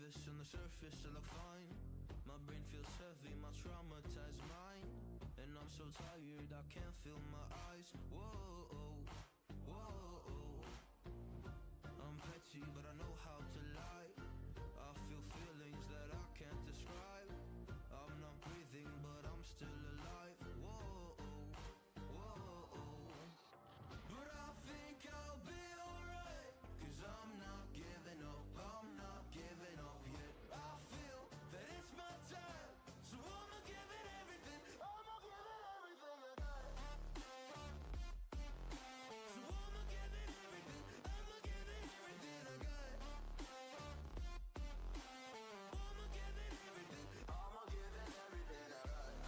this on the surface, I look fine. My brain feels heavy, my traumatized mind. And I'm so tired, I can't feel my eyes. Whoa, whoa. I'm petty, but I know how to lie. I feel feelings that I can't describe. I'm not breathing, but I'm still alive. Whoa, whoa. But I think I'll be alright, 'cause I'm not giving up, I'm not giving up yet. I feel that it's my time, so I'ma give it everything. I'ma give it everything I got. So I'ma give it everything. I'ma give it everything I got. I'ma give it everything. I'ma give it everything I got.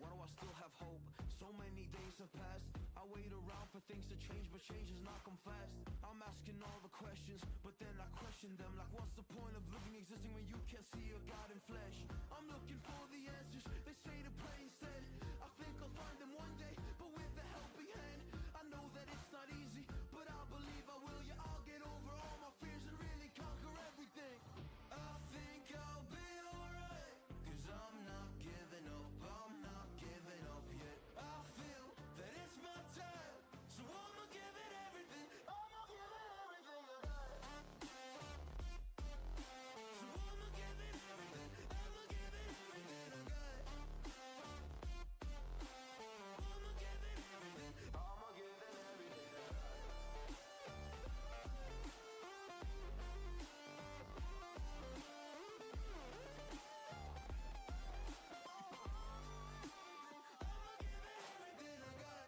Why do I still have hope? So many days have passed. I wait around for things to change, but change has not come fast. I'm asking all the questions, but then I question them. Like, what's the point of living, existing when you can't see a God in flesh? I'm looking for the answers, they say to pray instead. I think I'll find them one day, but with a helping hand. I know that it's not easy, but I believe I will. Yeah, I'll get over all my fears and really conquer everything. I think I'll be alright, 'cause I'm not giving up, I'm not giving up yet. I feel that it's my time, so I'ma give it everything. I'ma give it everything I got. So I'ma give it everything. I'ma give it everything I got. I'ma give it everything. I'ma give it everything I got. I'ma give it everything I got. Think about you a lot.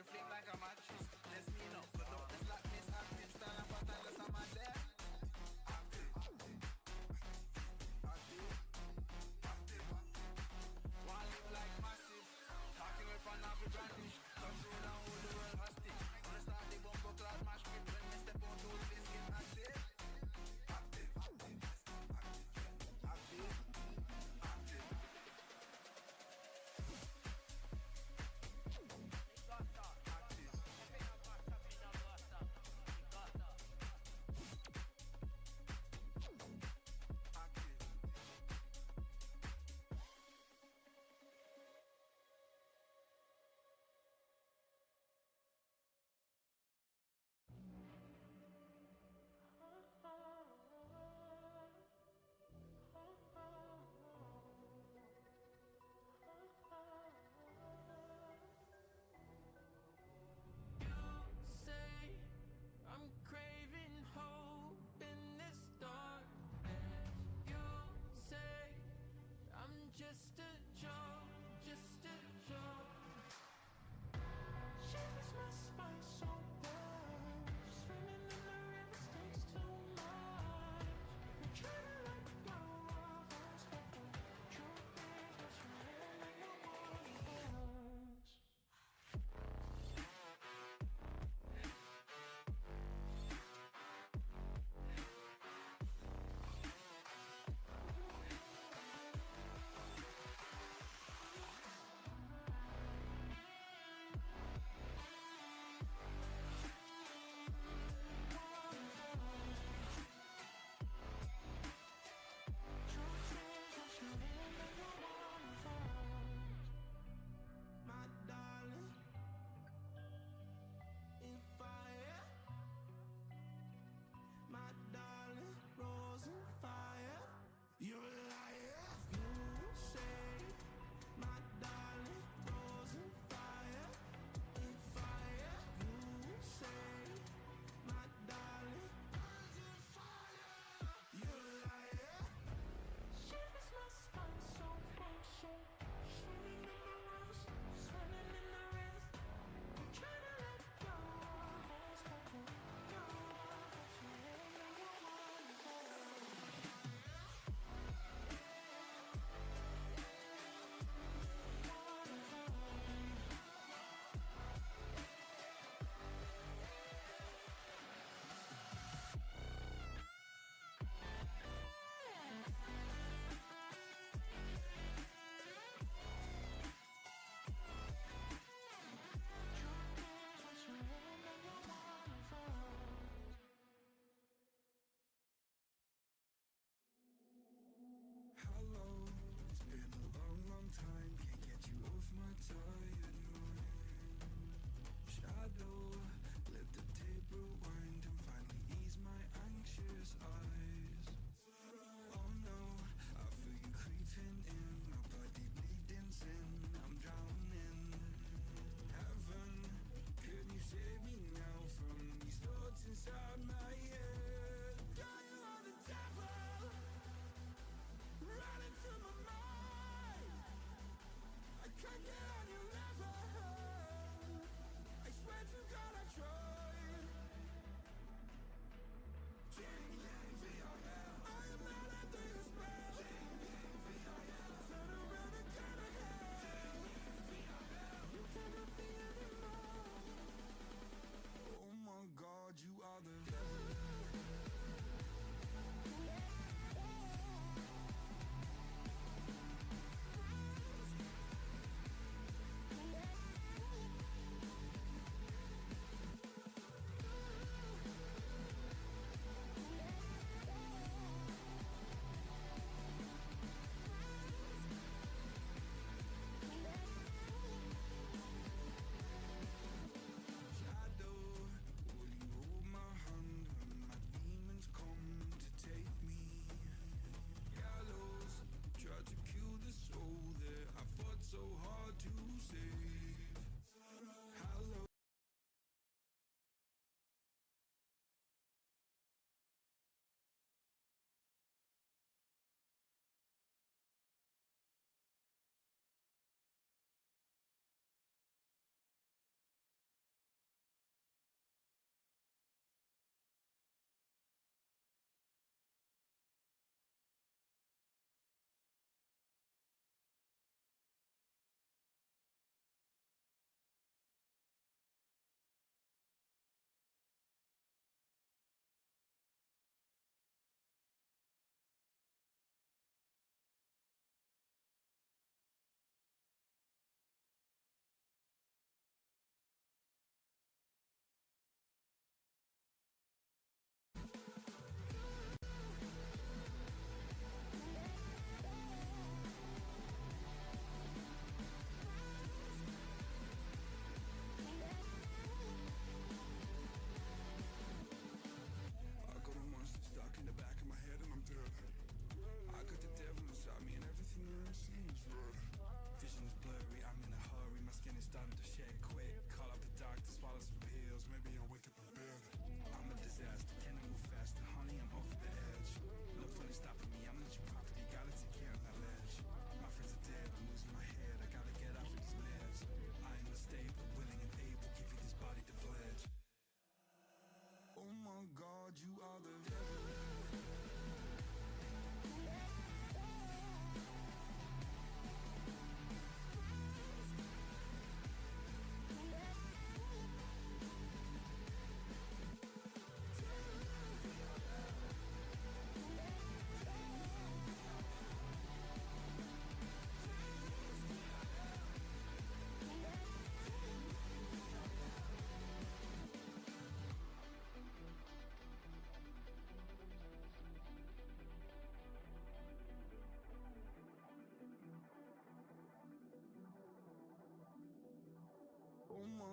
me flip like a mattress. Let's me know, but don't just like Miss Active. Stand up and tell us I'm out there. Active. Active. Active. One live like massive. Talking with fun of the brandish. Touch road and hold the world hostage. Wanna start the bumper class mash pit. When we step out, all this get active. Active. Active. Active. Active.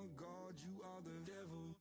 are God, you are the devil.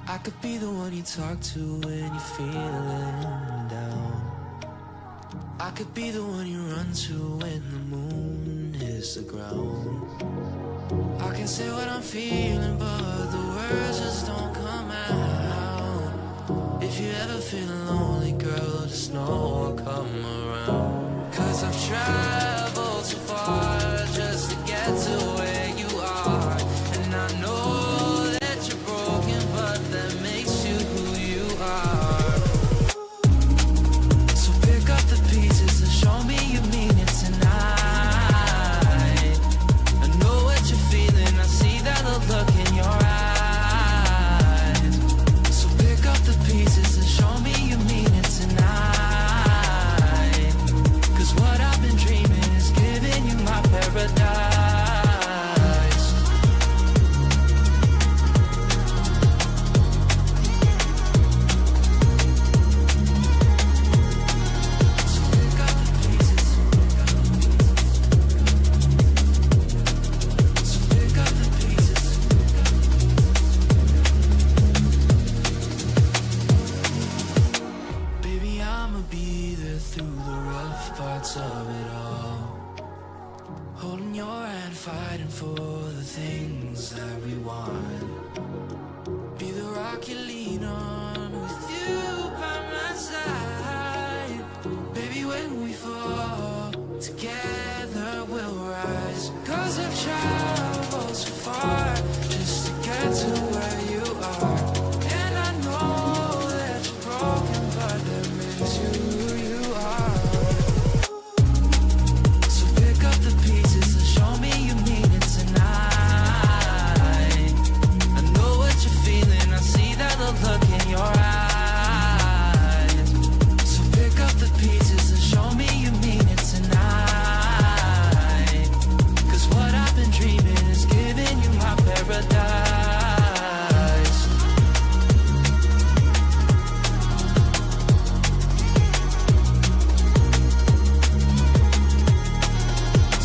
I could be the one you talk to when you're feeling down. I could be the one you run to when the moon hits the ground. I can say what I'm feeling, but the words just don't come out. If you ever feel lonely, girl, just know I'll come around. 'Cause I've traveled too far just to get to where you are. And I know that you're broken, but that makes you who you are. So pick up the pieces and show me you mean it tonight. I know what you're feeling, I see that look in your eyes. So pick up the pieces and show me you mean it tonight. 'Cause what I've been dreaming is giving you my paradise. I can lean on with you by my side. Baby, when we fall, together we'll rise. 'Cause I've traveled so far just to get to where you are. And I know that you're broken, but that makes you who you are. So pick up the pieces and show me you mean it tonight. I know what you're feeling, I see that look in your eyes. So pick up the pieces and show me you mean it tonight. 'Cause what I've been dreaming is giving you my paradise.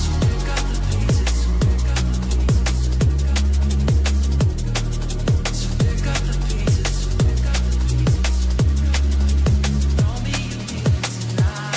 So pick up the pieces, so pick up the pieces, so pick up the pieces, so pick up the pieces. Show me you mean it tonight.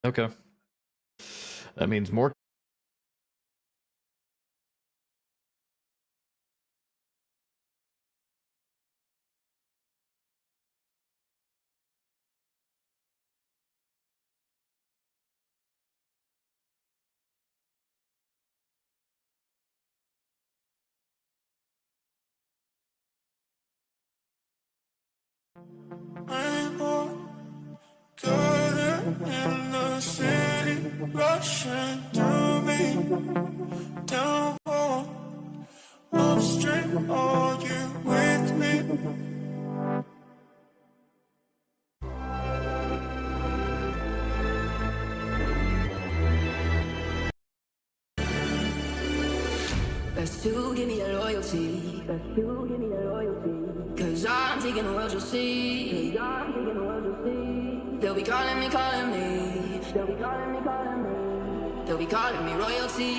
Okay. That means more. Rushing through me, downpour, upstream, are you with me? Best to give me that loyalty. Best to give me that loyalty. 'Cause I'm taking the world, you'll see. 'Cause I'm taking the world, you'll see. They'll be calling me, calling me. They'll be calling me, calling me. They'll be calling me royalty.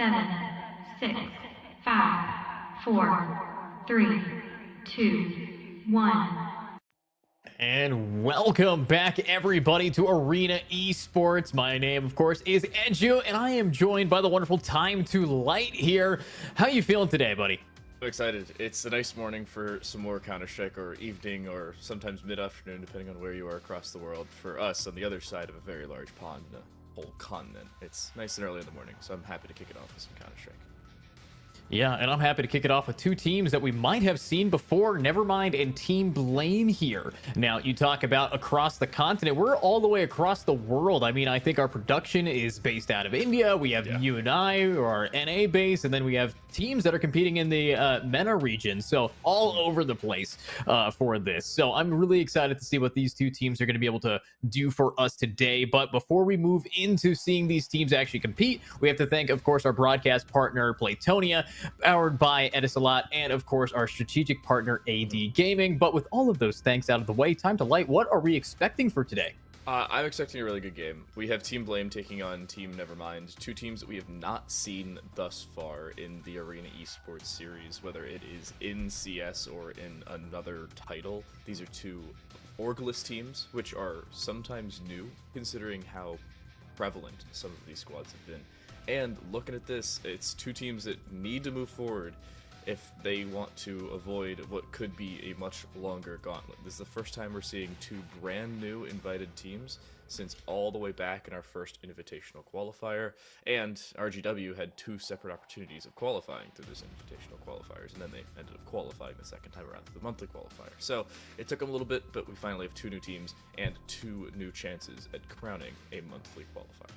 7, 6, 5, 4, 3, 2, 1. And welcome back, everybody, to Arena Esports. My name, of course, is Edu, and I am joined by the wonderful Time to Light here. How you feeling today, buddy? I'm excited. It's a nice morning for some more Counter-Strike, or evening, or sometimes mid-afternoon, depending on where you are across the world. For us, on the other side of a very large pond, a whole continent, it's nice and early in the morning, so I'm happy to kick it off with some Counter-Strike. Yeah, and I'm happy to kick it off with two teams that we might have seen before, Nevermind and Team Blame here. Now, you talk about across the continent, we're all the way across the world. I mean, I think our production is based out of India. We have you and I, or our NA base, and then we have teams that are competing in the MENA region. So all over the place for this. So I'm really excited to see what these two teams are going to be able to do for us today. But before we move into seeing these teams actually compete, we have to thank, of course, our broadcast partner, Playtonia, powered by Etisalat, and of course our strategic partner AD Gaming. But with all of those thanks out of the way, Time to Light, what are we expecting for today? I'm expecting a really good game. We have Team Blame taking on Team Nevermind, two teams that we have not seen thus far in the Arena Esports series, whether it is in CS or in another title. These are two orgless teams, which are sometimes new, considering how prevalent some of these squads have been. And looking at this, it's two teams that need to move forward if they want to avoid what could be a much longer gauntlet. This is the first time we're seeing two brand new invited teams since all the way back in our first Invitational Qualifier, and RGW had two separate opportunities of qualifying through this Invitational Qualifiers, and then they ended up qualifying the second time around through the monthly qualifier. So it took them a little bit, but we finally have two new teams and two new chances at crowning a monthly qualifier.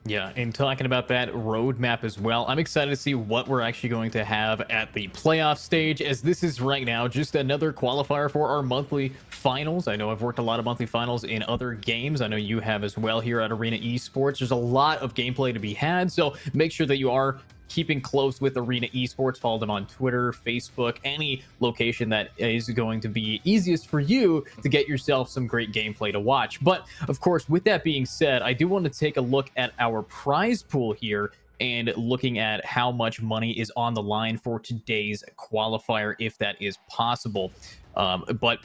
Yeah, and talking about that roadmap as well, I'm excited to see what we're actually going to have at the playoff stage, as this is right now just another qualifier for our monthly finals. I know I've worked a lot of monthly finals in other games. I know you have as well here at Arena Esports. There's a lot of gameplay to be had, so make sure that you are keeping close with Arena Esports. Follow them on Twitter, Facebook, any location that is going to be easiest for you to get yourself some great gameplay to watch. But of course, with that being said, I do want to take a look at our prize pool here and looking at how much money is on the line for today's qualifier, if that is possible. But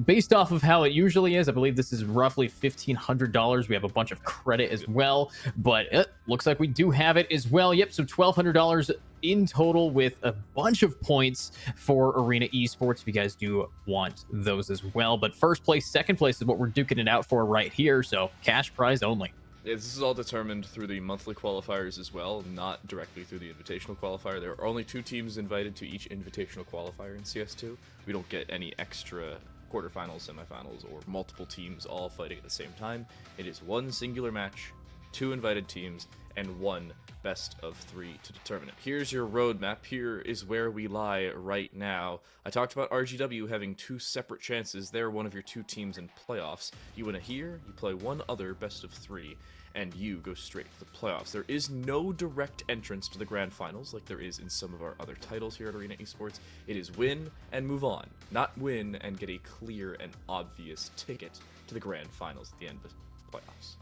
based off of how it usually is, I believe this is roughly $1,500. We have a bunch of credit as well, but it looks like we do have it as well. Yep, so $1,200 in total with a bunch of points for Arena Esports if you guys do want those as well. But first place, second place is what we're duking it out for right here, so cash prize only. Yeah, this is all determined through the monthly qualifiers as well, not directly through the Invitational Qualifier. There are only two teams invited to each Invitational Qualifier in CS2. We don't get any extra quarterfinals, semifinals, or multiple teams all fighting at the same time. It is one singular match, two invited teams, and one best of three to determine it. Here's your roadmap. Here is where we lie right now. I talked about RGW having two separate chances. They're one of your two teams in playoffs. You win a here, you play one other best of three, and you go straight to the playoffs. There is no direct entrance to the grand finals like there is in some of our other titles here at Arena Esports. It is win and move on, not win and get a clear and obvious ticket to the grand finals at the end of the playoffs.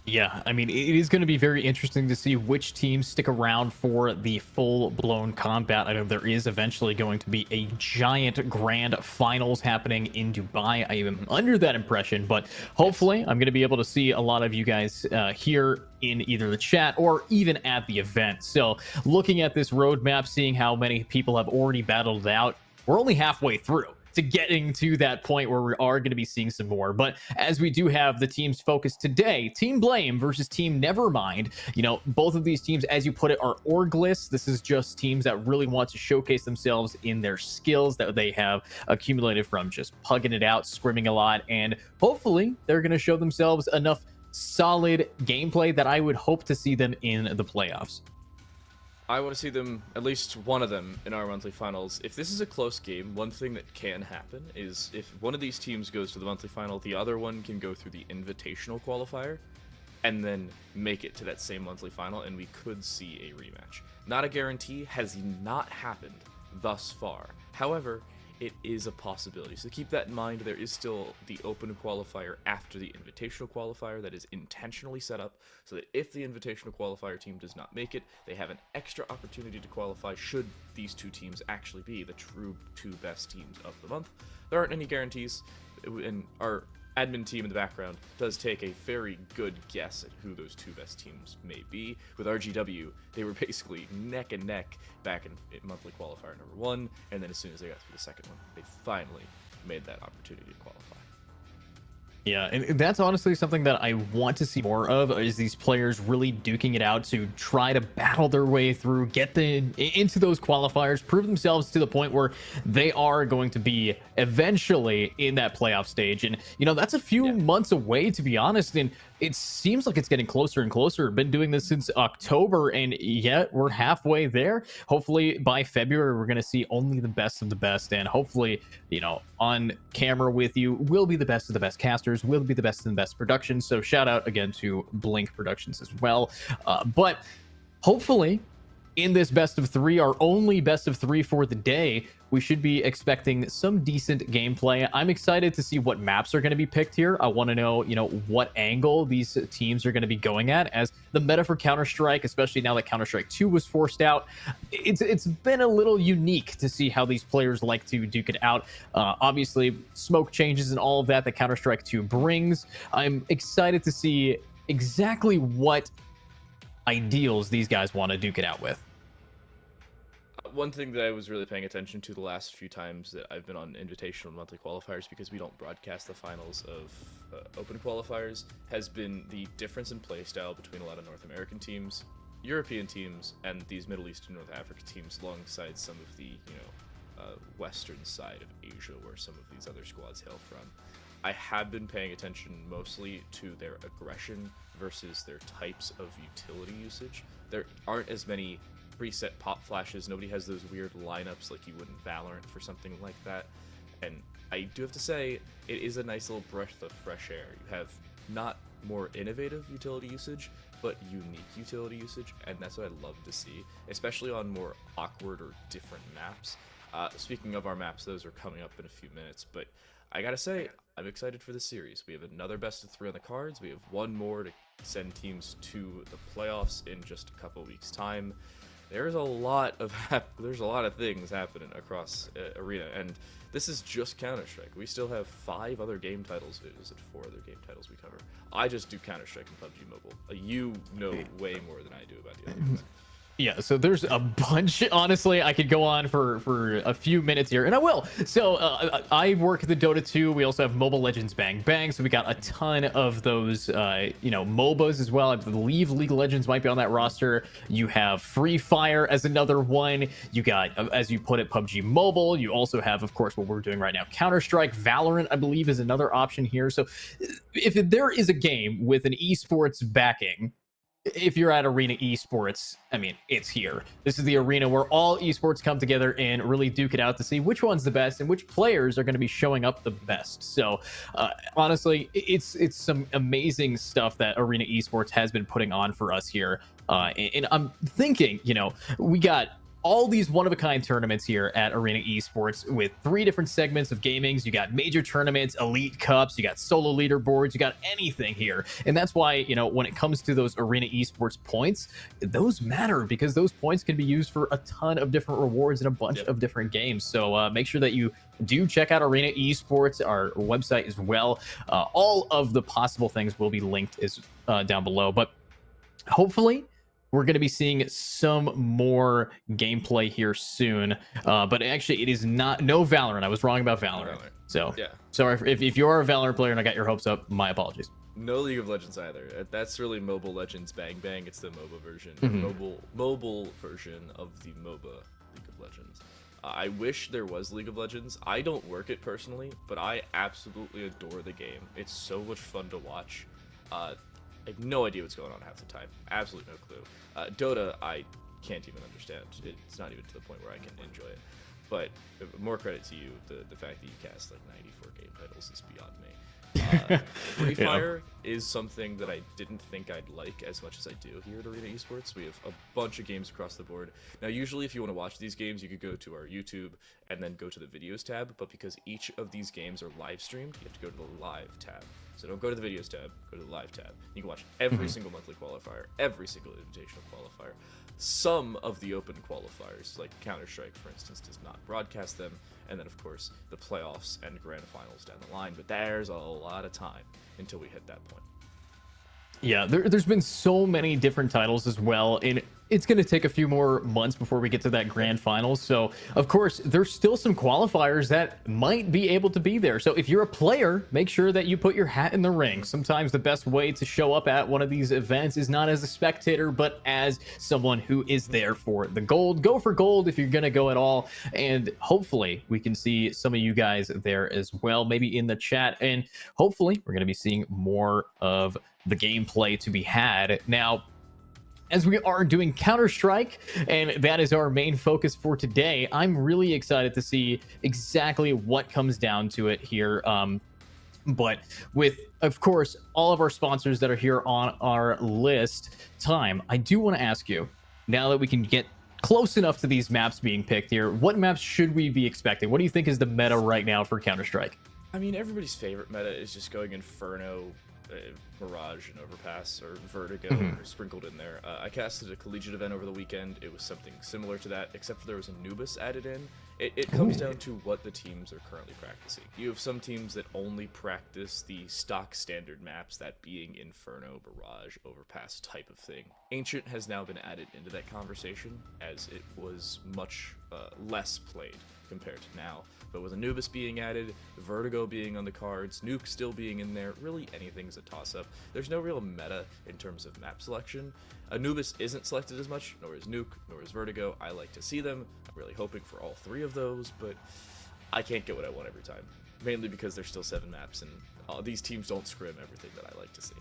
Yeah, I mean, it is going to be very interesting to see which teams stick around for the full-blown combat. I know there is eventually going to be a giant grand finals happening in Dubai. I am under that impression, but hopefully I'm going to be able to see a lot of you guys here in either the chat or even at the event. So looking at this roadmap, seeing how many people have already battled it out, we're only halfway through to getting to that point where we are going to be seeing some more. But as we do have the teams focused today, Team Blame versus Team Nevermind, you know, both of these teams, as you put it, are orgless. This is just teams that really want to showcase themselves in their skills that they have accumulated from just pugging it out, scrimming a lot, and hopefully they're going to show themselves enough solid gameplay that I would hope to see them in the playoffs. I want to see them, at least one of them, in our monthly finals. If this is a close game, one thing that can happen is if one of these teams goes to the monthly final, the other one can go through the Invitational Qualifier and then make it to that same monthly final, and we could see a rematch. Not a guarantee, has not happened thus far. However, it is a possibility. So keep that in mind. There is still the open qualifier after the invitational qualifier that is intentionally set up so that if the invitational qualifier team does not make it, they have an extra opportunity to qualify should these two teams actually be the true two best teams of the month. There aren't any guarantees, and our admin team in the background does take a very good guess at who those two best teams may be. With RGW, they were basically neck and neck back in monthly qualifier number 1, and then as soon as they got through the second one, they finally made that opportunity to qualify. Yeah, and that's honestly something that I want to see more of, is these players really duking it out to try to battle their way through, get into those qualifiers, prove themselves to the point where they are going to be eventually in that playoff stage. And, you know, that's a few months away, to be honest, and it seems like it's getting closer and closer. Been doing this since October, and yet we're halfway there. Hopefully by February, we're going to see only the best of the best, and hopefully, you know, on camera with you will be the best of the best casters, will be the best and best productions. So shout out again to Blink Productions as well. But hopefully in this best of 3, our only best of 3 for the day, we should be expecting some decent gameplay. I'm excited to see what maps are going to be picked here. I want to know, you know, what angle these teams are going to be going at, as the meta for Counter-Strike, especially now that Counter-Strike 2 was forced out, it's been a little unique to see how these players like to duke it out. Obviously, smoke changes and all of that Counter-Strike 2 brings. I'm excited to see exactly what ideals these guys want to duke it out with. One thing that I was really paying attention to the last few times that I've been on invitational monthly qualifiers, because we don't broadcast the finals of open qualifiers, has been the difference in play style between a lot of North American teams, European teams, and these Middle East and North Africa teams, alongside some of the, you know, western side of Asia, where some of these other squads hail from. I have been paying attention mostly to their aggression versus their types of utility usage. There aren't as many preset pop flashes. Nobody has those weird lineups like you would in Valorant for something like that. And I do have to say, it is a nice little breath of fresh air. You have not more innovative utility usage, but unique utility usage, and that's what I love to see, especially on more awkward or different maps. Speaking of our maps, those are coming up in a few minutes, but I gotta say, I'm excited for the series. We have another best of 3 on the cards. We have one more to send teams to the playoffs in just a couple weeks' time. There's a lot of things happening across Arena, and this is just Counter-Strike. We still have 5 other game titles. Is it 4 other game titles we cover? I just do Counter-Strike and PUBG Mobile. You know way more than I do about the other ones. Yeah, so there's a bunch. Honestly, I could go on for a few minutes here, and I will. So I work the Dota 2. We also have Mobile Legends Bang Bang, so we got a ton of those, you know, MOBAs as well. I believe League of Legends might be on that roster. You have Free Fire as another one. You got, as you put it, PUBG Mobile. You also have, of course, what we're doing right now, Counter-Strike. Valorant, I believe, is another option here. So if there is a game with an esports backing, if you're at Arena Esports, I mean, it's here. This is the arena where all esports come together and really duke it out to see which one's the best and which players are going to be showing up the best. So honestly, it's some amazing stuff that Arena Esports has been putting on for us here. And I'm thinking, you know, we got all these one-of-a-kind tournaments here at Arena Esports with 3 different segments of gamings. You got major tournaments, elite cups, you got solo leaderboards, you got anything here. And that's why, you know, when it comes to those Arena Esports points, those matter, because those points can be used for a ton of different rewards in a bunch of different games. So make sure that you do check out Arena Esports, our website as well. All of the possible things will be linked down below. But hopefully we're going to be seeing some more gameplay here soon. But actually, it is no Valorant. I was wrong about Valorant. So, yeah. Sorry if you are a Valorant player and I got your hopes up, my apologies. No League of Legends either. That's really Mobile Legends Bang Bang. It's the MOBA version, mobile version of the MOBA League of Legends. I wish there was League of Legends. I don't work it personally, but I absolutely adore the game. It's so much fun to watch. I have no idea what's going on half the time. Absolutely no clue. Dota, I can't even understand. It's not even to the point where I can enjoy it. But more credit to you. The fact that you cast like 94 game titles is beyond me. Free Fire, is something that I didn't think I'd like as much as I do here at Arena Esports. We have a bunch of games across the board. Now, usually if you want to watch these games, you could go to our YouTube and then go to the videos tab, but because each of these games are live streamed, you have to go to the live tab. So don't go to the videos tab, go to the live tab. You can watch every single monthly qualifier, every single invitational qualifier. Some of the open qualifiers, like Counter-Strike, for instance, does not broadcast them. And then, of course, the playoffs and grand finals down the line. But there's a lot of time until we hit that point. Yeah, there's been so many different titles as well, and it's going to take a few more months before we get to that grand finals. So, of course, there's still some qualifiers that might be able to be there. So if you're a player, make sure that you put your hat in the ring. Sometimes the best way to show up at one of these events is not as a spectator, but as someone who is there for the gold. Go for gold if you're going to go at all. And hopefully we can see some of you guys there as well, maybe in the chat. And hopefully we're going to be seeing more of the gameplay to be had. Now, as we are doing Counter-Strike, and that is our main focus for today, I'm really excited to see exactly what comes down to it here. But with, of course, all of our sponsors that are here on our list, I do want to ask you, now that we can get close enough to these maps being picked here, what maps should we be expecting? What do you think is the meta right now for Counter-Strike? I mean, everybody's favorite meta is just going Inferno, Mirage, and Overpass, or Vertigo are sprinkled in there. I casted a collegiate event over the weekend. It was something similar to that, except for there was Anubis added in. It comes down to what the teams are currently practicing. You have some teams that only practice the stock standard maps, that being Inferno, Barrage, Overpass type of thing. Ancient has now been added into that conversation, as it was much less played compared to now. But with Anubis being added, Vertigo being on the cards, Nuke still being in there, really anything's a toss-up. There's no real meta in terms of map selection. Anubis isn't selected as much, nor is Nuke, nor is Vertigo. I like to see them. I'm really hoping for all three of those, but I can't get what I want every time. Mainly because there's still 7 maps, and these teams don't scrim everything that I like to see.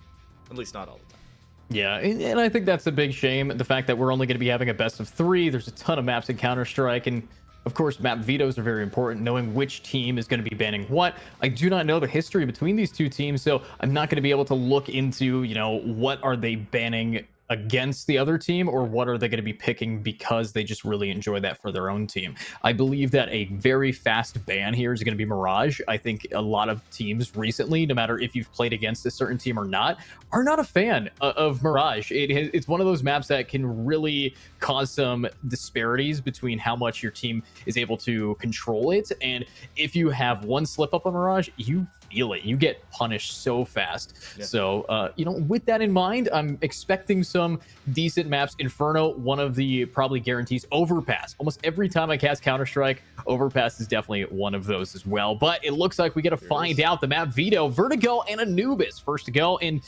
At least not all the time. Yeah, and I think that's a big shame, the fact that we're only going to be having a best of 3. There's a ton of maps in Counter-Strike, and of course, map vetoes are very important, knowing which team is going to be banning what. I do not know the history between these two teams, so I'm not going to be able to look into, what are they banning against the other team, or what are they going to be picking because they just really enjoy that for their own team. I believe that a very fast ban here is going to be Mirage. I think a lot of teams recently, no matter if you've played against a certain team or not, are not a fan of Mirage. It's one of those maps that can really cause some disparities between how much your team is able to control it, and if you have one slip up on Mirage, you feel it. You get punished so fast. Yeah. So, with that in mind, I'm expecting some decent maps. Inferno, one of the probably guarantees. Overpass. Almost every time I cast Counter-Strike, Overpass is definitely one of those as well. But it looks like we got to find out the map veto. Vertigo and Anubis first to go. And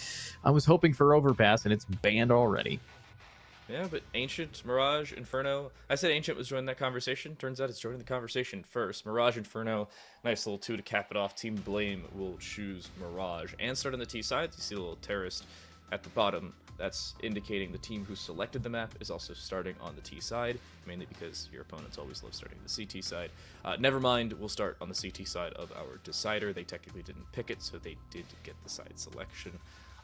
I was hoping for Overpass, and it's banned already. Yeah, but Ancient, Mirage, Inferno. I said Ancient was joining that conversation. Turns out it's joining the conversation first. Mirage, Inferno, nice little 2 to cap it off. Team Blame will choose Mirage. And start on the T side. You see the little terrorist at the bottom. That's indicating the team who selected the map is also starting on the T side, mainly because your opponents always love starting the CT side. Nevermind will start on the CT side of our decider. They technically didn't pick it, so they did get the side selection.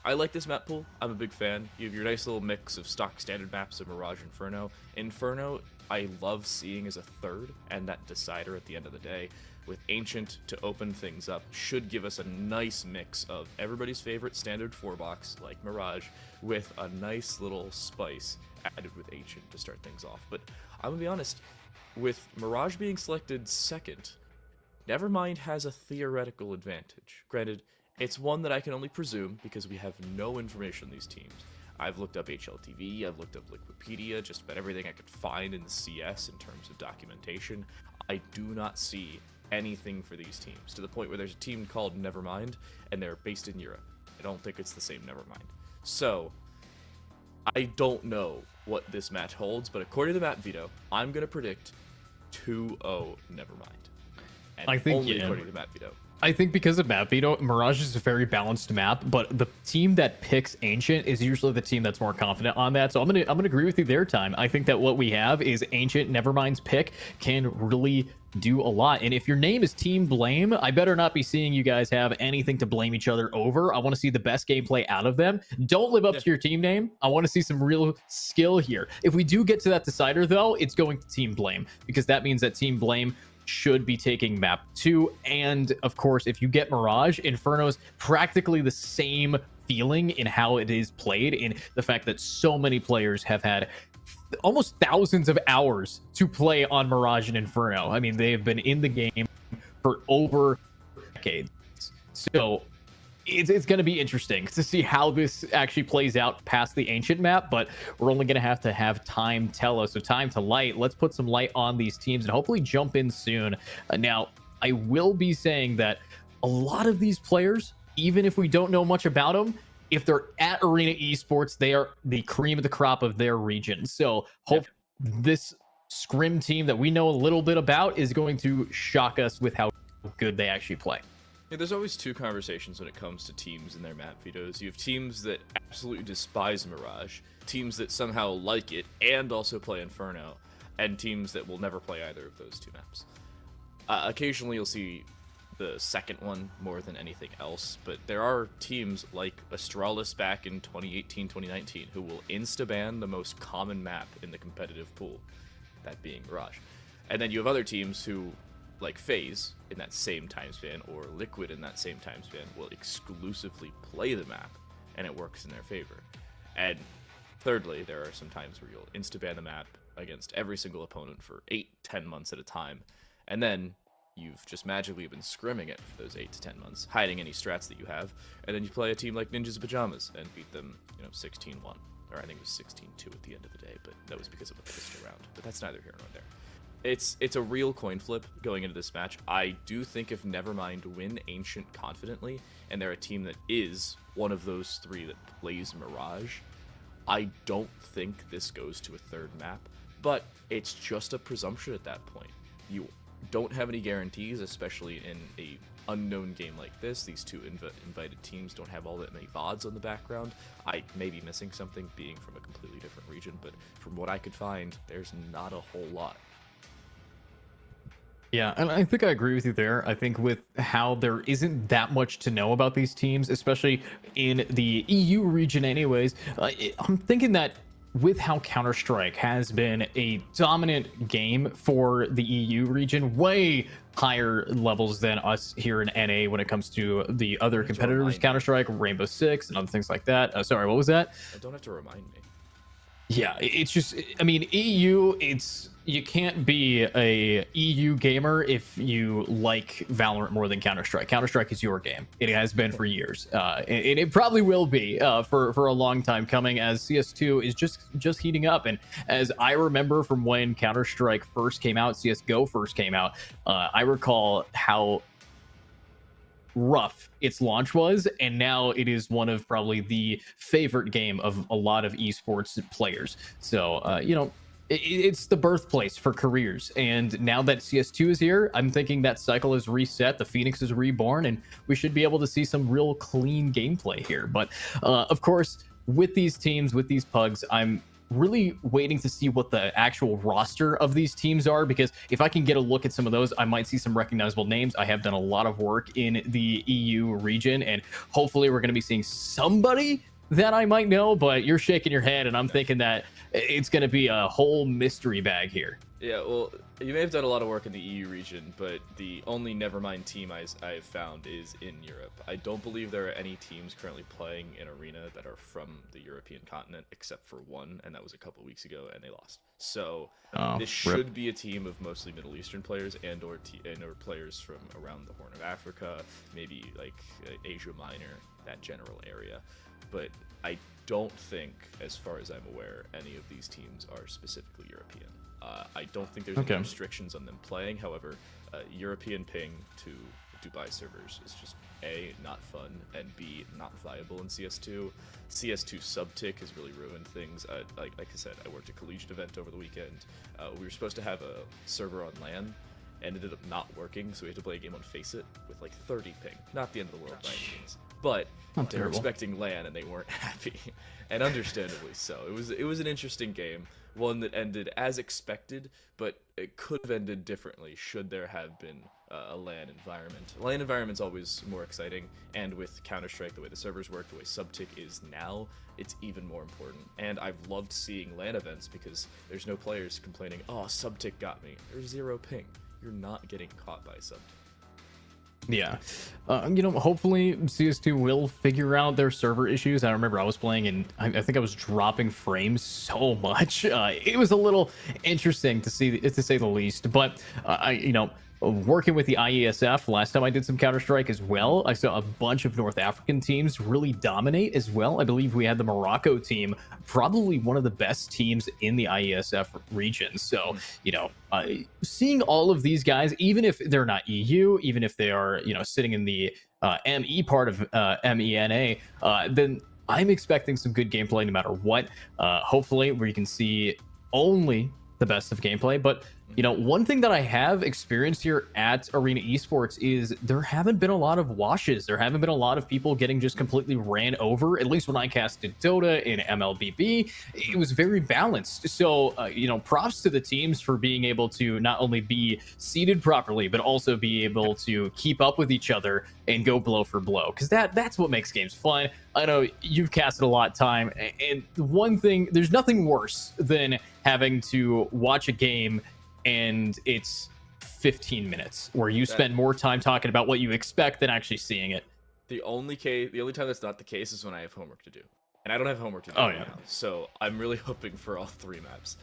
I like this map pool. I'm a big fan. You have your nice little mix of stock standard maps of Mirage, Inferno. Inferno, I love seeing as a third and that decider at the end of the day. With Ancient to open things up, should give us a nice mix of everybody's favorite standard 4-box like Mirage with a nice little spice added with Ancient to start things off. But I'm gonna be honest, with Mirage being selected second, Nevermind has a theoretical advantage. Granted, it's one that I can only presume because we have no information on these teams. I've looked up HLTV, I've looked up Liquipedia, just about everything I could find in the CS in terms of documentation. I do not see anything for these teams, to the point where there's a team called Nevermind, and they're based in Europe. I don't think it's the same Nevermind. So, I don't know what this match holds, but according to the map veto, I'm going to predict 2-0 Nevermind. And I think, only according to the map veto. I think because of map veto, Mirage is a very balanced map, but the team that picks Ancient is usually the team that's more confident on that. So I'm gonna agree with you there, Time. I think that what we have is Ancient. Nevermind's pick can really do a lot. And if your name is Team Blame, I better not be seeing you guys have anything to blame each other over. I want to see the best gameplay out of them. Don't live up to your team name. I want to see some real skill here. If we do get to that decider, though, it's going to Team Blame, because that means that Team Blame should be taking map 2. And of course, if you get Mirage, Inferno's practically the same feeling in how it is played, in the fact that so many players have had almost thousands of hours to play on Mirage and Inferno. I mean, they have been in the game for over decades. So it's going to be interesting to see how this actually plays out past the Ancient map, but we're only going to have time tell us. So time to light. Let's put some light on these teams and hopefully jump in soon. Now, I will be saying that a lot of these players, even if we don't know much about them, if they're at Arena Esports, they are the cream of the crop of their region. So hope this scrim team that we know a little bit about is going to shock us with how good they actually play. Yeah, there's always two conversations when it comes to teams and their map vetoes. You have teams that absolutely despise Mirage, teams that somehow like it and also play Inferno, and teams that will never play either of those two maps. Occasionally you'll see the second one more than anything else, but there are teams like Astralis back in 2018-2019 who will insta-ban the most common map in the competitive pool, that being Mirage. And then you have other teams who, like FaZe in that same time span, or Liquid in that same time span, will exclusively play the map, and it works in their favor. And thirdly, there are some times where you'll insta-ban the map against every single opponent for 8-10 months at a time, and then you've just magically been scrimming it for those 8 to 10 months, hiding any strats that you have, and then you play a team like Ninjas in Pajamas and beat them, 16-1. Or I think it was 16-2 at the end of the day, but that was because of a pistol round. But that's neither here nor there. It's a real coin flip going into this match. I do think if Nevermind win Ancient confidently, and they're a team that is one of those three that plays Mirage, I don't think this goes to a third map, but it's just a presumption at that point. You don't have any guarantees, especially in a unknown game like this. These two invited teams don't have all that many VODs on the background. I may be missing something being from a completely different region, but from what I could find, there's not a whole lot. Yeah, and I think I agree with you there. I think with how there isn't that much to know about these teams, especially in the EU region anyways, I'm thinking that with how Counter-Strike has been a dominant game for the EU region, way higher levels than us here in NA when it comes to the other competitors, Counter-Strike, Rainbow Six, and other things like that. Sorry, what was that? I don't have to remind me. Yeah, it's just, I mean, EU, you can't be a EU gamer if you like Valorant more than Counter-Strike. Counter-Strike is your game. It has been for years. And it probably will be for a long time coming, as CS2 is just heating up. And as I remember from when Counter-Strike first came out, CSGO first came out, I recall how rough its launch was, and now it is one of probably the favorite game of a lot of esports players. So it's the birthplace for careers, and now that CS2 is here, I'm thinking that cycle is reset, the Phoenix is reborn, and we should be able to see some real clean gameplay here. But of course, with these teams, with these pugs, I'm really waiting to see what the actual roster of these teams are, because if I can get a look at some of those, I might see some recognizable names. I have done a lot of work in the EU region, and hopefully we're going to be seeing somebody that I might know, but you're shaking your head, and I'm thinking that it's going to be a whole mystery bag here. Yeah, well, you may have done a lot of work in the EU region, but the only Nevermind team I've found is in Europe. I don't believe there are any teams currently playing in Arena that are from the European continent, except for one, and that was a couple weeks ago, and they lost. So this should be a team of mostly Middle Eastern players and/or players from around the Horn of Africa, maybe like Asia Minor, that general area. But I don't think, as far as I'm aware, any of these teams are specifically European. I don't think there's any restrictions on them playing. However, European ping to Dubai servers is just A, not fun, and B, not viable in CS2. CS2 subtick has really ruined things. Like I said, I worked a collegiate event over the weekend. We were supposed to have a server on LAN, and it ended up not working, so we had to play a game on Faceit with like 30 ping. Not the end of the world by any means, but they were expecting LAN and they weren't happy, and understandably so. It was an interesting game, one that ended as expected, but it could have ended differently should there have been a LAN environment. A LAN environment's always more exciting, and with Counter-Strike, the way the servers work, the way Subtick is now, it's even more important. And I've loved seeing LAN events because there's no players complaining, oh, Subtick got me. There's 0 ping. You're not getting caught by Subtick. Yeah, hopefully CS2 will figure out their server issues. I remember I was playing and I think I was dropping frames so much. It was a little interesting to say the least. But working with the IESF last time I did some Counter-Strike as well, I saw a bunch of North African teams really dominate as well. I believe we had the Morocco team, probably one of the best teams in the IESF region. So, seeing all of these guys, even if they're not EU, even if they are, sitting in the ME part of MENA, then I'm expecting some good gameplay no matter what. Hopefully we can see only the best of gameplay. But one thing that I have experienced here at Arena Esports is there haven't been a lot of washes. There haven't been a lot of people getting just completely ran over. At least when I casted Dota in MLBB, it was very balanced. So, props to the teams for being able to not only be seated properly, but also be able to keep up with each other and go blow for blow. Because that's what makes games fun. I know you've casted a lot of time, and one thing, there's nothing worse than having to watch a game and it's 15 minutes where you spend more time talking about what you expect than actually seeing it. The only time that's not the case is when I have homework to do. And I don't have homework to do now, so I'm really hoping for all 3 maps.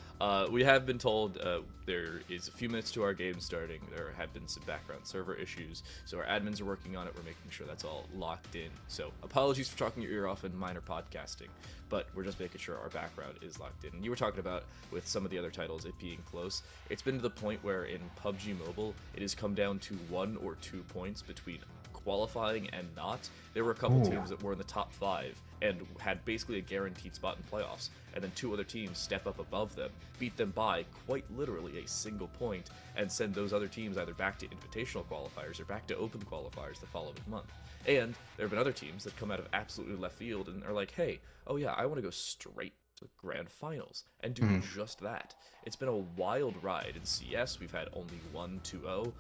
We have been told there is a few minutes to our game starting. There have been some background server issues, so our admins are working on it. We're making sure that's all locked in. So apologies for talking your ear off in minor podcasting, but we're just making sure our background is locked in. And you were talking about with some of the other titles it being close. It's been to the point where in PUBG Mobile, it has come down to 1 or 2 points between qualifying and not. There were a couple teams that were in the top 5 and had basically a guaranteed spot in playoffs, and then 2 other teams step up above them, beat them by quite literally a single point, and send those other teams either back to Invitational Qualifiers or back to Open Qualifiers the following month. And there have been other teams that come out of absolutely left field and are like, hey, oh yeah, I want to go straight to Grand Finals and do just that. It's been a wild ride. In CS, we've had only 1 2-0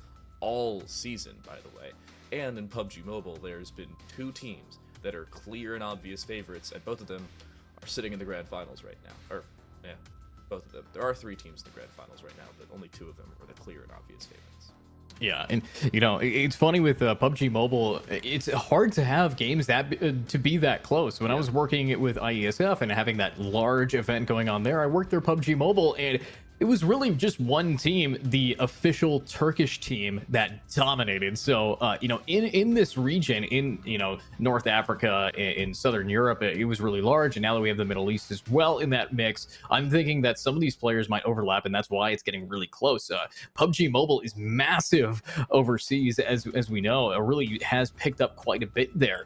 all season, by the way. And in PUBG Mobile, there's been 2 teams that are clear and obvious favorites, and both of them are sitting in the Grand Finals right now. Both of them. There are 3 teams in the Grand Finals right now, but only 2 of them are the clear and obvious favorites. Yeah, and it's funny with PUBG Mobile, it's hard to have games that to be that close. When I was working with IESF and having that large event going on there, I worked their PUBG Mobile, and it was really just one team, the official Turkish team, that dominated. So, in this region, in, North Africa, in Southern Europe, it was really large. And now that we have the Middle East as well in that mix, I'm thinking that some of these players might overlap, and that's why it's getting really close. PUBG Mobile is massive overseas, as we know. It really has picked up quite a bit there.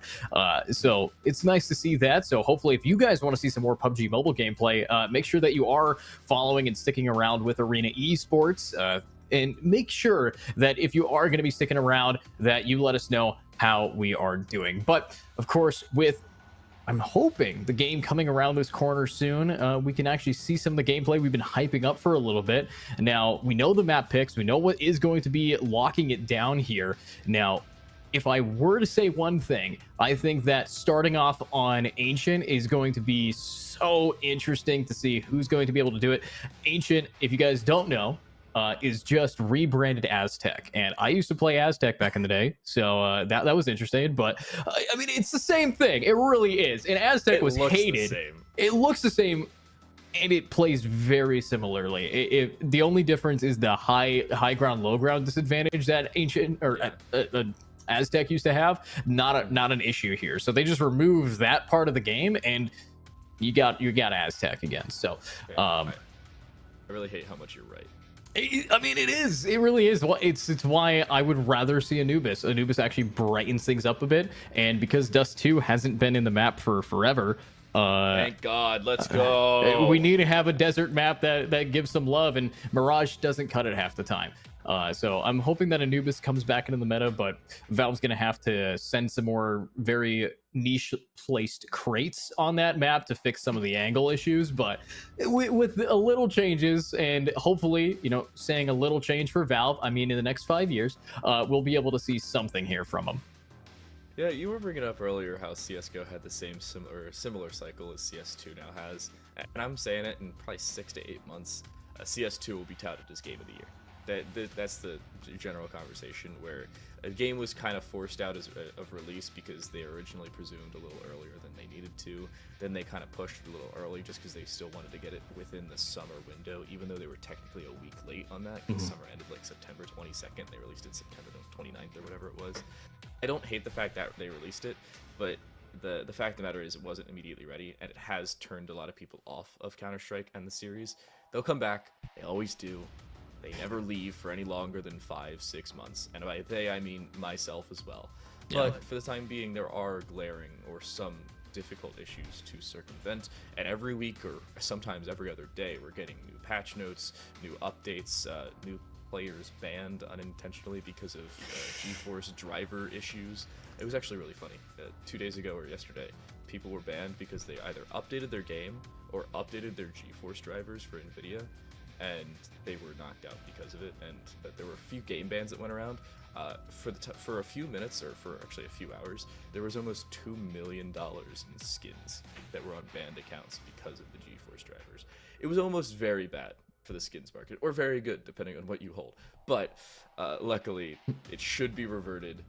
So it's nice to see that. So hopefully, if you guys want to see some more PUBG Mobile gameplay, make sure that you are following and sticking around with Arena Esports, and make sure that if you are going to be sticking around, that you let us know how we are doing. But of course, I'm hoping the game coming around this corner soon, we can actually see some of the gameplay we've been hyping up for a little bit. Now, we know the map picks, we know what is going to be locking it down here. Now, if I were to say one thing, I think that starting off on Ancient is going to be so interesting to see who's going to be able to do it. Ancient, if you guys don't know, is just rebranded Aztec, and I used to play Aztec back in the day, so that was interesting. But I mean, it's the same thing. It really is. And Aztec was hated. It looks the same. And it plays very similarly. The only difference is the high ground, low ground disadvantage that Ancient or Aztec used to have. Not an issue here. So they just removed that part of the game, and you got Aztec again. So I really hate how much you're right. I mean, it is. It really is. It's why I would rather see Anubis. Anubis actually brightens things up a bit, and because Dust 2 hasn't been in the map for forever. Thank God. Let's go. We need to have a desert map that gives some love, and Mirage doesn't cut it half the time. So I'm hoping that Anubis comes back into the meta, but Valve's going to have to send some more very niche placed crates on that map to fix some of the angle issues. But with a little changes, and hopefully, saying a little change for Valve, I mean, in the next 5 years, we'll be able to see something here from them. Yeah, you were bringing up earlier how CSGO had the similar cycle as CS2 now has, and I'm saying it, in probably 6 to 8 months, CS2 will be touted as Game of the Year. That's the general conversation, where a game was kind of forced out of release because they originally presumed a little earlier than they needed to. Then they kind of pushed it a little early just because they still wanted to get it within the summer window, even though they were technically a week late on that, because summer ended like September 22nd. They released it September 29th or whatever it was. I don't hate the fact that they released it, but the fact of the matter is it wasn't immediately ready, and it has turned a lot of people off of Counter-Strike and the series. They'll come back. They always do. They never leave for any longer than 5-6 months, and by they I mean myself as well. Yeah. But for the time being, there are glaring or some difficult issues to circumvent, and every week or sometimes every other day we're getting new patch notes, new updates, new players banned unintentionally because of GeForce driver issues. It was actually really funny. 2 days ago or yesterday, people were banned because they either updated their game or updated their GeForce drivers for NVIDIA, and they were knocked out because of it. And there were a few game bans that went around. For a few minutes, or for actually a few hours, there was almost $2 million in skins that were on banned accounts because of the GeForce drivers. It was almost very bad for the skins market, or very good depending on what you hold. But luckily, it should be reverted.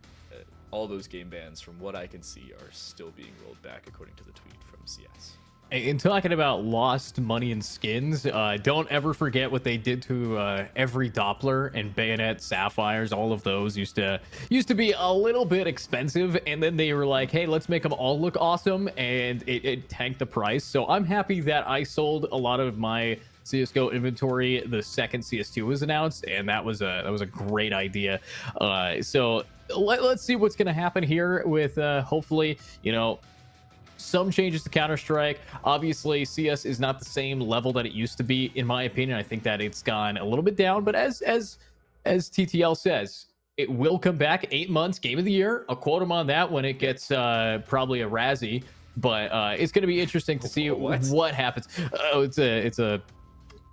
All those game bans, from what I can see, are still being rolled back according to the tweet from CS. In talking about lost money and skins, don't ever forget what they did to every Doppler and Bayonet Sapphires. All of those used to be a little bit expensive, and then they were like, hey, let's make them all look awesome, and it tanked the price. So I'm happy that I sold a lot of my CSGO inventory the second CS2 was announced, and that was a great idea. So let's see what's going to happen here with hopefully, some changes to Counter-Strike. Obviously, CS is not the same level that it used to be, in my opinion. I think that it's gone a little bit down, but as TTL says, it will come back. 8 months, Game of the Year. I'll quote him on that when it gets probably a Razzie, but it's going to be interesting to see what happens. It's a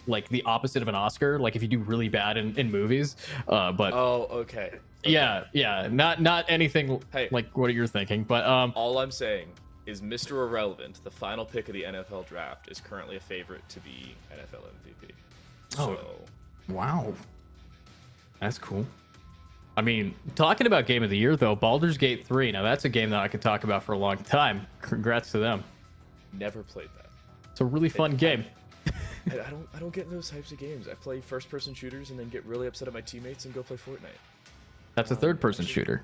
like the opposite of an Oscar, like if you do really bad in movies. But okay. Yeah, not anything like what you're thinking, but all I'm saying is Mr. Irrelevant, the final pick of the NFL draft, is currently a favorite to be NFL MVP. So, wow. That's cool. I mean, talking about Game of the Year, though, Baldur's Gate 3, now that's a game that I could talk about for a long time. Congrats to them. Never played that. It's a really fun game. I don't get in those types of games. I play first-person shooters and then get really upset at my teammates and go play Fortnite. That's a third-person shooter.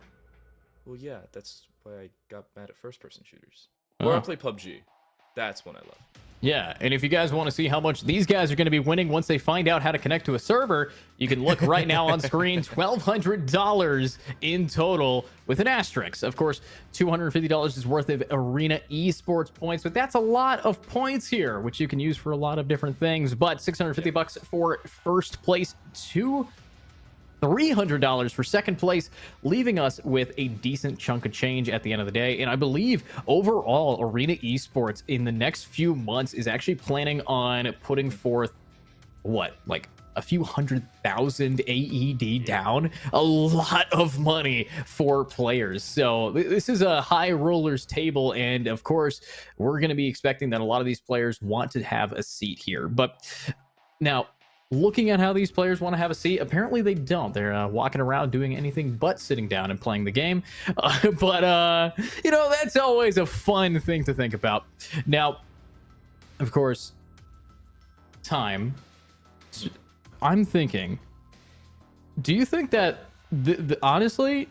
Well, yeah, that's why I got mad at first-person shooters. Or I play PUBG. That's one I love. Yeah, and if you guys want to see how much these guys are going to be winning once they find out how to connect to a server, you can look right now on screen. $1,200 in total with an asterisk. Of course, $250 is worth of Arena Esports points, but that's a lot of points here, which you can use for a lot of different things. But $650 for first place, $300 for second place, leaving us with a decent chunk of change at the end of the day. And I believe overall, Arena Esports in the next few months is actually planning on putting forth like a few 100,000 AED down, a lot of money for players. So this is a high rollers table, and of course we're going to be expecting that a lot of these players want to have a seat here. But now, looking at how these players want to have a seat, apparently they don't. They're walking around doing anything but sitting down and playing the game. But that's always a fun thing to think about. Now, of course, time. I'm thinking, do you think that, honestly,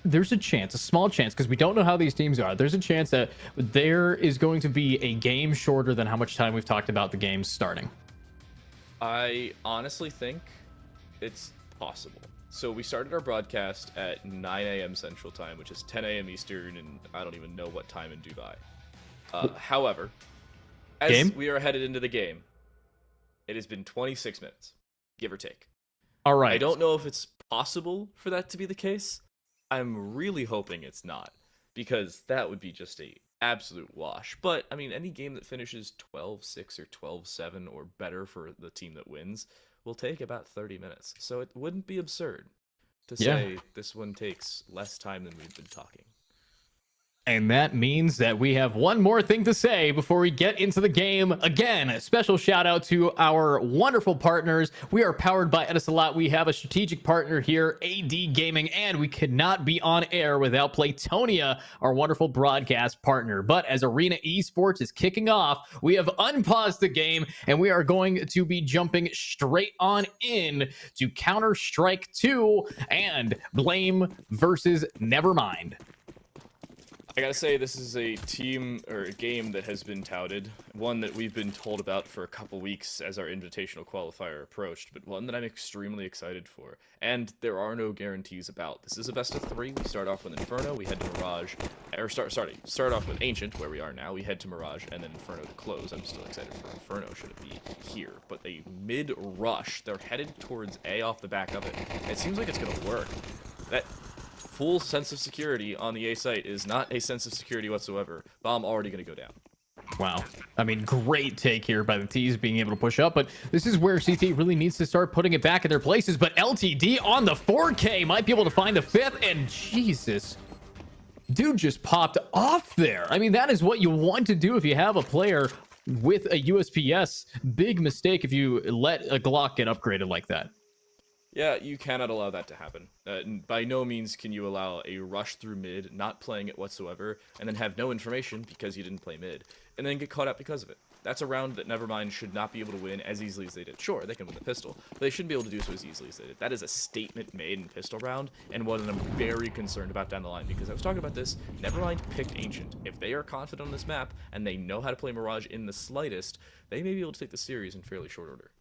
there's a chance, a small chance, because we don't know how these teams are. There's a chance that there is going to be a game shorter than how much time we've talked about the games starting? I honestly think it's possible. So we started our broadcast at 9 a.m. Central Time, which is 10 a.m. Eastern, and I don't even know what time in Dubai. However, as we are headed into the game, it has been 26 minutes, give or take. All right. I don't know if it's possible for that to be the case. I'm really hoping it's not, because that would be just a absolute wash. But I mean, any game that finishes 12-6 or 12-7 or better for the team that wins will take about 30 minutes. So it wouldn't be absurd to say this one takes less time than we've been talking. And that means that we have one more thing to say before we get into the game. Again, a special shout out to our wonderful partners. We are powered by Etisalat. We have a strategic partner here, AD Gaming, and we could not be on air without Playtonia, our wonderful broadcast partner. But as Arena Esports is kicking off, we have unpaused the game, and we are going to be jumping straight on in to Counter-Strike 2 and Blame versus Nevermind. I gotta say, this is a team or a game that has been touted, one that we've been told about for a couple weeks as our Invitational Qualifier approached, but one that I'm extremely excited for. And there are no guarantees about. This is a best of 3. We start off with Inferno, we head to Mirage, or start off with Ancient, where we are now, we head to Mirage, and then Inferno to close. I'm still excited for Inferno, should it be here. But a mid-rush, they're headed towards A off the back of it. It seems like it's gonna work. That full sense of security on the A site is not a sense of security whatsoever. Bomb already going to go down. Wow. I mean, great take here by the T's being able to push up, but this is where CT really needs to start putting it back in their places. But LTD on the 4K might be able to find the 5th, and Jesus, dude just popped off there. I mean, that is what you want to do if you have a player with a USPS. Big mistake if you let a Glock get upgraded like that. Yeah, you cannot allow that to happen. By no means can you allow a rush through mid, not playing it whatsoever, and then have no information because you didn't play mid, and then get caught out because of it. That's a round that Nevermind should not be able to win as easily as they did. Sure, they can win the pistol, but they shouldn't be able to do so as easily as they did. That is a statement made in pistol round, and one that I'm very concerned about down the line, because I was talking about this, Nevermind picked Ancient. If they are confident on this map, and they know how to play Mirage in the slightest, they may be able to take the series in fairly short order.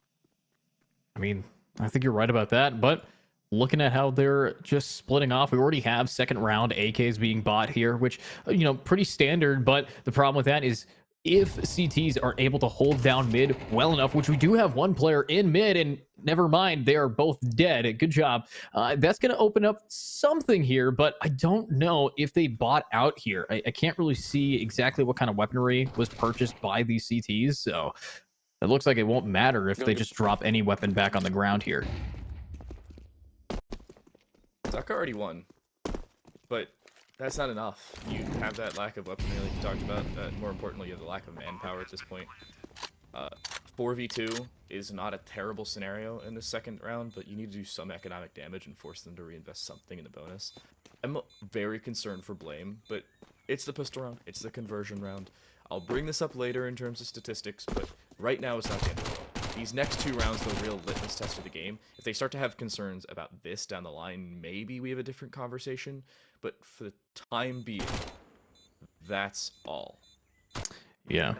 I mean, I think you're right about that, but looking at how they're just splitting off, we already have second round AKs being bought here, which, you know, pretty standard, but the problem with that is if CTs are able to hold down mid well enough, which we do have one player in mid, and never mind, they are both dead. Good job. That's going to open up something here, but I don't know if they bought out here. I can't really see exactly what kind of weaponry was purchased by these CTs, so it looks like it won't matter if they just drop any weapon back on the ground here. Zucka already won, but that's not enough. You have that lack of weaponry like you talked about. More importantly, you have the lack of manpower at this point. 4v2 is not a terrible scenario in the second round, but you need to do some economic damage and force them to reinvest something in the bonus. I'm very concerned for Blame, but it's the pistol round. It's the conversion round. I'll bring this up later in terms of statistics, but right now it's not the end of the world. These next 2 rounds, the real litmus test of the game. If they start to have concerns about this down the line, maybe we have a different conversation. But for the time being, that's all. Yeah.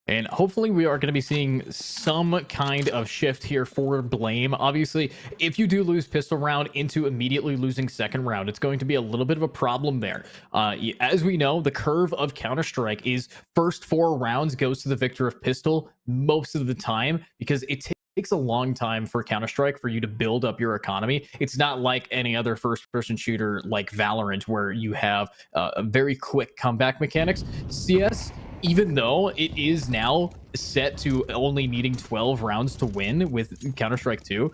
And hopefully we are going to be seeing some kind of shift here for Blame. Obviously, if you do lose pistol round into immediately losing second round, it's going to be a little bit of a problem there. As we know, the curve of Counter-Strike is first 4 rounds goes to the victor of pistol most of the time, because it takes a long time for Counter-Strike for you to build up your economy. It's not like any other first-person shooter like Valorant, where you have a very quick comeback mechanics. CS, even though it is now set to only needing 12 rounds to win with Counter-Strike 2,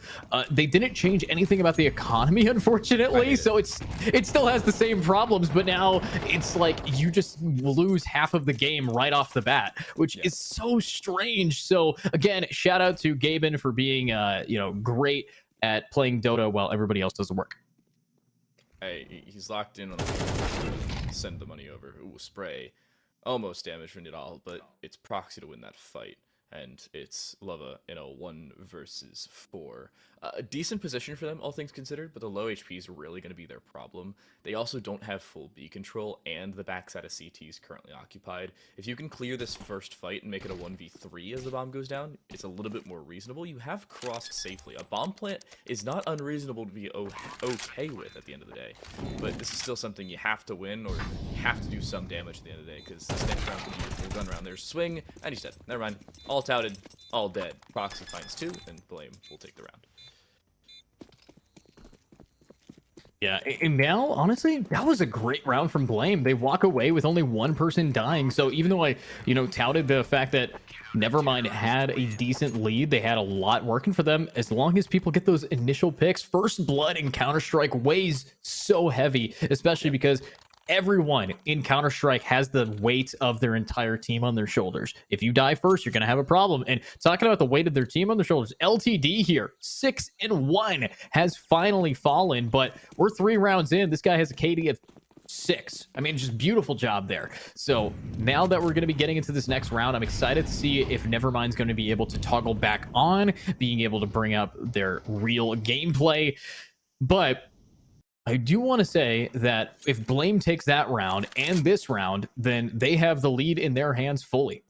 they didn't change anything about the economy, unfortunately, so it still has the same problems, but now it's like you just lose half of the game right off the bat, which is so strange. So again, shout out to Gaben for being great at playing Dota while everybody else does the work. Hey, he's locked in on the send the money over. Ooh, spray. Almost damage from it all, but it's proxy to win that fight, and it's Lava in a 1 versus 4. A decent position for them, all things considered, but the low HP is really going to be their problem. They also don't have full B control, and the backside of CT is currently occupied. If you can clear this first fight and make it a 1v3 as the bomb goes down, it's a little bit more reasonable. You have crossed safely. A bomb plant is not unreasonable to be okay with at the end of the day, but this is still something you have to win, or you have to do some damage at the end of the day, because this next round could be your gun round. There's swing, and he's dead. Never mind. All touted, all dead. Proxy finds 2, and Blame will take the round. Yeah, and now, honestly, that was a great round from Blame. They walk away with only one person dying. So even though I, touted the fact that Nevermind had a decent lead, they had a lot working for them. As long as people get those initial picks, First Blood in Counter-Strike weighs so heavy, especially because everyone in Counter-Strike has the weight of their entire team on their shoulders. If you die first, you're going to have a problem. And talking about the weight of their team on their shoulders, LTD here, 6-1, has finally fallen, but we're 3 rounds in. This guy has a KD of 6. I mean, just beautiful job there. So now that we're going to be getting into this next round, I'm excited to see if Nevermind's going to be able to toggle back on, being able to bring up their real gameplay. But I do want to say that if Blame takes that round and this round, then they have the lead in their hands fully.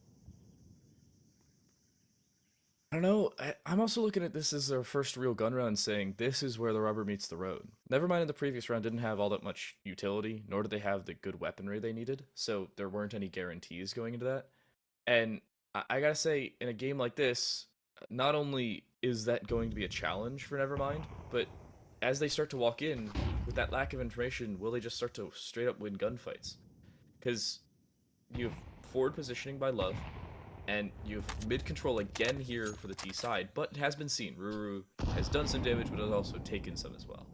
I don't know. I'm also looking at this as their first real gun round, saying this is where the rubber meets the road. Nevermind in the previous round didn't have all that much utility, nor did they have the good weaponry they needed, so there weren't any guarantees going into that. And I gotta say, in a game like this, not only is that going to be a challenge for Nevermind, but as they start to walk in, with that lack of information, will they just start to straight up win gunfights? Because you have forward positioning by Love, and you have mid control again here for the T side, but it has been seen. Ruru has done some damage, but has also taken some as well.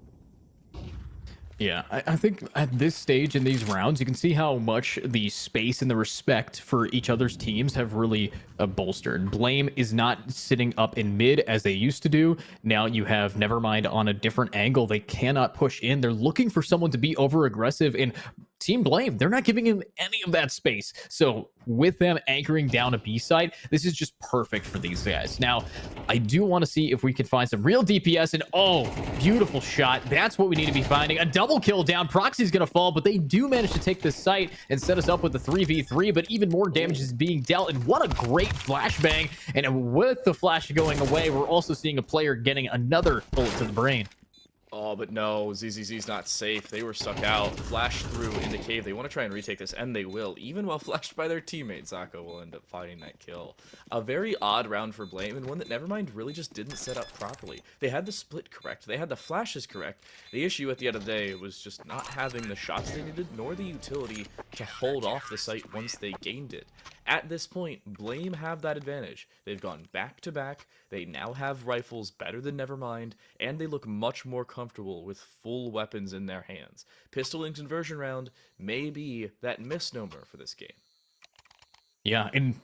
Yeah, I think at this stage in these rounds, you can see how much the space and the respect for each other's teams have really bolstered. Blame is not sitting up in mid as they used to do. Now you have Nevermind on a different angle. They cannot push in. They're looking for someone to be over aggressive, and Team Blame, they're not giving him any of that space. So with them anchoring down a B site, this is just perfect for these guys. Now, I do want to see if we can find some real DPS, and oh, beautiful shot. That's what we need to be finding. A double kill down. Proxy's going to fall, but they do manage to take this site and set us up with the 3v3, but even more damage is being dealt, and what a great flashbang. And with the flash going away, we're also seeing a player getting another bullet to the brain. Oh, but no, ZZZ's not safe. They were stuck out. Flash through in the cave. They want to try and retake this, and they will. Even while flashed by their teammate, Zako will end up finding that kill. A very odd round for Blame, and one that Nevermind really just didn't set up properly. They had the split correct. They had the flashes correct. The issue at the end of the day was just not having the shots they needed, nor the utility to hold off the site once they gained it. At this point, Blame have that advantage. They've gone back-to-back, they now have rifles better than Nevermind, and they look much more comfortable with full weapons in their hands. Pistol and conversion round may be that misnomer for this game. Yeah, and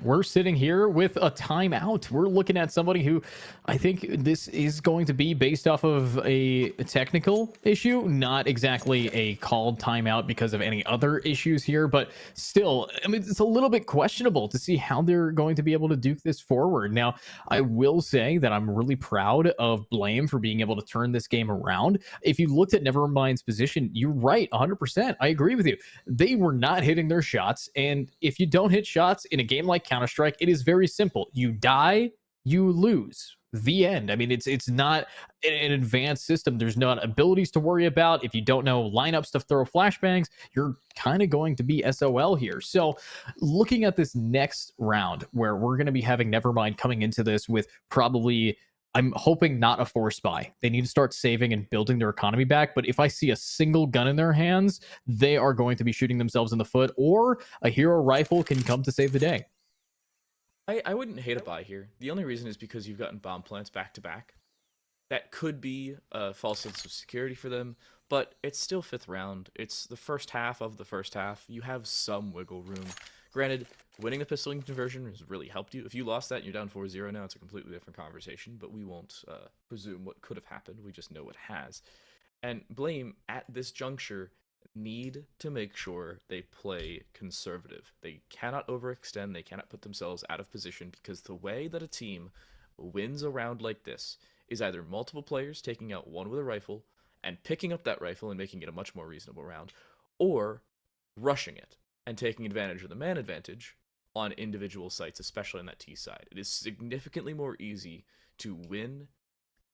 we're sitting here with a timeout. We're looking at somebody who I think this is going to be based off of a technical issue, not exactly a called timeout because of any other issues here, but still, I mean, it's a little bit questionable to see how they're going to be able to duke this forward. Now, I will say that I'm really proud of Blame for being able to turn this game around. If you looked at Nevermind's position, you're right, 100%. I agree with you. They were not hitting their shots, and if you don't hit shots in a game like Counter-Strike, it is very simple. You die, you lose. The end. I mean, it's not an advanced system. There's not abilities to worry about. If you don't know lineups to throw flashbangs, you're kind of going to be SOL here. So looking at this next round where we're going to be having Nevermind coming into this with probably, I'm hoping, not a force buy. They need to start saving and building their economy back. But if I see a single gun in their hands, they are going to be shooting themselves in the foot, or a hero rifle can come to save the day. I wouldn't hate a buy here. The only reason is because you've gotten bomb plants back to back. That could be a false sense of security for them, but it's still 5th round. It's the first half of the first half. You have some wiggle room. Granted, winning the pistol conversion has really helped you. If you lost that and you're down 4-0 now, it's a completely different conversation, but we won't presume what could have happened. We just know what has. And Blame, at this juncture, need to make sure they play conservative. They cannot overextend. They cannot put themselves out of position, because the way that a team wins a round like this is either multiple players taking out one with a rifle and picking up that rifle and making it a much more reasonable round, or rushing it and taking advantage of the man advantage on individual sites, especially on that T side. It is significantly more easy to win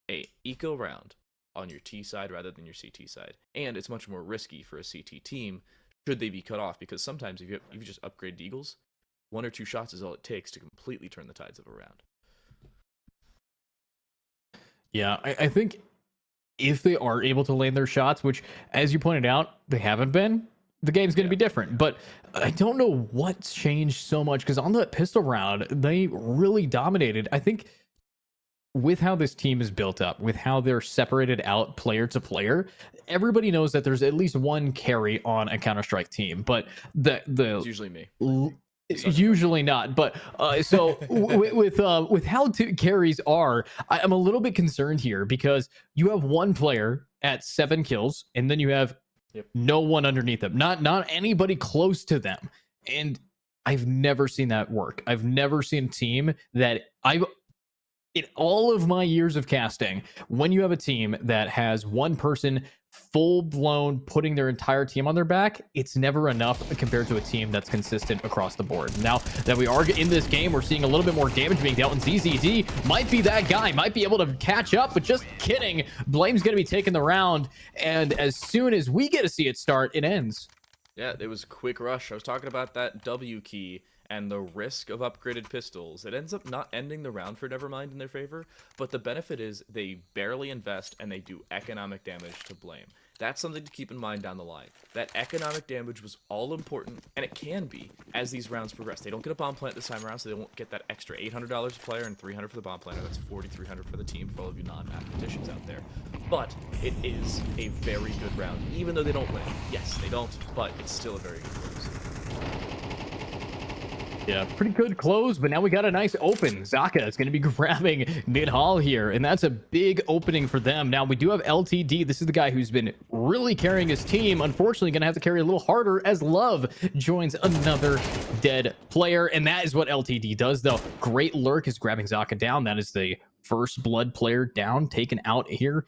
a eco round on your T side rather than your CT side, and it's much more risky for a CT team should they be cut off, because sometimes if you just upgrade Deagles, 1 or 2 shots is all it takes to completely turn the tides of a round. Yeah, I think if they are able to land their shots, which, as you pointed out, they haven't been, the game's going to be different. But I don't know what's changed so much, because on that pistol round, they really dominated. I think with how this team is built up, with how they're separated out player to player, everybody knows that there's at least one carry on a Counter-Strike team. But It's usually me. Usually not, but so with how two carries are, I'm a little bit concerned here, because you have one player at 7 kills, and then you have no one underneath them, not anybody close to them, and I've never seen that work. I've never seen a team that in all of my years of casting, when you have a team that has one person full-blown putting their entire team on their back, it's never enough compared to a team that's consistent across the board. Now that we are in this game, we're seeing a little bit more damage being dealt, and ZZZ might be that guy, might be able to catch up, but just kidding. Blame's going to be taking the round, and as soon as we get to see it start, it ends. Yeah, it was a quick rush. I was talking about that W key and the risk of upgraded pistols. It ends up not ending the round for Nevermind in their favor, but the benefit is they barely invest and they do economic damage to Blame. That's something to keep in mind down the line. That economic damage was all important, and it can be as these rounds progress. They don't get a bomb plant this time around, so they won't get that extra $800 a player and $300 for the bomb planter. That's $4,300 for the team, for all of you non-mathematicians out there. But it is a very good round, even though they don't win. Yes, they don't, but it's still a very good close. Yeah, pretty good close, but now we got a nice open. Zaka is going to be grabbing mid hall here, and that's a big opening for them. Now, we do have LTD. This is the guy who's been really carrying his team. Unfortunately, going to have to carry a little harder as Love joins another dead player, and that is what LTD does, though. Great lurk is grabbing Zaka down. That is the first blood player down, taken out here.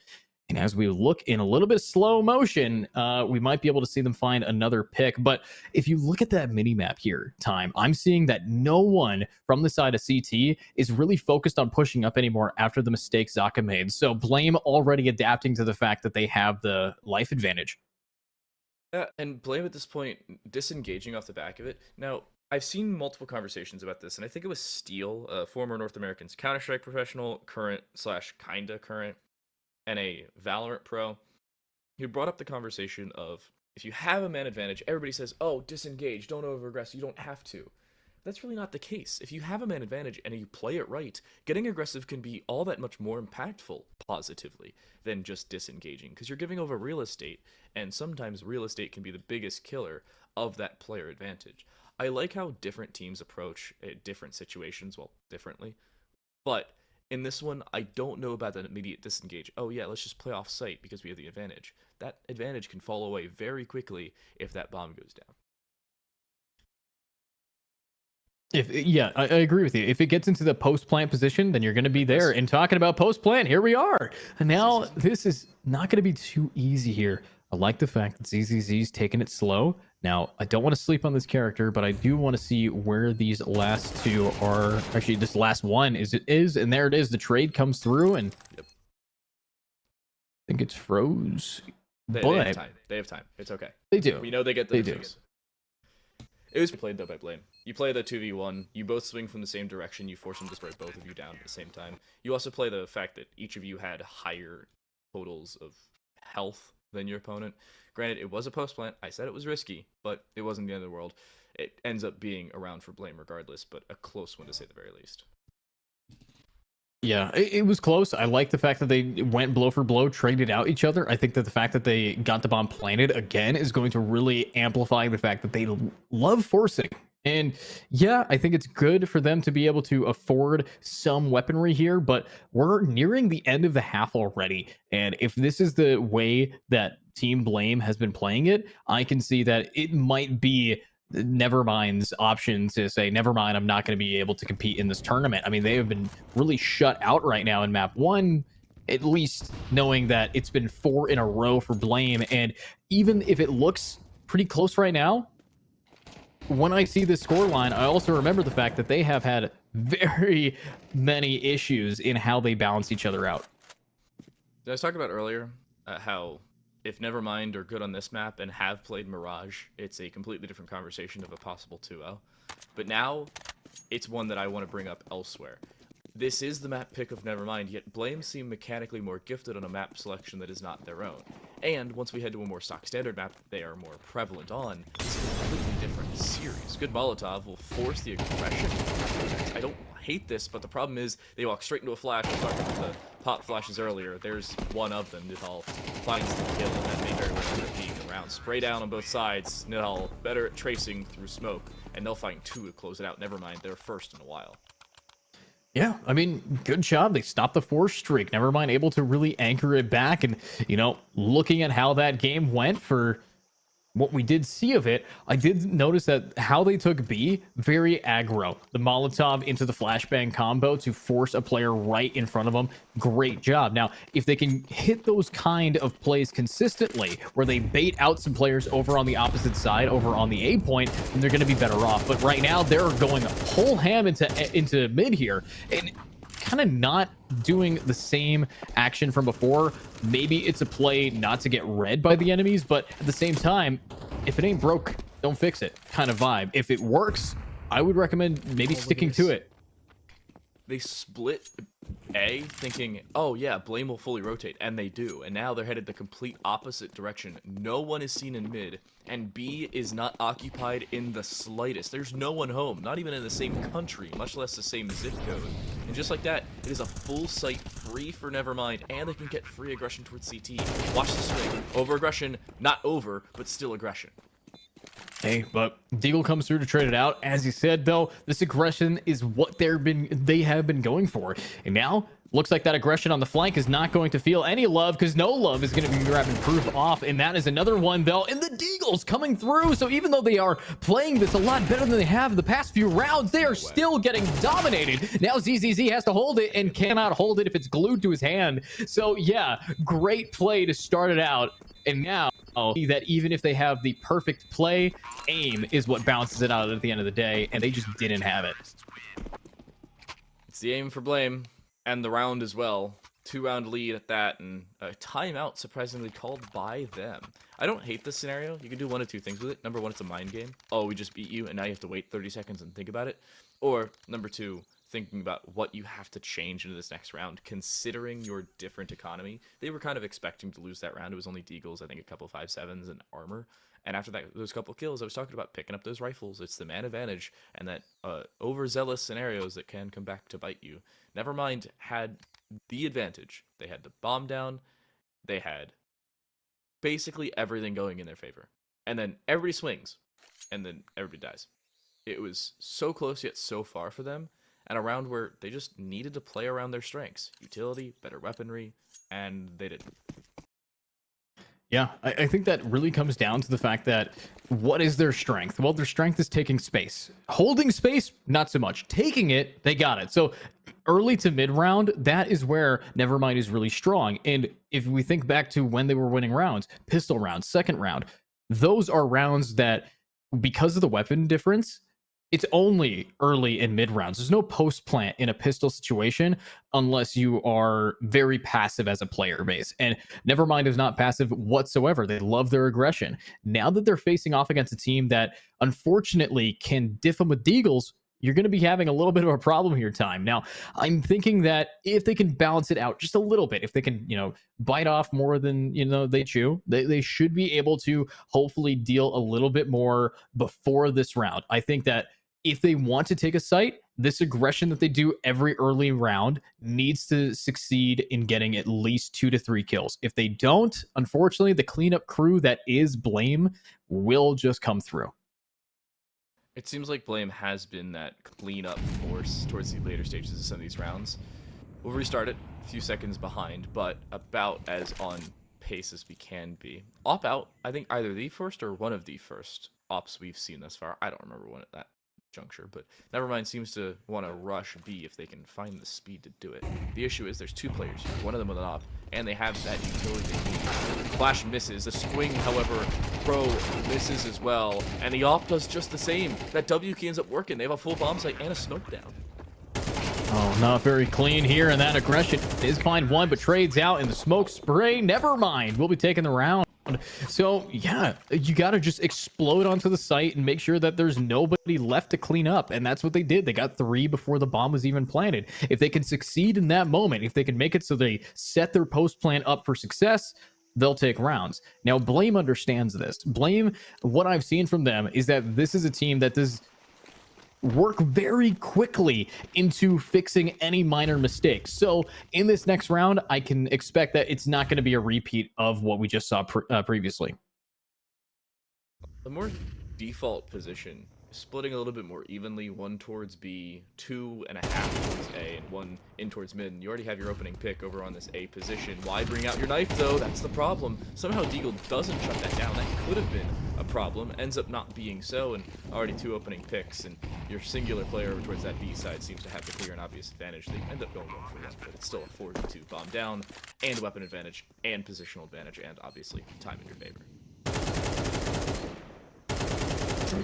And as we look in a little bit of slow motion, we might be able to see them find another pick. But if you look at that mini map here, I'm seeing that no one from the side of CT is really focused on pushing up anymore after the mistake Zaka made. So Blame already adapting to the fact that they have the life advantage. Yeah, and Blame at this point disengaging off the back of it. Now, I've seen multiple conversations about this, and I think it was Steel, former North American's Counter-Strike professional, current/kinda current, and a Valorant pro, who brought up the conversation of, if you have a man advantage, everybody says, oh, disengage, don't over-aggress, you don't have to. That's really not the case. If you have a man advantage and you play it right, getting aggressive can be all that much more impactful positively than just disengaging, because you're giving over real estate, and sometimes real estate can be the biggest killer of that player advantage. I like how different teams approach different situations, well, differently, but in this one, I don't know about that immediate disengage. Oh yeah, let's just play off site because we have the advantage. That advantage can fall away very quickly if that bomb goes down. I agree with you. If it gets into the post-plant position, then you're going to be there. And talking about post-plant, here we are. And now this is not going to be too easy here. I like the fact that ZZZ's taking it slow. Now, I don't want to sleep on this character, but I do want to see where these last two are. Actually, this last one is, and there it is. The trade comes through, and I think it's froze. They have time. They have time. It's okay. They do. We know they get the defense. It was played, though, by Blame. You play the 2v1. You both swing from the same direction. You force them to spray both of you down at the same time. You also play the fact that each of you had higher totals of health than your opponent. Granted, it was a post plant. I said it was risky, but it wasn't the end of the world. It ends up being around for Blame regardless, but a close one to say the very least. Yeah, it was close. I like the fact that they went blow for blow, traded out each other. I think that the fact that they got the bomb planted again is going to really amplify the fact that they love forcing. And yeah, I think it's good for them to be able to afford some weaponry here, but we're nearing the end of the half already. And if this is the way that Team Blame has been playing it, I can see that it might be Nevermind's option to say, never mind, I'm not going to be able to compete in this tournament. I mean, they have been really shut out right now in map 1, at least knowing that it's been 4 in a row for Blame. And even if it looks pretty close right now, when I see this scoreline, I also remember the fact that they have had very many issues in how they balance each other out. I was talking about earlier how if Nevermind are good on this map and have played Mirage, it's a completely different conversation of a possible 2-0. But now, it's one that I want to bring up elsewhere. this is the map pick of Nevermind, yet Blame seem mechanically more gifted on a map selection that is not their own. And once we head to a more stock standard map they are more prevalent on, it's a completely different series. Good Molotov will force the aggression. I don't hate this, but the problem is they walk straight into a flash. I was talking about the pop flashes earlier. There's one of them. Nidal finds the kill, and that may very well end up being the round. Spray down on both sides. Nidal better at tracing through smoke, and they'll find 2 to close it out. Nevermind, they're first in a while. Yeah, I mean, good job. They stopped the force streak. Nevermind able to really anchor it back. And, you know, looking at how that game went for what we did see of it, I did notice that how they took B, very aggro. The Molotov into the flashbang combo to force a player right in front of them. Great job. Now, if they can hit those kind of plays consistently, where they bait out some players over on the opposite side, over on the A point, then they're going to be better off. But right now, they're going whole ham into mid here. And kind of not doing the same action from before. Maybe it's a play not to get read by the enemies, but at the same time, if it ain't broke, don't fix it kind of vibe. If it works, I would recommend maybe sticking to it. They split A, thinking, oh yeah, Blame will fully rotate, and they do. And now they're headed the complete opposite direction. No one is seen in mid, and B is not occupied in the slightest. There's no one home, not even in the same country, much less the same zip code. And just like that, it is a full site free for Nevermind, and they can get free aggression towards CT. Watch the swing. Over aggression, not over, but still aggression. Hey, but Deagle comes through to trade it out. As you said, though, this aggression is what they have been going for. And now, looks like that aggression on the flank is not going to feel any love, because no love is going to be grabbing Proof off. And that is another one, though. And the Deagles coming through. So even though they are playing this a lot better than they have in the past few rounds, they are still getting dominated. Now ZZZ has to hold it and cannot hold it if it's glued to his hand. So yeah, great play to start it out. And now, that even if they have the perfect play, aim is what bounces it out at the end of the day, and they just didn't have it. It's the aim for Blame, and the round as well. 2-round lead at that, and a timeout surprisingly called by them. I don't hate this scenario. You can do one of two things with it. Number one, it's a mind game. Oh, we just beat you, and now you have to wait 30 seconds and think about it. Or, number two, thinking about what you have to change into this next round, considering your different economy. They were kind of expecting to lose that round. It was only Deagles, I think a couple 5.7s and armor. And after that, those couple kills, I was talking about picking up those rifles. It's the man advantage, and that overzealous scenarios that can come back to bite you. Nevermind had the advantage. They had the bomb down. They had basically everything going in their favor. And then everybody swings, and then everybody dies. It was so close yet so far for them. And a round where they just needed to play around their strengths. Utility, better weaponry, and they didn't. Yeah, I think that really comes down to the fact that what is their strength? Well, their strength is taking space. Holding space, not so much. Taking it, they got it. So early to mid round, that is where Nevermind is really strong. And if we think back to when they were winning rounds, pistol round, second round, those are rounds that, because of the weapon difference, it's only early and mid rounds. There's no post plant in a pistol situation unless you are very passive as a player base. And Nevermind is not passive whatsoever. They love their aggression. Now that they're facing off against a team that unfortunately can diff them with Deagles, you're going to be having a little bit of a problem here, Time. Now, I'm thinking that if they can balance it out just a little bit, if they can, bite off more than, they chew, they should be able to hopefully deal a little bit more before this round. I think that if they want to take a site, this aggression that they do every early round needs to succeed in getting at least 2 to 3 kills. If they don't, unfortunately, the cleanup crew that is Blame will just come through. It seems like Blame has been that cleanup force towards the later stages of some of these rounds. We'll restart it, a few seconds behind, but about as on pace as we can be. Op out, I think either the first or one of the first ops we've seen thus far. I don't remember when at that juncture, but Nevermind seems to want to rush B if they can find the speed to do it. The issue is there's 2 players here, one of them with an op, and they have that utility they need. Flash misses. The swing, however, Pro misses as well, and the op does just the same. That W key ends up working. They have a full bomb site and a smoke down. Oh, not very clean here, and that aggression is find one, but trades out in the smoke spray. Nevermind will be taking the round. So yeah, you got to just explode onto the site and make sure that there's nobody left to clean up. And that's what they did. They got 3 before the bomb was even planted. If they can succeed in that moment, if they can make it so they set their post plan up for success, they'll take rounds. Now, Blame understands this. Blame, what I've seen from them is that this is a team that does work very quickly into fixing any minor mistakes. So in this next round, I can expect that it's not going to be a repeat of what we just saw previously. The more default position, splitting a little bit more evenly, 1 towards B, 2.5 towards A, and 1 in towards mid. And you already have your opening pick over on this A position. Why bring out your knife, though? That's the problem. Somehow Deagle doesn't shut that down. That could have been a problem. Ends up not being so, and already 2 opening picks, and your singular player over towards that B side seems to have the clear and obvious advantage. They end up going 1-for-1, but it's still a 4-2 bomb down, and weapon advantage, and positional advantage, and obviously time in your favor.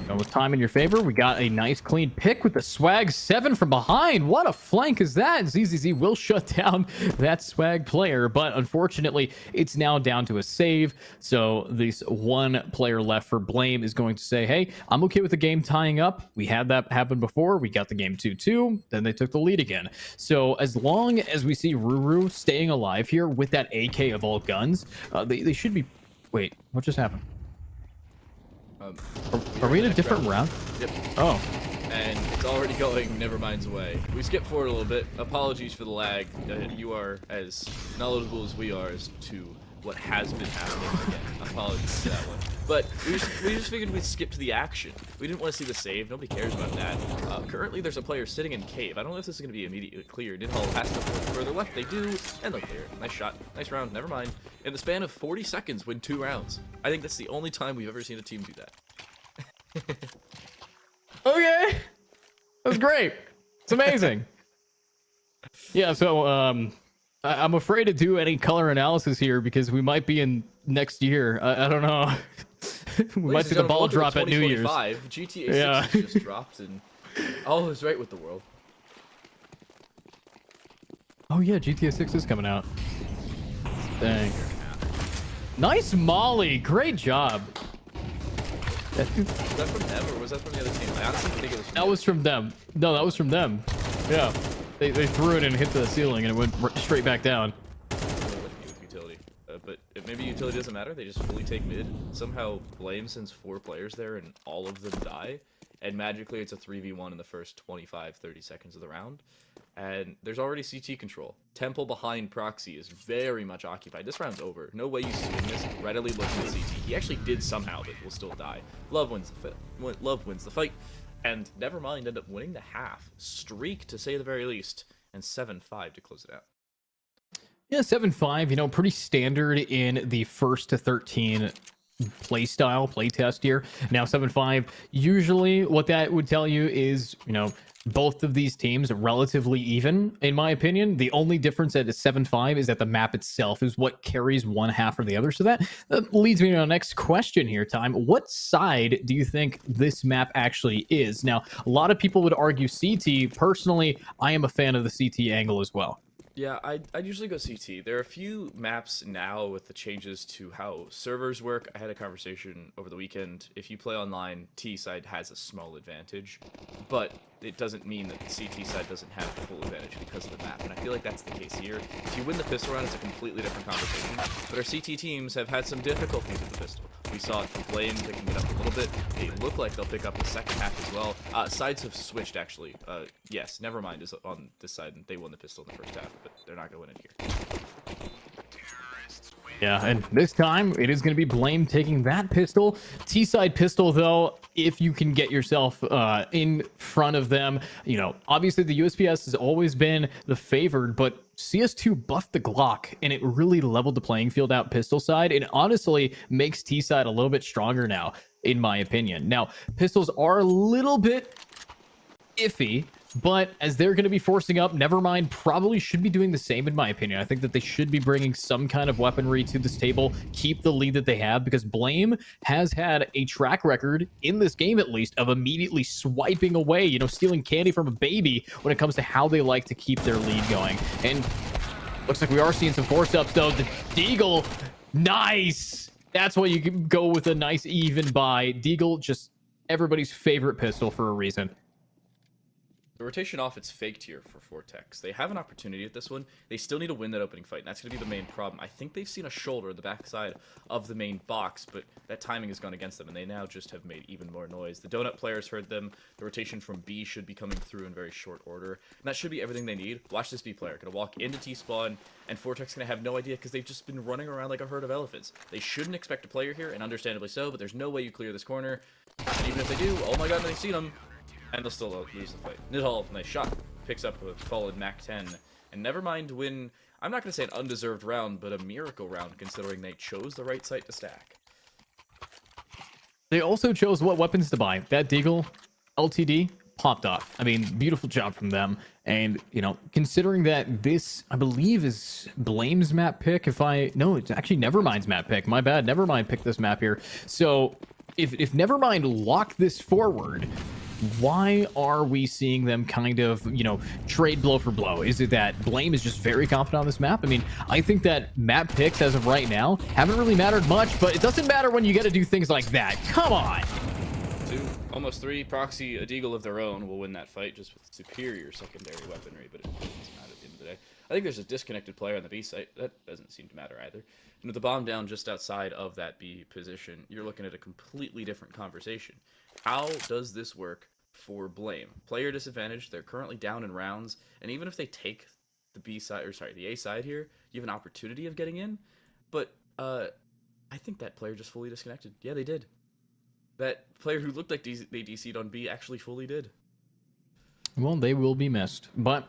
And with time in your favor, we got a nice clean pick with the swag 7 from behind. What a flank is that? ZZZ will shut down that swag player, but unfortunately, it's now down to a save. So this 1 player left for Blame is going to say, hey, I'm okay with the game tying up. We had that happen before. We got the game 2-2. Then they took the lead again. So as long as we see Ruru staying alive here with that AK of all guns, they should be... Wait, what just happened? Are we in a different round? Yep. Oh. And it's already going Nevermind's way. We skipped forward a little bit. Apologies for the lag. You are as knowledgeable as we are as to what has been happening again. Apologies for that one. But we just figured we'd skip to the action. We didn't want to see the save. Nobody cares about that. Currently, there's a player sitting in cave. I don't know if this is going to be immediately cleared. Nidhall has to go further left. They do, and they'll clear. Nice shot. Nice round. Never mind. In the span of 40 seconds, win 2 rounds. I think that's the only time we've ever seen a team do that. Okay. That's great. It's amazing. Yeah, so I'm afraid to do any color analysis here because we might be in next year. I don't know. We might see the ball drop at New Year's. GTA 6 just dropped and all is right with the world. Oh yeah, GTA 6 is coming out. Dang. Nice molly. Great job. Was that from them or was that from the other team? I honestly think it was from That was from them. No, that was from them. Yeah. They threw it and hit the ceiling and it went straight back down. With utility. But maybe utility doesn't matter. They just fully take mid. Somehow Blame sends 4 players there and all of them die. And magically it's a 3v1 in the first 25-30 seconds of the round. And there's already CT control. Temple behind Proxy is very much occupied. This round's over. No way you swing this. Readily looking at CT. He actually did somehow, but will still die. Love wins the fight. And Nevermind ended up winning the half. Streak, to say the very least. And 7-5 to close it out. Yeah, 7-5, you know, pretty standard in the 1st to 13 play test here. Now 7-5, usually what that would tell you is, you know, both of these teams are relatively even, in my opinion. The only difference at 7-5 is that the map itself is what carries one half or the other. So that leads me to our next question here, Time. What side do you think this map actually is? Now, a lot of people would argue CT. Personally, I am a fan of the CT angle as well. Yeah, I'd usually go CT. There are a few maps now with the changes to how servers work. I had a conversation over the weekend. If you play online, T side has a small advantage, but it doesn't mean that the CT side doesn't have full advantage because of the map. And I feel like that's the case here. If you win the pistol round, it's a completely different conversation. But our CT teams have had some difficulties with the pistol. We saw it from Blame picking it up a little bit. They look like they'll pick up the second half as well. Sides have switched, actually. Yes, Nevermind is on this side, and they won the pistol in the first half, but they're not going to win it here. Yeah, and this time it is going to be Blame taking that pistol. T-side pistol, though, if you can get yourself in front of them. You know, obviously the USPS has always been the favored, but CS2 buffed the Glock, and it really leveled the playing field out pistol side. It honestly makes T-side a little bit stronger now, in my opinion. Now, pistols are a little bit iffy, but as they're going to be forcing up, Nevermind probably should be doing the same, in my opinion. I think that they should be bringing some kind of weaponry to this table, keep the lead that they have, because Blame has had a track record, in this game at least, of immediately swiping away, you know, stealing candy from a baby when it comes to how they like to keep their lead going. And looks like we are seeing some force ups, though. The Deagle, nice! That's why you can go with a nice even buy. Deagle, just everybody's favorite pistol for a reason. The rotation off, it's faked here for Vortex. They have an opportunity at this one. They still need to win that opening fight, and that's going to be the main problem. I think they've seen a shoulder, the backside of the main box, but that timing has gone against them, and they now just have made even more noise. The donut players heard them. The rotation from B should be coming through in very short order, and that should be everything they need. Watch this B player. Going to walk into T-spawn, and Vortex going to have no idea because they've just been running around like a herd of elephants. They shouldn't expect a player here, and understandably so, but there's no way you clear this corner. And even if they do, oh my god, they've seen them. And they'll still lose the fight. Nidhal, nice shot. Picks up a solid Mac 10. And Nevermind win, I'm not going to say an undeserved round, but a miracle round considering they chose the right site to stack. They also chose what weapons to buy. That Deagle LTD popped off. I mean, beautiful job from them. And, you know, considering that this, I believe, is Blame's map pick. No, it's actually Nevermind's map pick. My bad. Nevermind picked this map here. So if Nevermind locked this forward, why are we seeing them kind of, you know, trade blow for blow? Is it that Blame is just very confident on this map? I mean, I think that map picks as of right now haven't really mattered much, but it doesn't matter when you get to do things like that. Come on. 2, almost 3. Proxy, a Deagle of their own will win that fight just with superior secondary weaponry, but it doesn't matter at the end of the day. I think there's a disconnected player on the B site. That doesn't seem to matter either. And with the bomb down just outside of that B position, you're looking at a completely different conversation. How does this work for Blame? Player disadvantage, they're currently down in rounds, and even if they take the B side, or sorry, the A side here, you have an opportunity of getting in, but I think that player just fully disconnected. Yeah, they did. That player who looked like they DC'd on B actually fully did. Well, they will be missed, but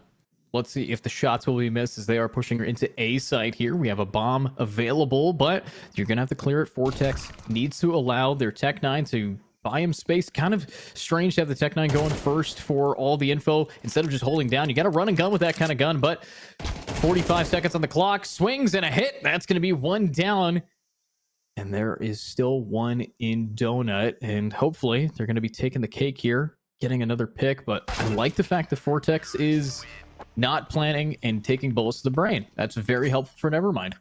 let's see if the shots will be missed as they are pushing her into A side here. We have a bomb available, but you're going to have to clear it. Vortex needs to allow their Tech 9 to buy him space. Kind of strange to have the Tech 9 going first for all the info instead of just holding down. You got to run and gun with that kind of gun, but 45 seconds on the clock. Swings and a hit. That's going to be one down. And there is still one in Donut, and hopefully they're going to be taking the cake here, getting another pick. But I like the fact that Vortex is not planning and taking bullets to the brain. That's very helpful for Nevermind.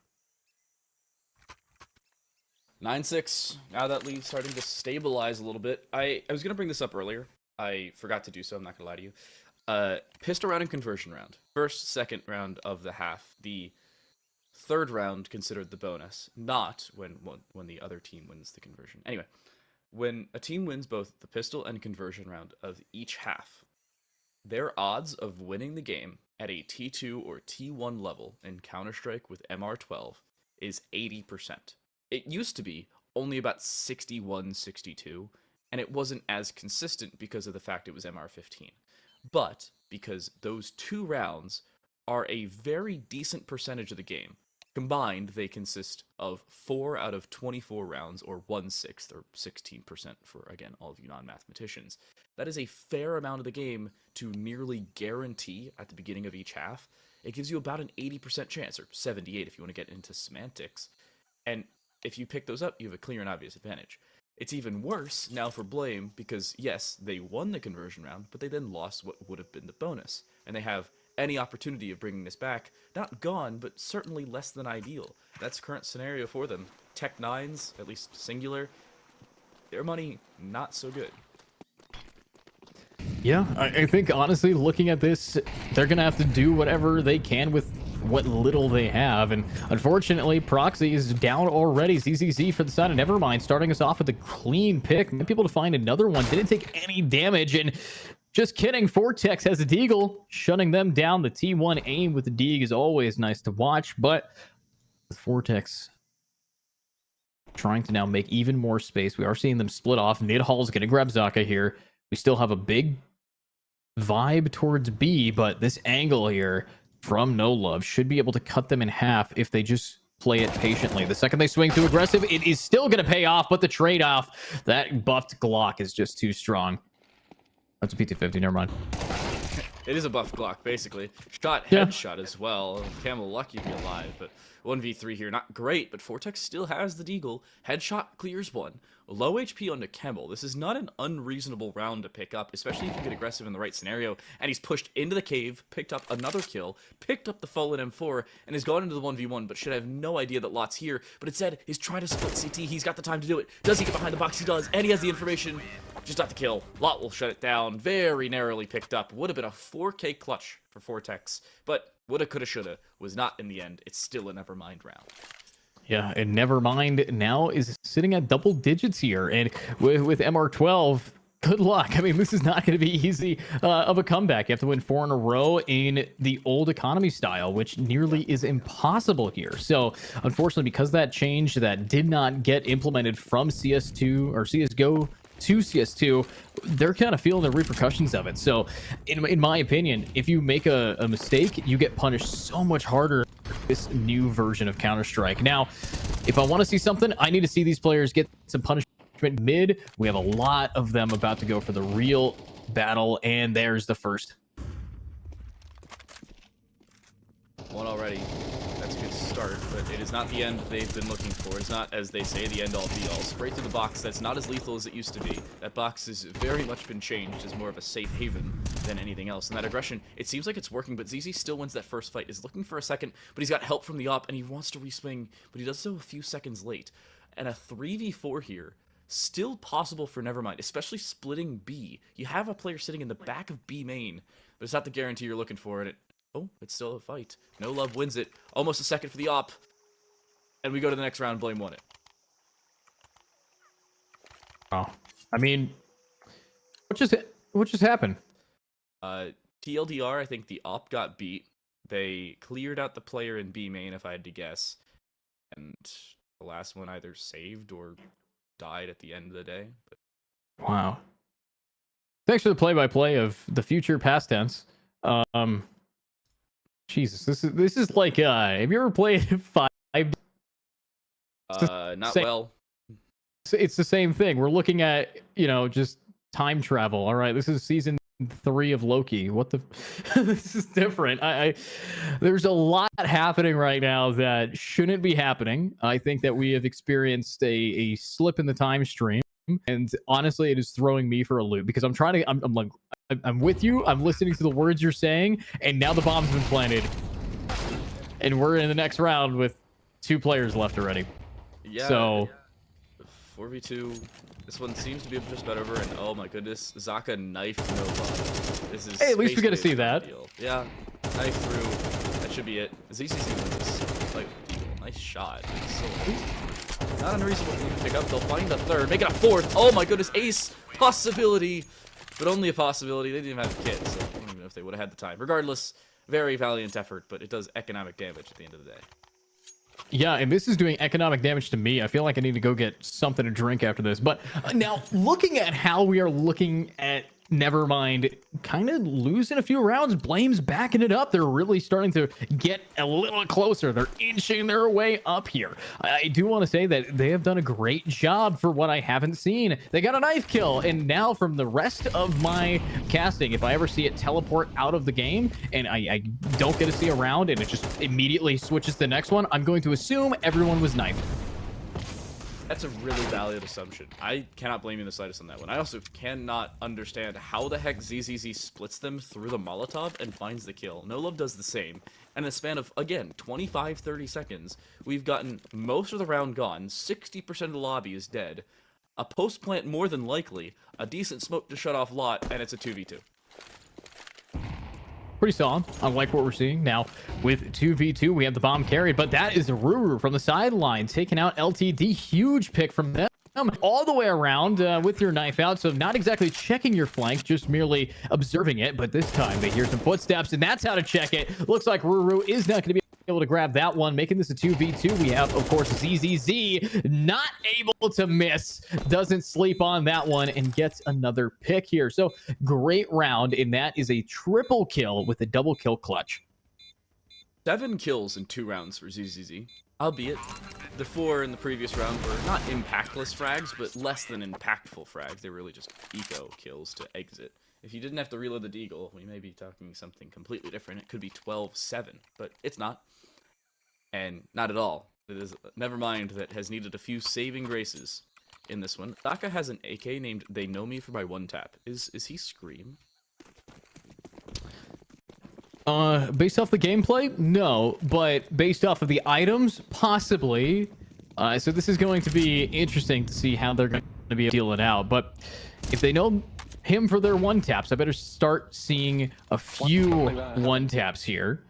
9-6. Now that lead's starting to stabilize a little bit. I was going to bring this up earlier. I forgot to do so. I'm not going to lie to you. Pistol round and conversion round. First, second round of the half. The third round considered the bonus, not when the other team wins the conversion. Anyway, when a team wins both the pistol and conversion round of each half, their odds of winning the game at a T2 or T1 level in Counter-Strike with MR12 is 80%. It used to be only about 61, 62, and it wasn't as consistent because of the fact it was MR15. But because those 2 rounds are a very decent percentage of the game, combined they consist of 4 out of 24 rounds, or 1/6, or 16% for, again, all of you non-mathematicians. That is a fair amount of the game to nearly guarantee at the beginning of each half. It gives you about an 80% chance, or 78 if you want to get into semantics. And if you pick those up, you have a clear and obvious advantage. It's even worse now for Blame because, yes, they won the conversion round, but they then lost what would have been the bonus. And they have any opportunity of bringing this back, not gone, but certainly less than ideal. That's the current scenario for them. Tech 9s, at least singular, their money, not so good. Yeah, I think, honestly, looking at this, they're going to have to do whatever they can with what little they have. And unfortunately, Proxy is down already. ZZZ for the side of Nevermind, starting us off with a clean pick. Might be able to find another one. Didn't take any damage. And just kidding, Vortex has a Deagle, shutting them down. The T1 aim with the Deag is always nice to watch. But with Vortex trying to now make even more space, we are seeing them split off. Nidhal is going to grab Zaka here. We still have a big vibe towards B, but this angle here from No Love should be able to cut them in half if they just play it patiently. The second they swing too aggressive, it is still going to pay off, but the trade-off, that buffed Glock is just too strong. That's a PT-50, never mind. It is a buff Glock, basically. Shot, headshot as well. Camel lucky to be alive, but 1v3 here, not great, but Vortex still has the Deagle. Headshot clears one. low HP onto Kemmel. This is not an unreasonable round to pick up, especially if you get aggressive in the right scenario. And he's pushed into the cave, picked up another kill, picked up the fallen M4, and has gone into the 1v1, but should have no idea that Lot's here. But instead, he's trying to split CT. He's got the time to do it. Does he get behind the box? He does, and he has the information. Just not the kill. Lot will shut it down. Very narrowly picked up. Would have been a 4K clutch for Vortex, but woulda, coulda, shoulda was not in the end. It's still a Nevermind round. Yeah, and Nevermind now is sitting at double digits here, and with MR12, good luck. I mean, this is not going to be easy of a comeback. You have to win 4 in a row in the old economy style, which nearly is impossible here. So, unfortunately, because that change that did not get implemented from CS2 or CSGO to CS2, they're kind of feeling the repercussions of it. So, in my opinion, if you make a mistake, you get punished so much harder this new version of Counter-Strike. Now, if I want to see something, I need to see these players get some punishment mid. We have a lot of them about to go for the real battle, and there's the first. One already. That's a good start, but it is not the end they've been looking for. It's not, as they say, the end-all be-all. Spray through the box, that's not as lethal as it used to be. That box has very much been changed as more of a safe haven than anything else. And that aggression, it seems like it's working, but ZZ still wins that first fight. Is looking for a second, but he's got help from the op, and he wants to reswing, but he does so a few seconds late. And a 3v4 here, still possible for Nevermind, especially splitting B. You have a player sitting in the back of B main, but it's not the guarantee you're looking for, and it's still a fight. No Love wins it. Almost a second for the op. And we go to the next round. Blame won it. Oh, I mean, what just happened? TLDR, I think the op got beat. They cleared out the player in B main, if I had to guess. And the last one either saved or died at the end of the day. But... Wow. Thanks for the play-by-play of the future past tense. Jesus, this is like have you ever played 5? Not well. It's the same thing. We're looking at, just time travel. All right, this is season 3 of Loki. What the this is different. There's a lot happening right now that shouldn't be happening. I think that we have experienced a slip in the time stream, and honestly it is throwing me for a loop because I'm like I'm with you. I'm listening to the words you're saying, and now the bomb's been planted, and we're in the next round with 2 players left already. Yeah. So 4v2. This one seems to be just about over, and oh my goodness, Zaka knifed no Love. This is hey, at least we get to see that. Deal. Yeah, knife through. That should be it. ZCC wins. Like, nice shot. So, not unreasonable for you to pick up. They'll find a third, make it a fourth. Oh my goodness, ace possibility. But only a possibility. They didn't even have a kit, so I don't even know if they would have had the time. Regardless, very valiant effort, but it does economic damage at the end of the day. Yeah, and this is doing economic damage to me. I feel like I need to go get something to drink after this. But now, looking at how we are looking at Nevermind kind of losing a few rounds, Blame's backing it up. They're really starting to get a little closer. They're inching their way up here. I do want to say that they have done a great job for what I haven't seen. They got a knife kill, and now from the rest of my casting, if I ever see it teleport out of the game and I don't get to see a round and it just immediately switches to the next one, I'm going to assume everyone was knifed. That's a really valid assumption. I cannot blame you in the slightest on that one. I also cannot understand how the heck ZZZ splits them through the Molotov and finds the kill. No Love does the same. And in a span of, again, 25-30 seconds, we've gotten most of the round gone, 60% of the lobby is dead, a post-plant more than likely, a decent smoke to shut off Lot, and it's a 2v2. Pretty solid. I like what we're seeing. Now, with 2v2, we have the bomb carried, but that is Ruru from the sideline, taking out LTD. Huge pick from them. All the way around with your knife out, so not exactly checking your flank, just merely observing it, but this time they hear some footsteps, and that's how to check it. Looks like Ruru is not going to be able to grab that one, making this a 2v2. We have, of course, ZZZ not able to miss, doesn't sleep on that one, and gets another pick here. So great round, and that is a triple kill with a double kill clutch. 7 kills in 2 rounds for ZZZ, albeit the 4 in the previous round were not impactless frags, but less than impactful frags. They were really just eco kills to exit. If you didn't have to reload the deagle, we may be talking something completely different. It could be 12-7, but it's not. And not at all. It is Nevermind that has needed a few saving graces in this one. Daka has an AK named They Know Me for My One Tap. Is he Scream? Based off the gameplay, no, but based off of the items, possibly. So this is going to be interesting to see how they're going to be dealing out. But if they know him for their one taps, I better start seeing a few one taps here.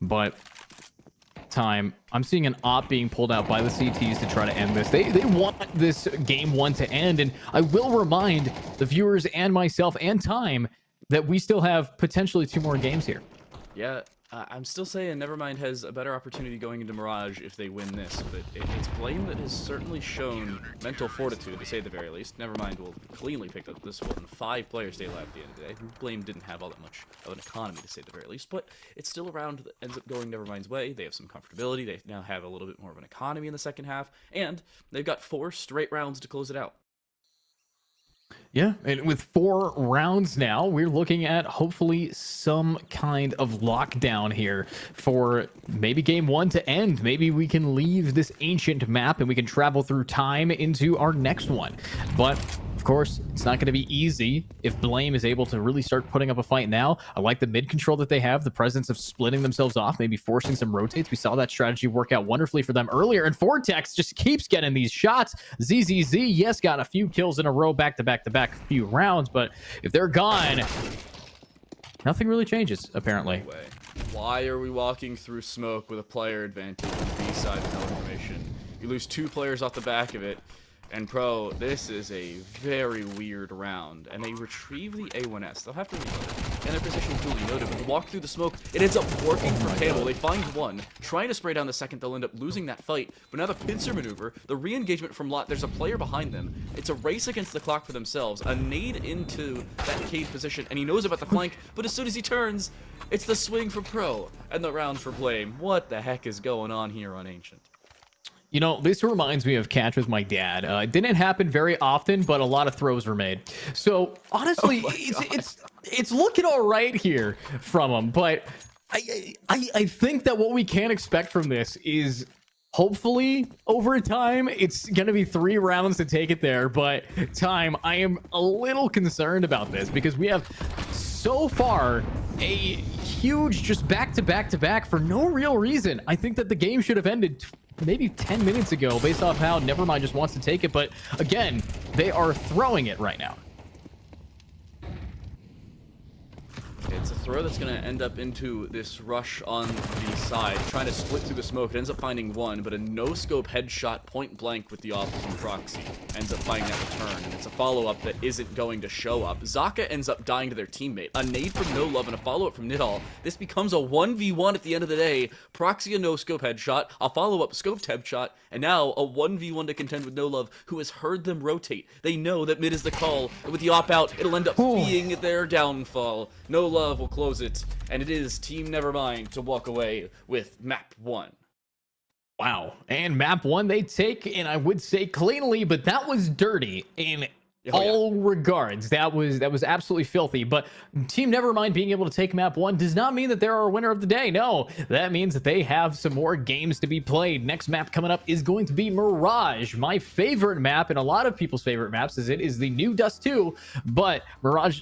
But I'm seeing an op being pulled out by the CTs to try to end this. They want this game one to end, and I will remind the viewers and myself and Time that we still have potentially 2 more games here. Yeah, I'm still saying Nevermind has a better opportunity going into Mirage if they win this, but it's Blame that has certainly shown mental fortitude, to say the very least. Nevermind will cleanly pick up this one. 5 players stay alive at the end of the day. Blame didn't have all that much of an economy, to say the very least, but it's still a round that ends up going Nevermind's way. They have some comfortability. They now have a little bit more of an economy in the second half, and they've got 4 straight rounds to close it out. Yeah, and with 4 rounds now, we're looking at hopefully some kind of lockdown here for maybe game 1 to end. Maybe we can leave this ancient map and we can travel through time into our next one. But of course, it's not going to be easy if Blame is able to really start putting up a fight now. I like the mid control that they have, the presence of splitting themselves off, maybe forcing some rotates. We saw that strategy work out wonderfully for them earlier, and Vortex just keeps getting these shots. ZZZ, yes, got a few kills in a row, back-to-back few rounds, but if they're gone, nothing really changes, apparently. No way. Why are we walking through smoke with a player advantage on the B side of no information? You lose 2 players off the back of it. And Pro, this is a very weird round, and they retrieve the A1S. They'll have to reload it, and their position duly noted, but walk through the smoke, it ends up working for Camel. They find one, trying to spray down the second, they'll end up losing that fight, but now the pincer maneuver, the re-engagement from Lot, there's a player behind them. It's a race against the clock for themselves, a nade into that cave position, and he knows about the flank, but as soon as he turns, it's the swing for Pro, and the round for Blame. What the heck is going on here on Ancient? You know, this reminds me of Catch with my dad. It didn't happen very often, but a lot of throws were made. So honestly, it's looking all right here from him. But I think that what we can expect from this is hopefully over time it's going to be 3 rounds to take it there. But Time, I am a little concerned about this because we have so far a huge just back for no real reason. I think that the game should have ended maybe 10 minutes ago based off how Nevermind just wants to take it, but again, they are throwing it right now. It's a throw that's going to end up into this rush on the side, trying to split through the smoke. It ends up finding one, but a no-scope headshot point blank with the off from Proxy ends up finding that return, and it's a follow-up that isn't going to show up. Zaka ends up dying to their teammate. A nade from No Love and a follow-up from Nidal. This becomes a 1v1 at the end of the day. Proxy a no-scope headshot, a follow-up scoped headshot, and now a 1v1 to contend with No Love, who has heard them rotate. They know that mid is the call, and with the op-out, it'll end up being their downfall. No Love will close it, and it is Team Nevermind to walk away with map 1. Wow. And map 1 they take, and I would say cleanly, but that was dirty in all regards. That was absolutely filthy. But Team Nevermind being able to take map 1 does not mean that they're our winner of the day. No, that means that they have some more games to be played. Next map coming up is going to be Mirage, my favorite map, and a lot of people's favorite maps, as it is the new Dust 2. But Mirage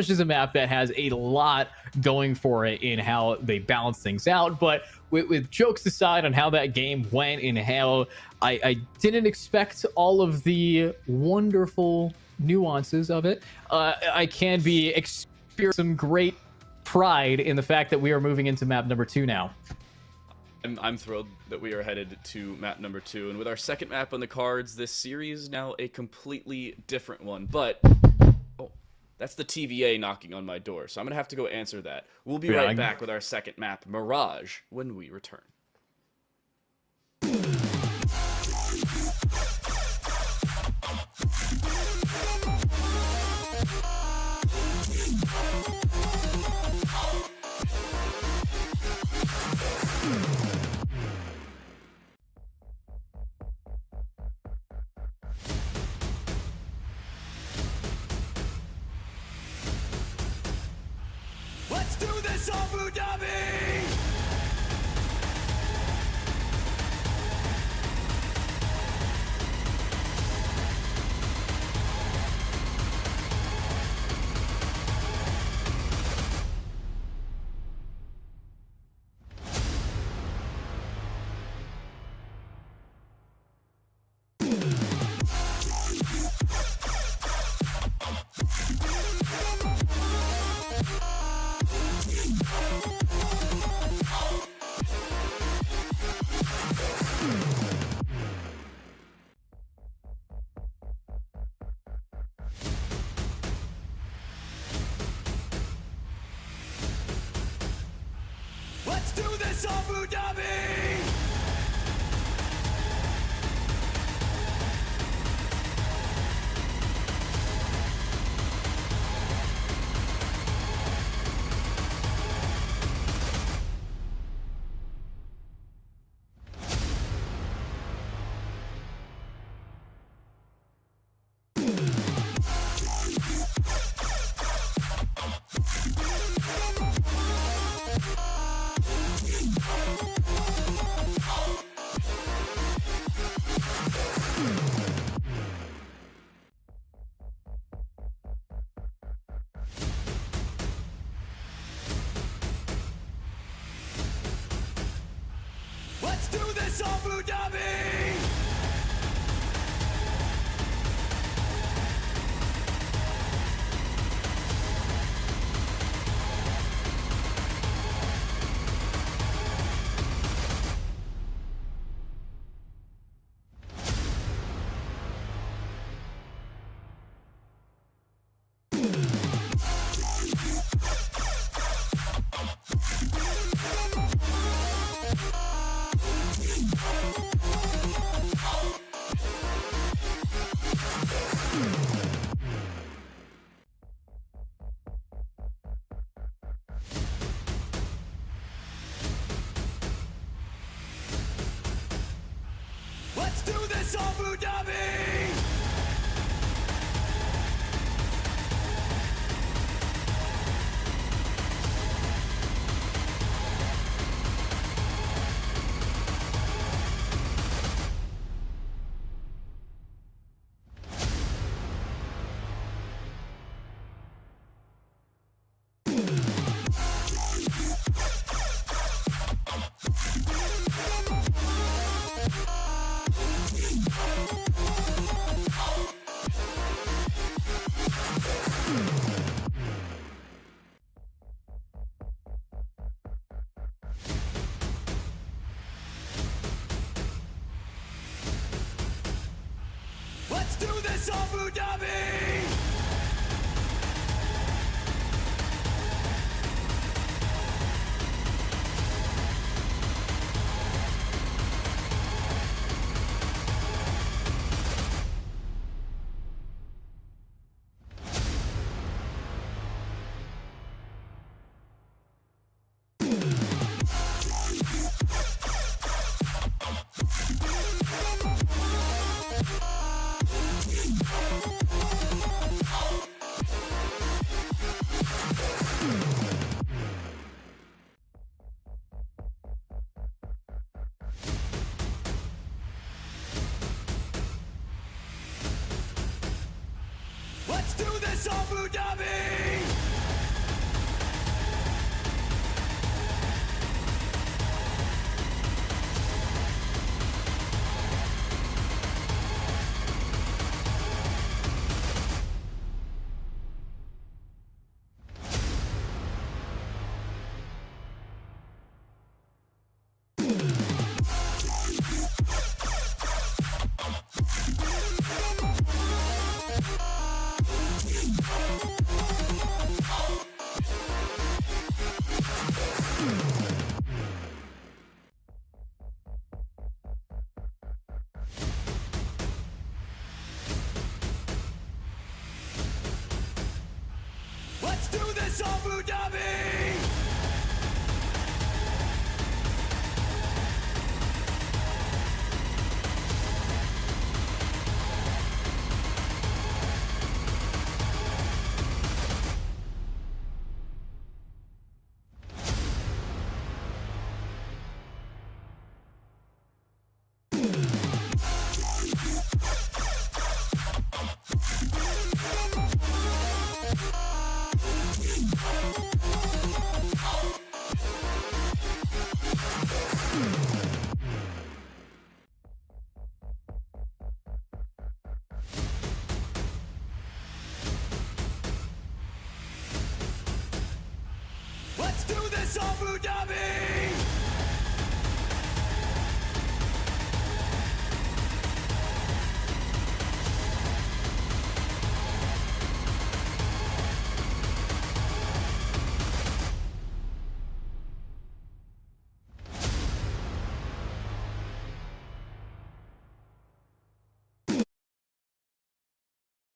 is a map that has a lot going for it in how they balance things out. But with jokes aside on how that game went and how I didn't expect all of the wonderful nuances of it, I can be experiencing some great pride in the fact that we are moving into map number 2 now. I'm thrilled that we are headed to map number 2, and with our second map on the cards, this series now a completely different one. But that's the TVA knocking on my door, so I'm going to have to go answer that. We'll be right back with our second map, Mirage, when we return. Let's do this, Abu Dhabi! this Abu Dhabi! Let's do this, Abu Dhabi! Let's do this, Abu Dhabi! Let's do this, Abu Dhabi! Let's do this, Abu Dhabi! Let's do this, Abu Dhabi! Let's do this, Abu Dhabi!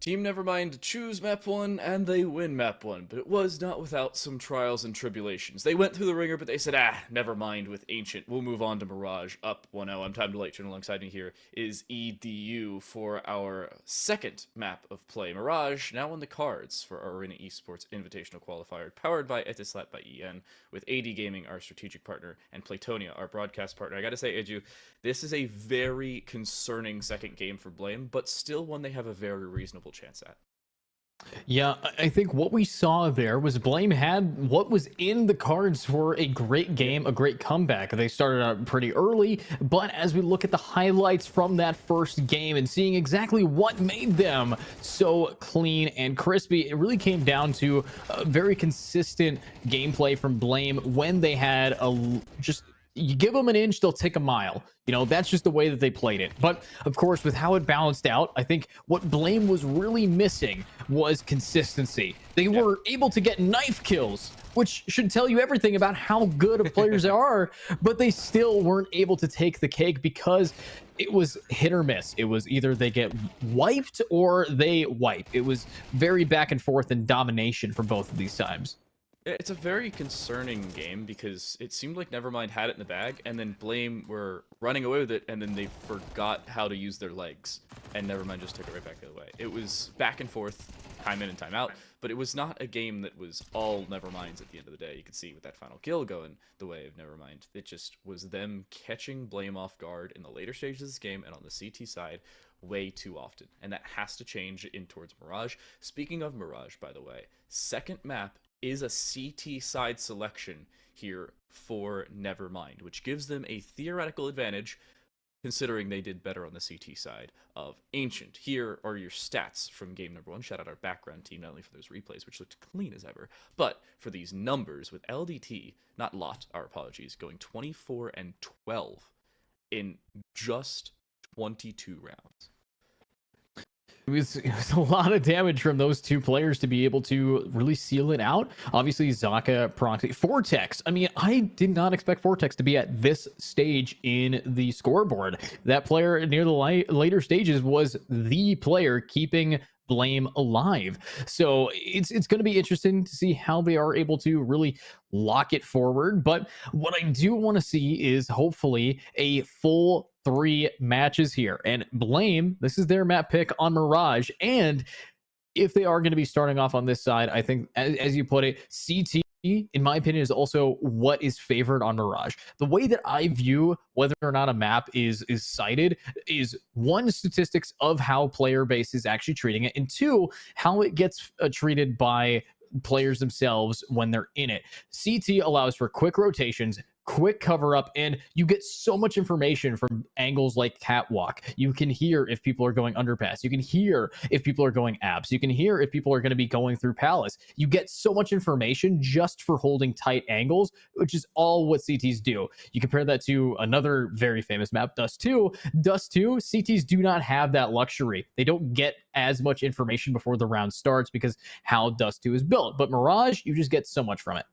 Team Nevermind choose map 1 and they win map 1, but it was not without some trials and tribulations. They went through the ringer, but they said, never mind with Ancient. We'll move on to Mirage, up 1-0. I'm Time to Light, and alongside me here is EDU for our second map of play. Mirage now on the cards for our Arena Esports Invitational Qualifier, powered by Etisalat by EN, with AD Gaming, our strategic partner, and Playtonia, our broadcast partner. I gotta say, Edu, this is a very concerning second game for Blame, but still one they have a very reasonable chance at. Yeah, I think what we saw there was Blame had what was in the cards for a great game, a great comeback. They started out pretty early, but as we look at the highlights from that first game and seeing exactly what made them so clean and crispy, it really came down to a very consistent gameplay from Blame when they had you give them an inch, they'll take a mile. You know, that's just the way that they played it. But of course, with how it balanced out, I think what Blame was really missing was consistency. They were able to get knife kills, which should tell you everything about how good of players they are, but they still weren't able to take the cake because it was hit or miss. It was either they get wiped or they wipe. It was very back and forth in domination for both of these times. It's a very concerning game because it seemed like Nevermind had it in the bag, and then Blame were running away with it, and then they forgot how to use their legs, and Nevermind just took it right back the other way. It was back and forth, time in and time out, but it was not a game that was all Nevermind's at the end of the day. You could see with that final kill going the way of Nevermind, it just was them catching Blame off guard in the later stages of this game and on the CT side way too often, and that has to change in towards Mirage. Speaking of Mirage, by the way, second map is a CT side selection here for Nevermind, which gives them a theoretical advantage considering they did better on the CT side of Ancient. Here are your stats from game number 1. Shout out our background team, not only for those replays, which looked clean as ever, but for these numbers with LDT, not Lot, our apologies, going 24 and 12 in just 22 rounds. It was a lot of damage from those two players to be able to really seal it out. Obviously, Zaka, Proxy, Vortex. I mean, I did not expect Vortex to be at this stage in the scoreboard. That player near the later stages was the player keeping Blame alive. So it's going to be interesting to see how they are able to really lock it forward. But what I do want to see is hopefully a full 3 matches here. And Blame, this is their map pick on Mirage. And if they are going to be starting off on this side, I think, as you put it, CT, in my opinion, is also what is favored on Mirage. The way that I view whether or not a map is cited is 1, statistics of how player base is actually treating it, and 2, how it gets treated by players themselves when they're in it. CT allows for quick rotations, quick cover up, and you get so much information from angles like catwalk. You can hear if people are going underpass. You can hear if people are going abs. You can hear if people are going to be going through palace. You get so much information just for holding tight angles, which is all what CTs do. You compare that to another very famous map, Dust 2. Dust 2, CTs do not have that luxury. They don't get as much information before the round starts because how Dust 2 is built. But Mirage, you just get so much from it.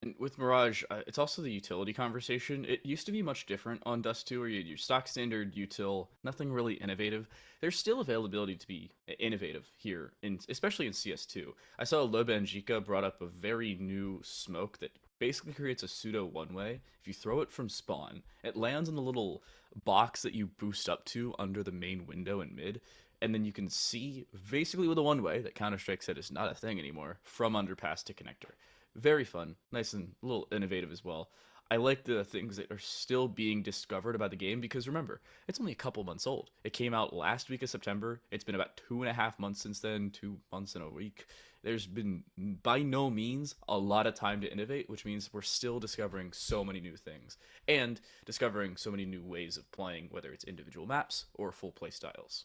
And with Mirage, it's also the utility conversation. It used to be much different on Dust 2, where you had your stock standard util, nothing really innovative. There's still availability to be innovative here, especially in CS2. I saw Lobanjika brought up a very new smoke that basically creates a pseudo one-way. If you throw it from spawn, it lands in the little box that you boost up to under the main window in mid, and then you can see, basically with a one-way, that Counter-Strike said is not a thing anymore, from underpass to connector. Very fun, nice and a little innovative as well. I like the things that are still being discovered about the game because remember, it's only a couple months old. It came out last week of September. It's been about 2.5 months since then, 2 months and a week. There's been by no means a lot of time to innovate, which means we're still discovering so many new things and discovering so many new ways of playing, whether it's individual maps or full play styles.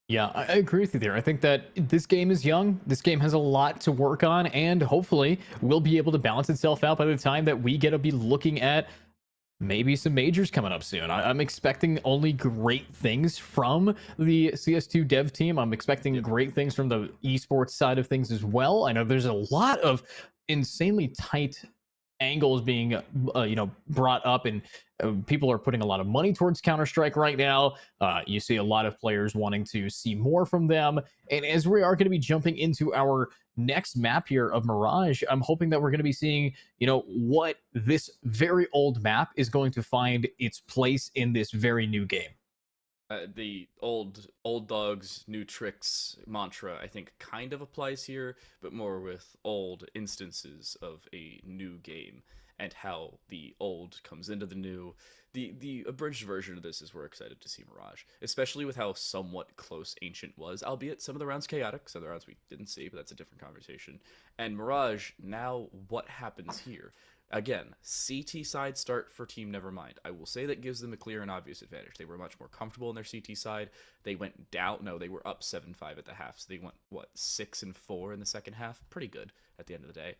Yeah, I agree with you there. I think that this game is young. This game has a lot to work on, and hopefully will be able to balance itself out by the time that we get to be looking at maybe some majors coming up soon. I'm expecting only great things from the CS2 dev team. I'm expecting great things from the esports side of things as well. I know there's a lot of insanely tight angles being brought up, and people are putting a lot of money towards Counter-Strike right now. You see a lot of players wanting to see more from them, and as we are going to be jumping into our next map here of Mirage, I'm hoping that we're going to be seeing what this very old map is going to find its place in this very new game. The old dogs, new tricks mantra, I think, kind of applies here, but more with old instances of a new game and how the old comes into the new. The abridged version of this is we're excited to see Mirage, especially with how somewhat close Ancient was, albeit some of the rounds chaotic, some of the rounds we didn't see, but that's a different conversation. And Mirage, now what happens here? Again, CT side start for Team Nevermind. I will say that gives them a clear and obvious advantage. They were much more comfortable in their CT side. They went down. No, they were up 7-5 at the half. So they went, 6-4 in the second half? Pretty good at the end of the day.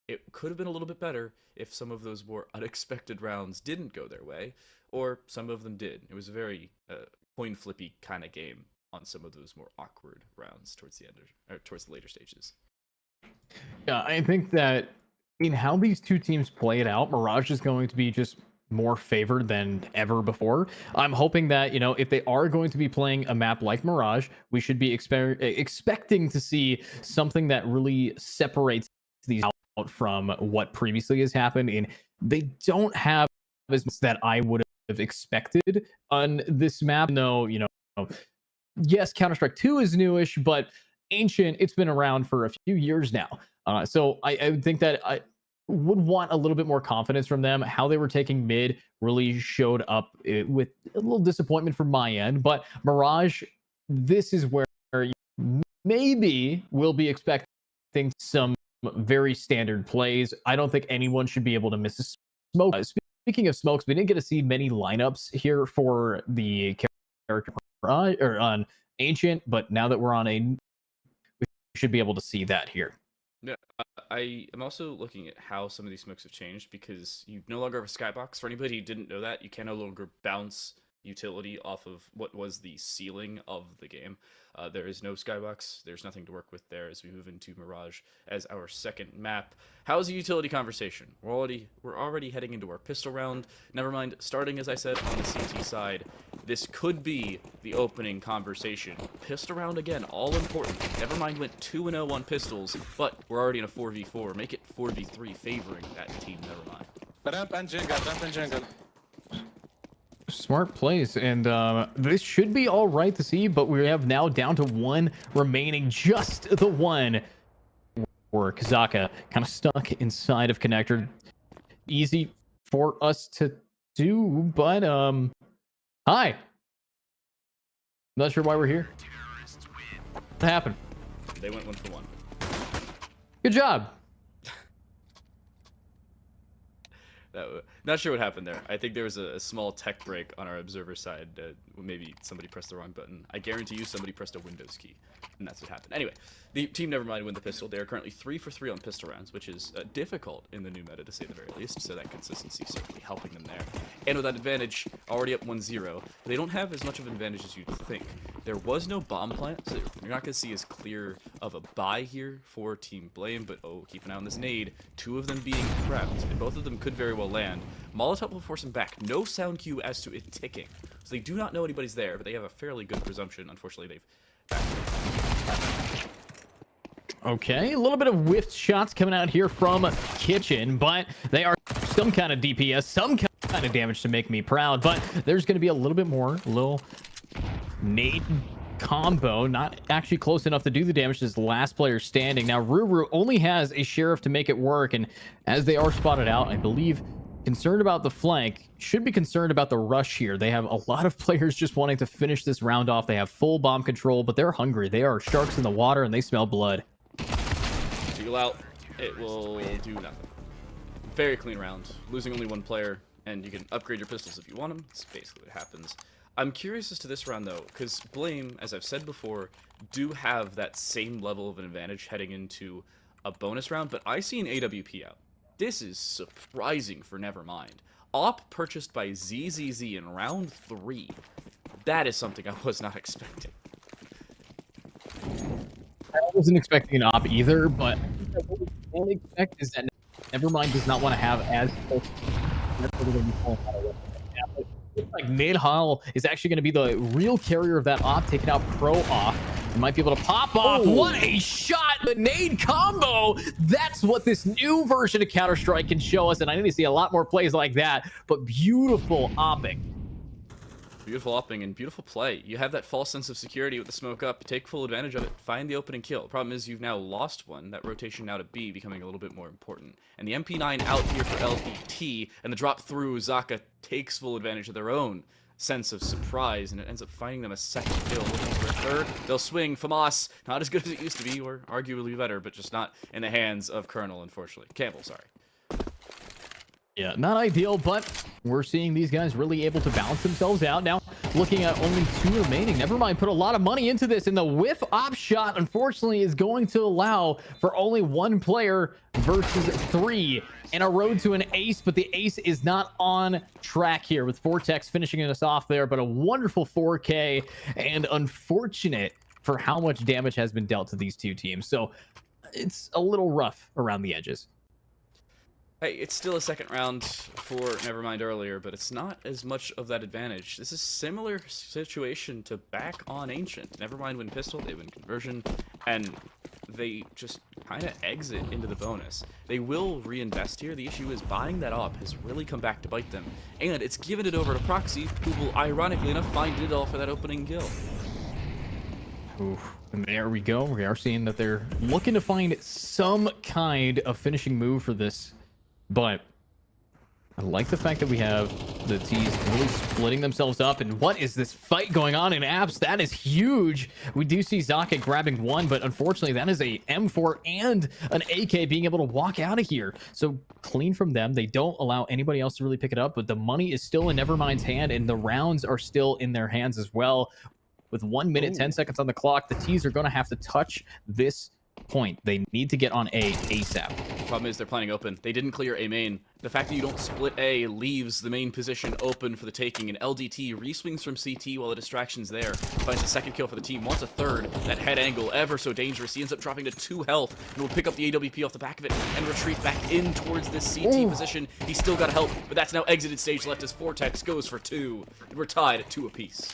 It could have been a little bit better if some of those more unexpected rounds didn't go their way, or some of them did. It was a very coin flippy kind of game on some of those more awkward rounds towards the end, or towards the later stages. Yeah, I think that how these two teams play it out, Mirage is going to be just more favored than ever before. I'm hoping that, if they are going to be playing a map like Mirage, we should be expecting to see something that really separates these out from what previously has happened. And they don't have as much that I would have expected on this map. No, yes, Counter-Strike 2 is newish, but Ancient, it's been around for a few years now. So I would think that I would want a little bit more confidence from them. How they were taking mid really showed up with a little disappointment from my end. But Mirage, this is where you maybe will be expecting some very standard plays. I don't think anyone should be able to miss a smoke. Speaking of smokes, we didn't get to see many lineups here for the character or on Ancient, but now that we're on we should be able to see that here. Yeah, I am also looking at how some of these smokes have changed, because you no longer have a skybox. For anybody who didn't know that, you can no longer bounce utility off of what was the ceiling of the game. There is no skybox. There's nothing to work with there as we move into Mirage as our second map. How's the utility conversation? We're already heading into our pistol round. Nevermind, starting as I said on the CT side. This could be the opening conversation. Pistol round again, all important. Nevermind went 2-0 on pistols, but we're already in a 4v4. Make it 4v3 favoring that team Nevermind. Ramp and jungle. Smart plays, and this should be all right to see, but we have now down to one remaining, just the one, where Kazaka kind of stuck inside of connector. Easy for us to do, but hi. Not sure why we're here. What happened? They went 1-for-1. Good job. Not sure what happened there. I think there was a small tech break on our observer side. Maybe somebody pressed the wrong button. I guarantee you somebody pressed a Windows key, and that's what happened. Anyway, the team Nevermind win the pistol. They are currently 3-for-3 on pistol rounds, which is difficult in the new meta, to say the very least, so that consistency is certainly helping them there. And with that advantage, already up 1-0, they don't have as much of an advantage as you'd think. There was no bomb plant, so you're not going to see as clear of a buy here for Team Blame, but keep an eye on this nade. Two of them being prepped, and both of them could very well land. Molotov will force him back. No sound cue as to it ticking. So they do not know anybody's there, but they have a fairly good presumption. Unfortunately, they've... Okay, a little bit of whiffed shots coming out here from Kitchen, but they are some kind of DPS, some kind of damage to make me proud, but there's going to be a little bit more, little nade combo, not actually close enough to do the damage to this last player standing. Now, Ruru only has a Sheriff to make it work, and as they are spotted out, I believe concerned about the flank, should be concerned about the rush here. They have a lot of players just wanting to finish this round off. They have full bomb control, but they're hungry. They are sharks in the water, and they smell blood. Deal out. It will do nothing. Very clean round. Losing only one player, and you can upgrade your pistols if you want them. That's basically what happens. I'm curious as to this round, though, because Blame, as I've said before, do have that same level of an advantage heading into a bonus round, but I see an AWP out. This is surprising for Nevermind. Op purchased by ZZZ in round 3. That is something I was not expecting. I wasn't expecting an op either, but what we can expect is that Nevermind does not want to have as close. Like Nidhal is actually going to be the real carrier of that op, taking out Pro off. He might be able to pop off. Oh. What a shot! The nade combo! That's what this new version of Counter-Strike can show us, and I need to see a lot more plays like that, but beautiful opping. Beautiful upping and beautiful play. You have that false sense of security with the smoke up. Take full advantage of it. Find the opening kill. Problem is you've now lost one. That rotation now to B becoming a little bit more important. And the MP9 out here for LDT, and the drop through, Zaka takes full advantage of their own sense of surprise, and it ends up finding them a second kill. Looking for a third. They'll swing. FAMAS, not as good as it used to be, or arguably better, but just not in the hands of Colonel, unfortunately. Campbell, sorry. Yeah, not ideal, but we're seeing these guys really able to balance themselves out. Now, looking at only 2 remaining. Nevermind put a lot of money into this, and the whiff op shot, unfortunately, is going to allow for only 1 player versus 3. And a road to an ace, but the ace is not on track here, with Vortex finishing us off there, but a wonderful 4K, and unfortunate for how much damage has been dealt to these 2 teams. So it's a little rough around the edges. Hey, it's still a second round for Nevermind earlier, but it's not as much of that advantage. This is similar situation to back on Ancient. Nevermind win pistol, they win conversion, and they just kind of exit into the bonus. They will reinvest here. The issue is buying that op has really come back to bite them, and it's given it over to Proxy, who will ironically enough find it all for that opening kill. Oof. And there we go. We are seeing that they're looking to find some kind of finishing move for this. But I like the fact that we have the T's really splitting themselves up. And what is this fight going on in apps? That is huge. We do see Zaka grabbing 1, but unfortunately that is a M4 and an AK being able to walk out of here. So clean from them. They don't allow anybody else to really pick it up, but the money is still in Nevermind's hand, and the rounds are still in their hands as well. With 1 minute, 10 seconds on the clock, the T's are going to have to touch this point. They need to get on A ASAP. Problem is they're playing open. They didn't clear A main. The fact that you don't split A leaves the main position open for the taking, and LDT reswings from CT while the distraction's there. Finds a second kill for the team, wants a third. That head angle, ever so dangerous. He ends up dropping to 2 health, and will pick up the AWP off the back of it and retreat back in towards this CT position. He's still got help, but that's now exited stage left as Vortex goes for 2. And we're tied at 2 apiece.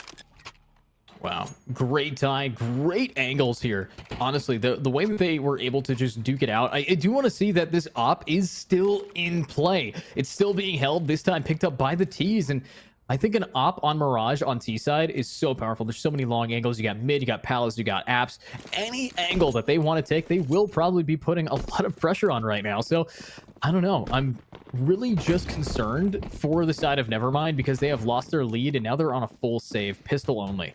Wow, great tie, great angles here. Honestly, the way that they were able to just duke it out, I do want to see that this op is still in play. It's still being held, this time picked up by the T's, and I think an op on Mirage on T side is so powerful. There's so many long angles. You got mid, you got Palace, you got apps. Any angle that they want to take, they will probably be putting a lot of pressure on right now. So I don't know. I'm really just concerned for the side of Nevermind because they have lost their lead and now they're on a full save, pistol only.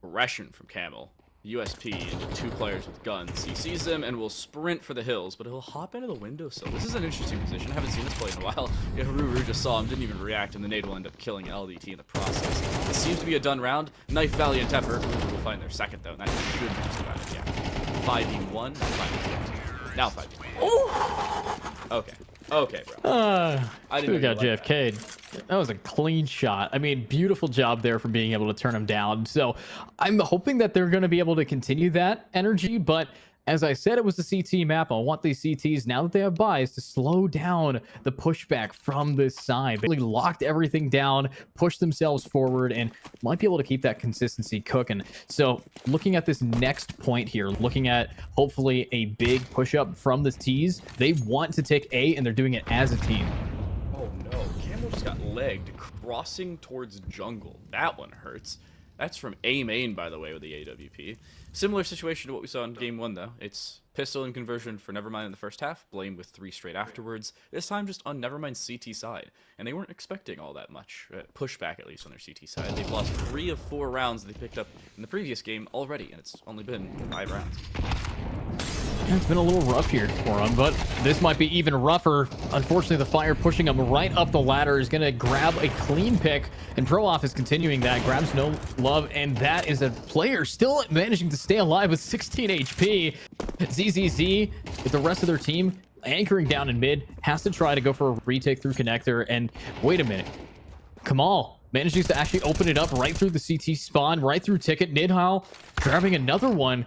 Aggression from Camel. USP into 2 players with guns. He sees them and will sprint for the hills, but he'll hop into the windowsill. This is an interesting position. I haven't seen this play in a while. Yeah, Ruru just saw him, didn't even react, and the nade will end up killing LDT in the process. This seems to be a done round. Knife Valley and Tepper will find their second, though, and that should be just about it. Yeah. 5v1, 5v2. Now 5v2. Okay. Okay, bro. I didn't we got like JFK'd. That was a clean shot. I mean, beautiful job there for being able to turn him down. So I'm hoping that they're going to be able to continue that energy. But as I said, it was the CT map. I want these CTs, now that they have buys, to slow down the pushback from this side. They really locked everything down, pushed themselves forward, and might be able to keep that consistency cooking. So looking at this next point here, looking at hopefully a big push up from the T's, they want to take A, and they're doing it as a team. Oh no, Camel just got legged crossing towards jungle. That one hurts. That's from A main, by the way, with the AWP. Similar situation to what we saw in game 1, though. It's pistol and conversion for Nevermind in the first half, Blame with 3 straight afterwards. This time just on Nevermind's CT side. And they weren't expecting all that much pushback, at least on their CT side. They've lost 3 of 4 rounds they picked up in the previous game already, and it's only been 5 rounds. It's been a little rough here for him, but this might be even rougher. Unfortunately, the fire pushing him right up the ladder is going to grab a clean pick, and Pro-Off is continuing that, grabs no love, and that is a player still managing to stay alive with 16 HP. ZZZ, with the rest of their team anchoring down in mid, has to try to go for a retake through connector, and wait a minute. Kamal manages to actually open it up right through the CT spawn, right through Ticket. Nidhal grabbing another one.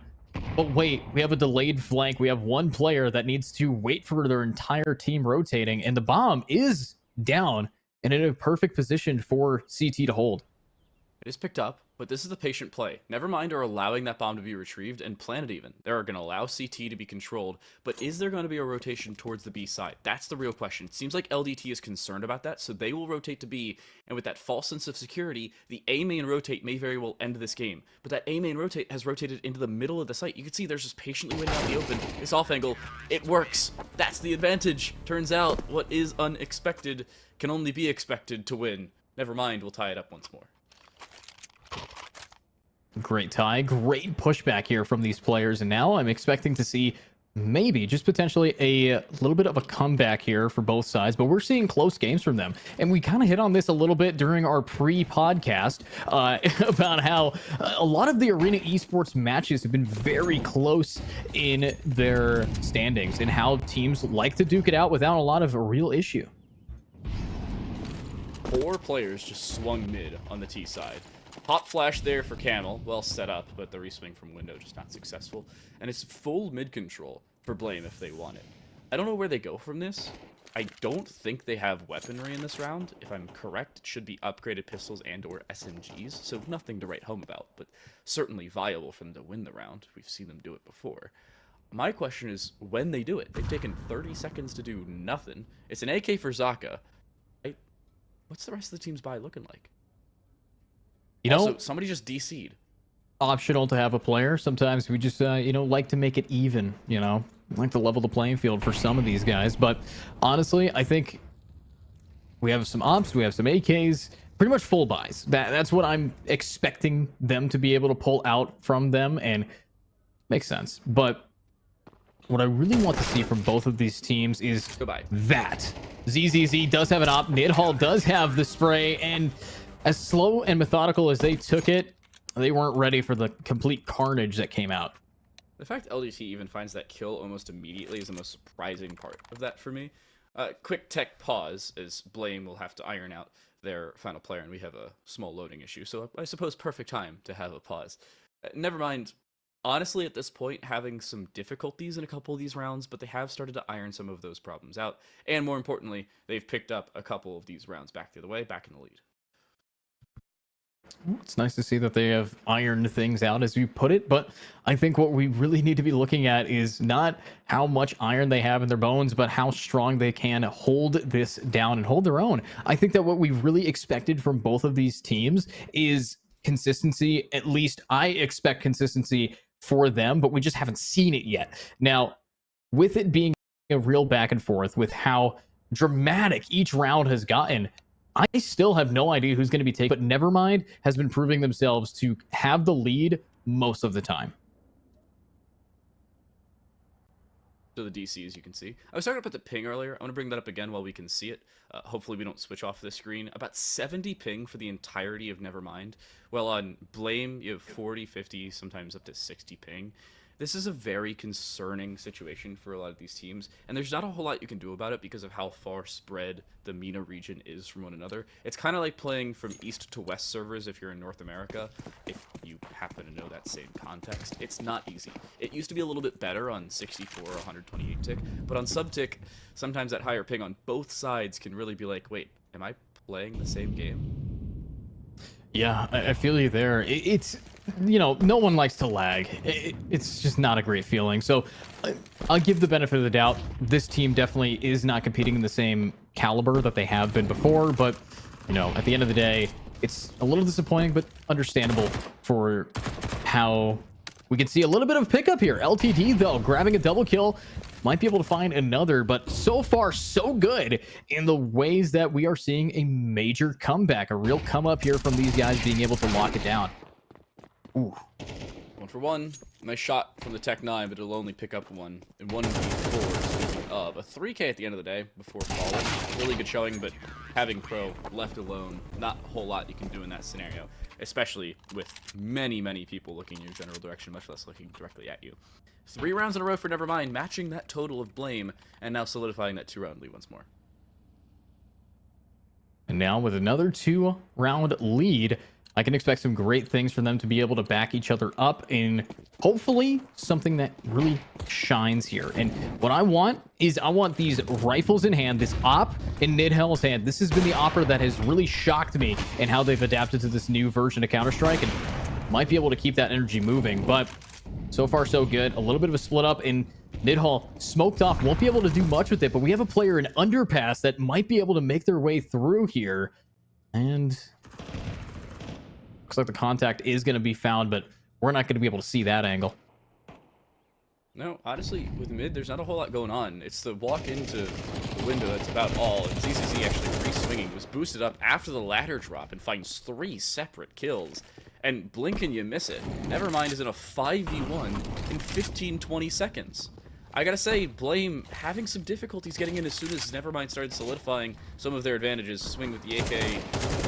But wait, we have a delayed flank. We have one player that needs to wait for their entire team rotating, and the bomb is down and in a perfect position for CT to hold. It is picked up, but this is the patient play. Nevermind are allowing that bomb to be retrieved and planted even. They're going to allow CT to be controlled, but is there going to be a rotation towards the B side? That's the real question. It seems like LDT is concerned about that, so they will rotate to B, and with that false sense of security, the A main rotate may very well end this game. But that A main rotate has rotated into the middle of the site. You can see there's just patiently waiting out in the open. This off angle, it works. That's the advantage. Turns out, what is unexpected can only be expected to win. Nevermind will tie it up once more. Great tie, great pushback here from these players, and now I'm expecting to see maybe just potentially a little bit of a comeback here for both sides, but we're seeing close games from them. And we kind of hit on this a little bit during our pre-podcast about how a lot of the Arena Esports matches have been very close in their standings and how teams like to duke it out without a lot of a real issue. 4 players just swung mid on the T side. Pop flash there for Camel, well set up, but the reswing from window just not successful. And it's full mid control for Blame if they want it. I don't know where they go from this. I don't think they have weaponry in this round. If I'm correct, it should be upgraded pistols and or SMGs, so nothing to write home about, but certainly viable for them to win the round. We've seen them do it before. My question is when they do it. They've taken 30 seconds to do nothing. It's an AK for Zaka. What's the rest of the team's buy looking like? You know, also, somebody just DC'd. Optional to have a player. Sometimes we just, like to make it even, like to level the playing field for some of these guys. But honestly, I think we have some ops, we have some AKs, pretty much full buys. That's what I'm expecting them to be able to pull out from them, and makes sense. But what I really want to see from both of these teams is that ZZZ does have an op, Nidhall does have the spray, and as slow and methodical as they took it, they weren't ready for the complete carnage that came out. The fact LDT even finds that kill almost immediately is the most surprising part of that for me. Quick tech pause, as Blame will have to iron out their final player, and we have a small loading issue, so I suppose perfect time to have a pause. Nevermind, honestly, at this point, having some difficulties in a couple of these rounds, but they have started to iron some of those problems out, and more importantly, they've picked up a couple of these rounds back the other way, back in the lead. It's nice to see that they have ironed things out, as you put it, but I think what we really need to be looking at is not how much iron they have in their bones, but how strong they can hold this down and hold their own. I think that what we've really expected from both of these teams is consistency. At least I expect consistency for them, but we just haven't seen it yet. Now, with it being a real back and forth, with how dramatic each round has gotten, I still have no idea who's going to be taken, but Nevermind has been proving themselves to have the lead most of the time. So the DC, as you can see. I was talking about the ping earlier. I want to bring that up again while we can see it. Hopefully we don't switch off the screen. About 70 ping for the entirety of Nevermind. Well, on Blame, you have 40, 50, sometimes up to 60 ping. This is a very concerning situation for a lot of these teams, and there's not a whole lot you can do about it because of how far spread the MENA region is from one another. It's kind of like playing from east to west servers if you're in North America, if you happen to know that same context. It's not easy. It used to be a little bit better on 64 or 128 tick, but on sub tick, sometimes that higher ping on both sides can really be like, wait, am I playing the same game? Yeah, I feel you there. It's, no one likes to lag. It's just not a great feeling. So I'll give the benefit of the doubt. This team definitely is not competing in the same caliber that they have been before. But, at the end of the day, it's a little disappointing, but understandable for how we can see a little bit of pickup here. LTD, though, grabbing a double kill. Might be able to find another, but so far so good in the ways that we are seeing a major comeback, a real come up here from these guys being able to lock it down. Ooh. 1 for 1. Nice shot from the Tech 9, but it'll only pick up one. And 1v4, speaking of. A 3K at the end of the day before falling. Really good showing, but having Pro left alone, not a whole lot you can do in that scenario. Especially with many, many people looking in your general direction, much less looking directly at you. 3 rounds in a row for Nevermind, matching that total of Blame, and now solidifying that 2-round lead once more. And now with another 2-round lead, I can expect some great things from them to be able to back each other up in hopefully something that really shines here. And what I want is I want these rifles in hand, this op in Nidhell's hand. This has been the opera that has really shocked me in how they've adapted to this new version of Counter-Strike, and might be able to keep that energy moving. But so far, so good. A little bit of a split up in Nidhall, smoked off, won't be able to do much with it, but we have a player in Underpass that might be able to make their way through here. And looks like the contact is going to be found, but we're not going to be able to see that angle. No, honestly, with mid, there's not a whole lot going on. It's the walk into the window that's about all. And ZZZ actually re-swinging was boosted up after the ladder drop and finds 3 separate kills. And blink and you miss it. Nevermind is in a 5v1 in 15-20 seconds. I gotta say, Blame having some difficulties getting in as soon as Nevermind started solidifying some of their advantages. Swing with the AK.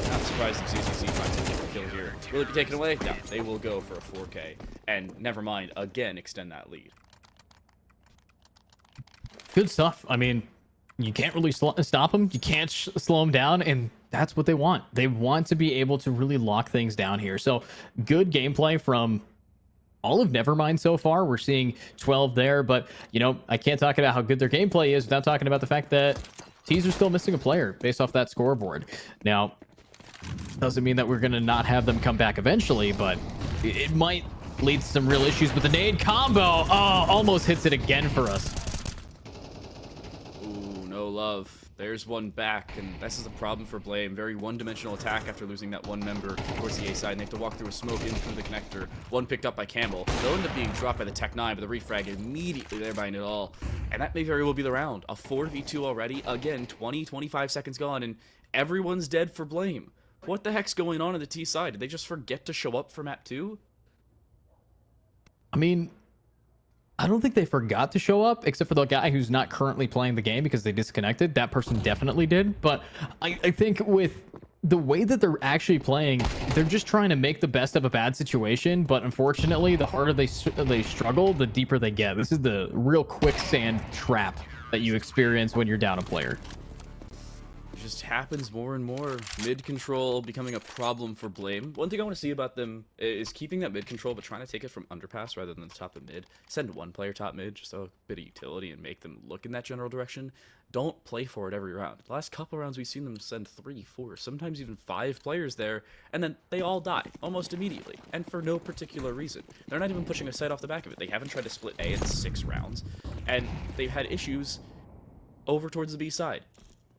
Not surprised if ZZZ finds a different kill here. Will it be taken away? No, they will go for a 4K. And Nevermind, again, extend that lead. Good stuff. I mean, you can't really stop them. You can't slow them down, and that's what they want. They want to be able to really lock things down here. So good gameplay from all of Nevermind so far. We're seeing 12 there, but, you know, I can't talk about how good their gameplay is without talking about the fact that Teaser's still missing a player based off that scoreboard. Now, doesn't mean that we're going to not have them come back eventually, but it might lead to some real issues with the nade combo. Oh, almost hits it again for us. Ooh, no love. There's one back, and this is a problem for Blame. Very one-dimensional attack after losing that one member towards the A side, and they have to walk through a smoke in through the connector. One picked up by Campbell. They'll end up being dropped by the Tech 9, but the refrag immediately there by Nidal. And that may very well be the round. A 4v2 already. Again, 20-25 seconds gone, and everyone's dead for Blame. What the heck's going on the T side? Did they just forget to show up for map 2? I mean, I don't think they forgot to show up, except for the guy who's not currently playing the game because they disconnected. That person definitely did. But I think with the way that they're actually playing, they're just trying to make the best of a bad situation. But unfortunately, the harder they struggle, the deeper they get. This is the real quicksand trap that you experience when you're down a player. Just happens more and more. Mid control becoming a problem for Blame. One thing I want to see about them is keeping that mid control, but trying to take it from underpass rather than the top of mid. Send one player top mid, just a bit of utility and make them look in that general direction. Don't play for it every round. The last couple rounds we've seen them send 3, 4, sometimes even 5 players there, and then they all die almost immediately, and for no particular reason. They're not even pushing a site off the back of it. They haven't tried to split A in 6 rounds, and they've had issues over towards the B side.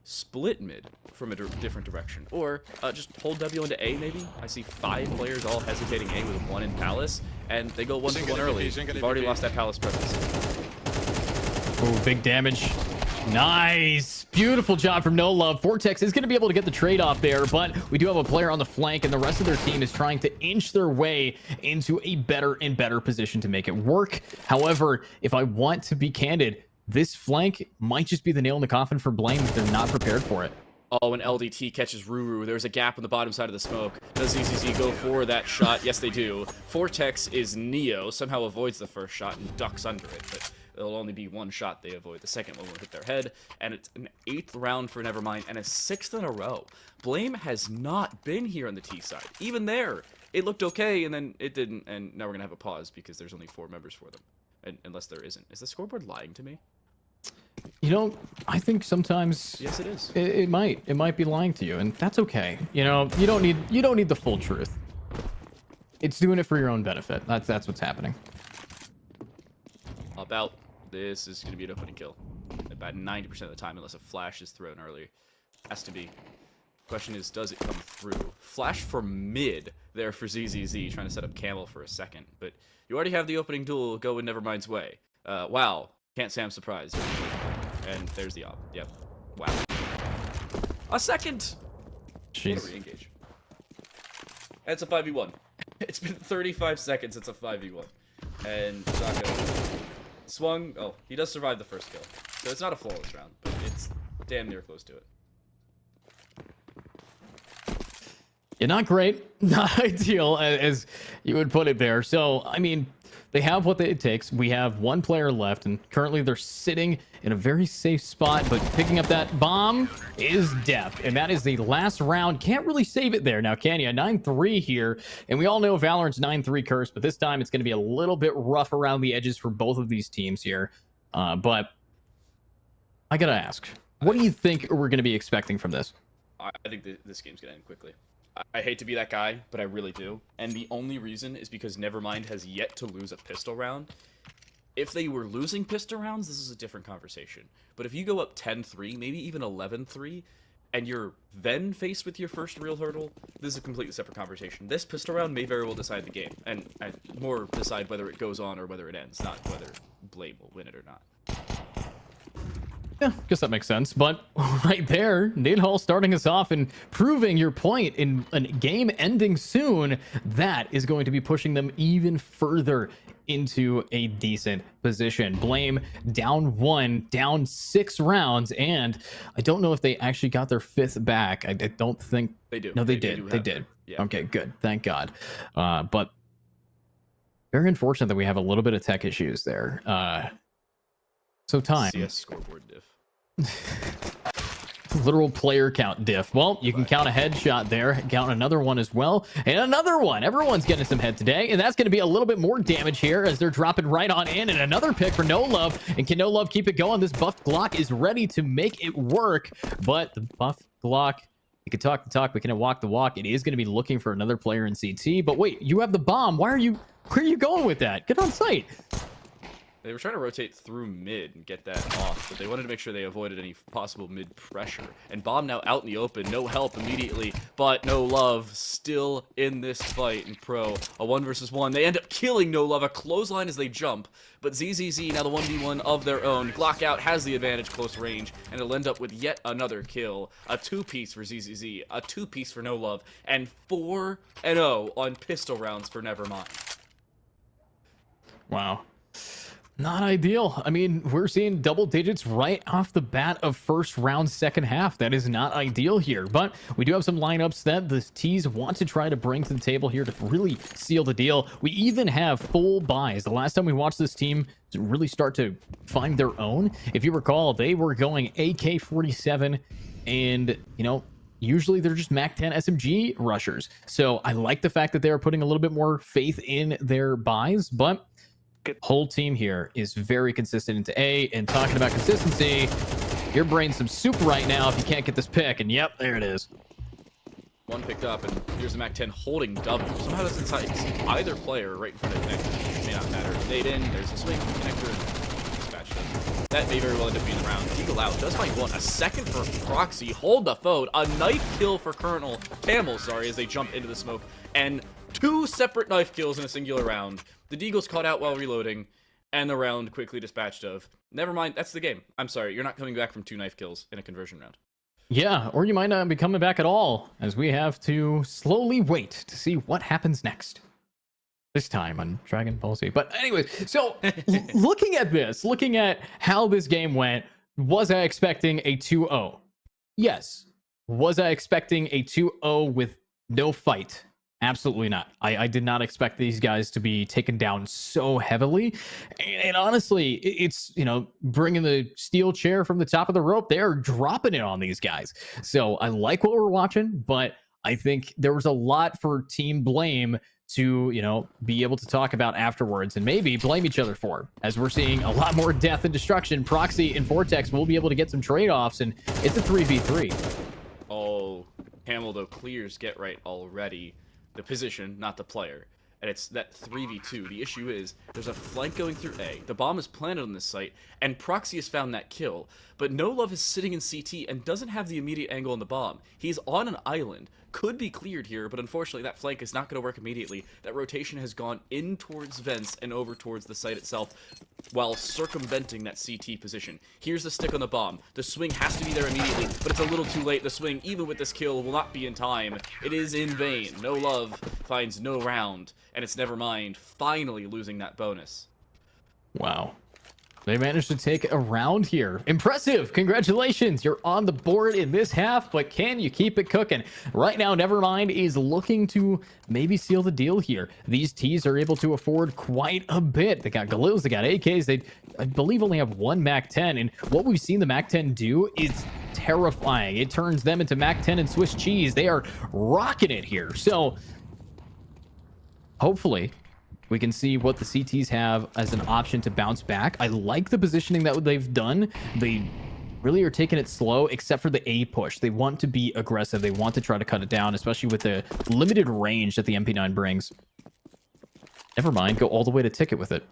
Split mid from a different direction, or just hold W into A maybe. I see 5 players all hesitating A with 1 in Palace, and they go 1 for 1 early. You've already lost that Palace presence. Oh, big damage. Nice. Beautiful job from No Love. Vortex is going to be able to get the trade off there, but we do have a player on the flank, and the rest of their team is trying to inch their way into a better and better position to make it work. However, if I want to be candid, this flank might just be the nail in the coffin for Blame if they're not prepared for it. Oh, and LDT catches Ruru. There's a gap on the bottom side of the smoke. Does ZZZ go for that shot? Yes, they do. Vortex is Neo. Somehow avoids the first shot and ducks under it, but it'll only be 1 shot they avoid. The second one will hit their head, and it's an 8th round for Nevermind and a 6th in a row. Blame has not been here on the T side. Even there, it looked okay, and then it didn't, and now we're going to have a pause because there's only 4 members for them. And, unless there isn't. Is the scoreboard lying to me? You know, I think sometimes yes, it is. It might be lying to you, and that's okay. You know, you don't need the full truth. It's doing it for your own benefit. That's what's happening. About this is going to be an opening kill about 90% of the time, unless a flash is thrown early. Has to be. Question is, does it come through? Flash for mid there for ZZZ, trying to set up Camel for a second, but you already have the opening duel go in Nevermind's way. Wow. Can't say I'm surprised. And there's the op. Yep. Wow. A second! Jeez. Re-engage. It's a 5v1. It's been 35 seconds. It's a 5v1. And Zaka swung. Oh, he does survive the first kill. So it's not a flawless round, but it's damn near close to it. Yeah, not great, not ideal, as you would put it there. So, I mean, they have what it takes. We have one player left, and currently they're sitting in a very safe spot, but picking up that bomb is death. And that is the last round. Can't really save it there now, can you? 9-3 here, and we all know Valorant's 9-3 curse, but this time it's going to be a little bit rough around the edges for both of these teams here. But I got to ask, what do you think we're going to be expecting from this? I think this game's going to end quickly. I hate to be that guy, but I really do. And the only reason is because Nevermind has yet to lose a pistol round. If they were losing pistol rounds, this is a different conversation. But if you go up 10-3, maybe even 11-3, and you're then faced with your first real hurdle, this is a completely separate conversation. This pistol round may very well decide the game, and more decide whether it goes on or whether it ends, not whether Blame will win it or not. Yeah, guess that makes sense. But right there, Nadehall starting us off and proving your point in a game ending soon, that is going to be pushing them even further into a decent position. Blame down 1, down 6 rounds, and I don't know if they actually got their 5th back. I don't think they do. No, they did. They did. Yeah. Okay, good. Thank God. But very unfortunate that we have a little bit of tech issues there. So time. CS scoreboard diff. Literal player count diff. Well, you can count a headshot there, count another one as well, and another one. Everyone's getting some head today, and that's going to be a little bit more damage here as they're dropping right on in, and another pick for No Love. And can No Love keep it going? This buffed Glock is ready to make it work, but the buffed Glock, you can talk the talk, but can it walk the walk? It is going to be looking for another player in CT, but wait, you have the bomb. Where are you going with that? Get on site. They were trying to rotate through mid and get that off, but they wanted to make sure they avoided any possible mid pressure. And Bomb now out in the open, no help immediately, but No Love still in this fight in Pro. A 1 versus 1. They end up killing No Love, a clothesline as they jump, but ZZZ now the 1v1 of their own. Glock out has the advantage close range, and it'll end up with yet another kill. A 2-piece for ZZZ, a 2-piece for No Love, and 4-0 on pistol rounds for Nevermind. Wow. Not ideal. I mean, we're seeing double digits right off the bat of first round, second half. That is not ideal here, but we do have some lineups that the T's want to try to bring to the table here to really seal the deal. We even have full buys. The last time we watched this team really start to find their own, if you recall, they were going AK-47 and, you know, usually they're just MAC-10 SMG rushers. So I like the fact that they're putting a little bit more faith in their buys, but whole team here is very consistent into A. And talking about consistency, your brain's some soup right now if you can't get this pick. And yep, there it is. One picked up, and here's the MAC-10 holding W. Somehow that's inside either player right in front of the connector. It may not matter. Nade in, there's a swing connector, and dispatch them. That may very well end up being the round. Eagle out, does find one. A second for Proxy, hold the phone. A knife kill for Camel, sorry, as they jump into the smoke. And 2 separate knife kills in a singular round. The Deagle's caught out while reloading, and the round quickly dispatched of. Never mind, that's the game. I'm sorry, you're not coming back from 2 knife kills in a conversion round. Yeah, or you might not be coming back at all, as we have to slowly wait to see what happens next. This time on Dragon Ball Z. But anyways, so looking at this, looking at how this game went, was I expecting a 2-0? Yes. Was I expecting a 2-0 with no fight? Absolutely not. I did not expect these guys to be taken down so heavily. And honestly, it's, you know, bringing the steel chair from the top of the rope. They're dropping it on these guys. So I like what we're watching, but I think there was a lot for Team Blame to, you know, be able to talk about afterwards and maybe blame each other for, as we're seeing a lot more death and destruction. Proxy and Vortex will be able to get some trade-offs, and it's a 3v3. Oh, Camel, though, clears get right already. The position, not the player. And it's that 3v2. The issue is, there's a flank going through A. The bomb is planted on this site, and Proxy has found that kill. But No Love is sitting in CT and doesn't have the immediate angle on the bomb. He's on an island. Could be cleared here, but unfortunately that flank is not going to work immediately. That rotation has gone in towards vents and over towards the site itself, while circumventing that CT position. Here's the stick on the bomb. The swing has to be there immediately, but it's a little too late. The swing, even with this kill, will not be in time. It is in vain. No Love finds no round, and it's Nevermind finally losing that bonus. Wow. They managed to take a round here. Impressive. Congratulations. You're on the board in this half, but can you keep it cooking? Right now, Nevermind is looking to maybe seal the deal here. These T's are able to afford quite a bit. They got Galils, they got AKs. They, I believe, only have one MAC-10. And what we've seen the MAC-10 do is terrifying. It turns them into MAC-10 and Swiss cheese. They are rocking it here. So, hopefully, we can see what the CTs have as an option to bounce back. I like the positioning that they've done. They really are taking it slow, except for the A push. They want to be aggressive. They want to try to cut it down, especially with the limited range that the MP9 brings. Never mind, go all the way to ticket with it.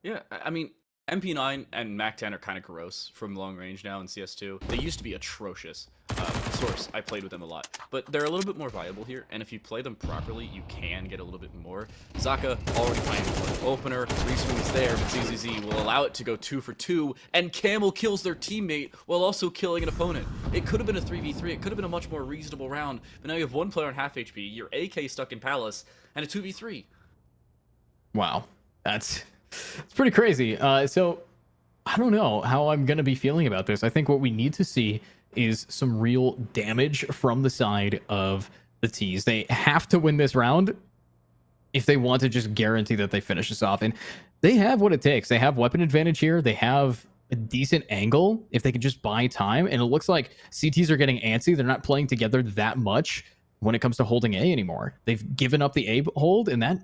Yeah, I mean, MP9 and MAC-10 are kind of gross from long range now in CS2. They used to be atrocious. Source, I played with them a lot. But they're a little bit more viable here, and if you play them properly, you can get a little bit more. Zaka already finds one opener, reswing is there, but ZZZ will allow it to go 2 for 2, and Camel kills their teammate while also killing an opponent. It could have been a 3v3, it could have been a much more reasonable round, but now you have one player on half HP, your AK stuck in Palace, and a 2v3. Wow, it's pretty crazy. So I don't know how I'm going to be feeling about this. I think what we need to see is some real damage from the side of the T's. They have to win this round if they want to just guarantee that they finish this off. And they have what it takes. They have weapon advantage here. They have a decent angle if they could just buy time. And it looks like CTs are getting antsy. They're not playing together that much when it comes to holding A anymore. They've given up the A hold, and that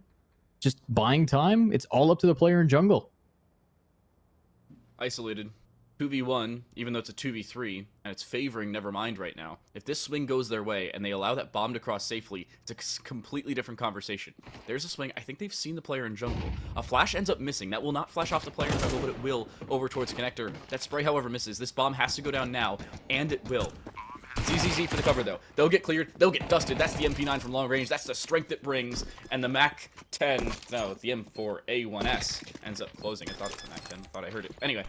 just buying time. It's all up to the player in jungle. Isolated. 2v1, even though it's a 2v3, and it's favoring Nevermind right now. If this swing goes their way, and they allow that bomb to cross safely, it's a completely different conversation. There's a swing. I think they've seen the player in jungle. A flash ends up missing. That will not flash off the player in jungle, but it will over towards connector. That spray, however, misses. This bomb has to go down now, and it will. ZZZ for the cover, though. They'll get cleared. They'll get dusted. That's the MP9 from long range. That's the strength it brings. And the MAC-10, no, the M4A1S ends up closing. I thought it was the MAC-10. Thought I heard it. Anyway.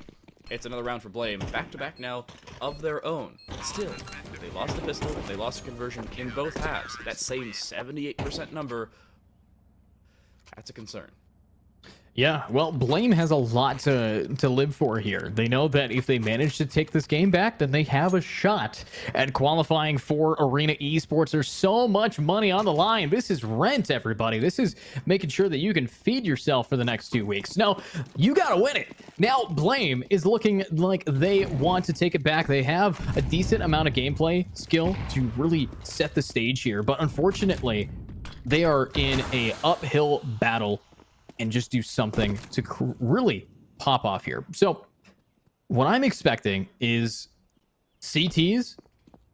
It's another round for Blame. Back-to-back now of their own. Still, they lost the pistol, they lost the conversion in both halves. That same 78% number, that's a concern. Yeah, well, Blame has a lot to live for here. They know that if they manage to take this game back, then they have a shot at qualifying for Arena Esports. There's so much money on the line. This is rent, everybody. This is making sure that you can feed yourself for the next 2 weeks. No, you got to win it. Now, Blame is looking like they want to take it back. They have a decent amount of gameplay skill to really set the stage here, but unfortunately, they are in a uphill battle and just do something to really pop off here. So what I'm expecting is CTs,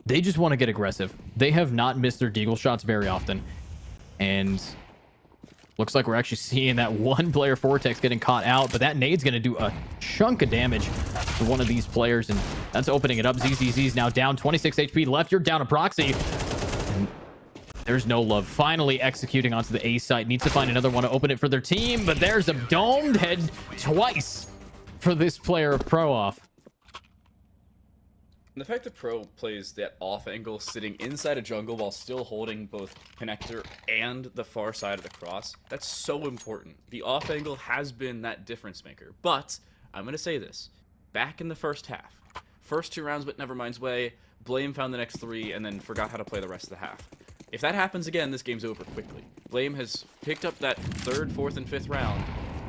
they just want to get aggressive. They have not missed their deagle shots very often. And looks like we're actually seeing that one player Vortex getting caught out, but that nade's going to do a chunk of damage to one of these players, and that's opening it up. ZZZ's now down 26 HP left. You're down a proxy. There's no love. Finally executing onto the A site. Needs to find another one to open it for their team, but there's a domed head twice for this player of Pro off. And the fact that Pro plays that off angle, sitting inside a jungle while still holding both connector and the far side of the cross, that's so important. The off angle has been that difference maker. But I'm going to say this. Back in the first half, first 2 rounds went Nevermind's way, Blame found the next 3, and then forgot how to play the rest of the half. If that happens again, this game's over quickly. Blame has picked up that 3rd, 4th, and 5th round.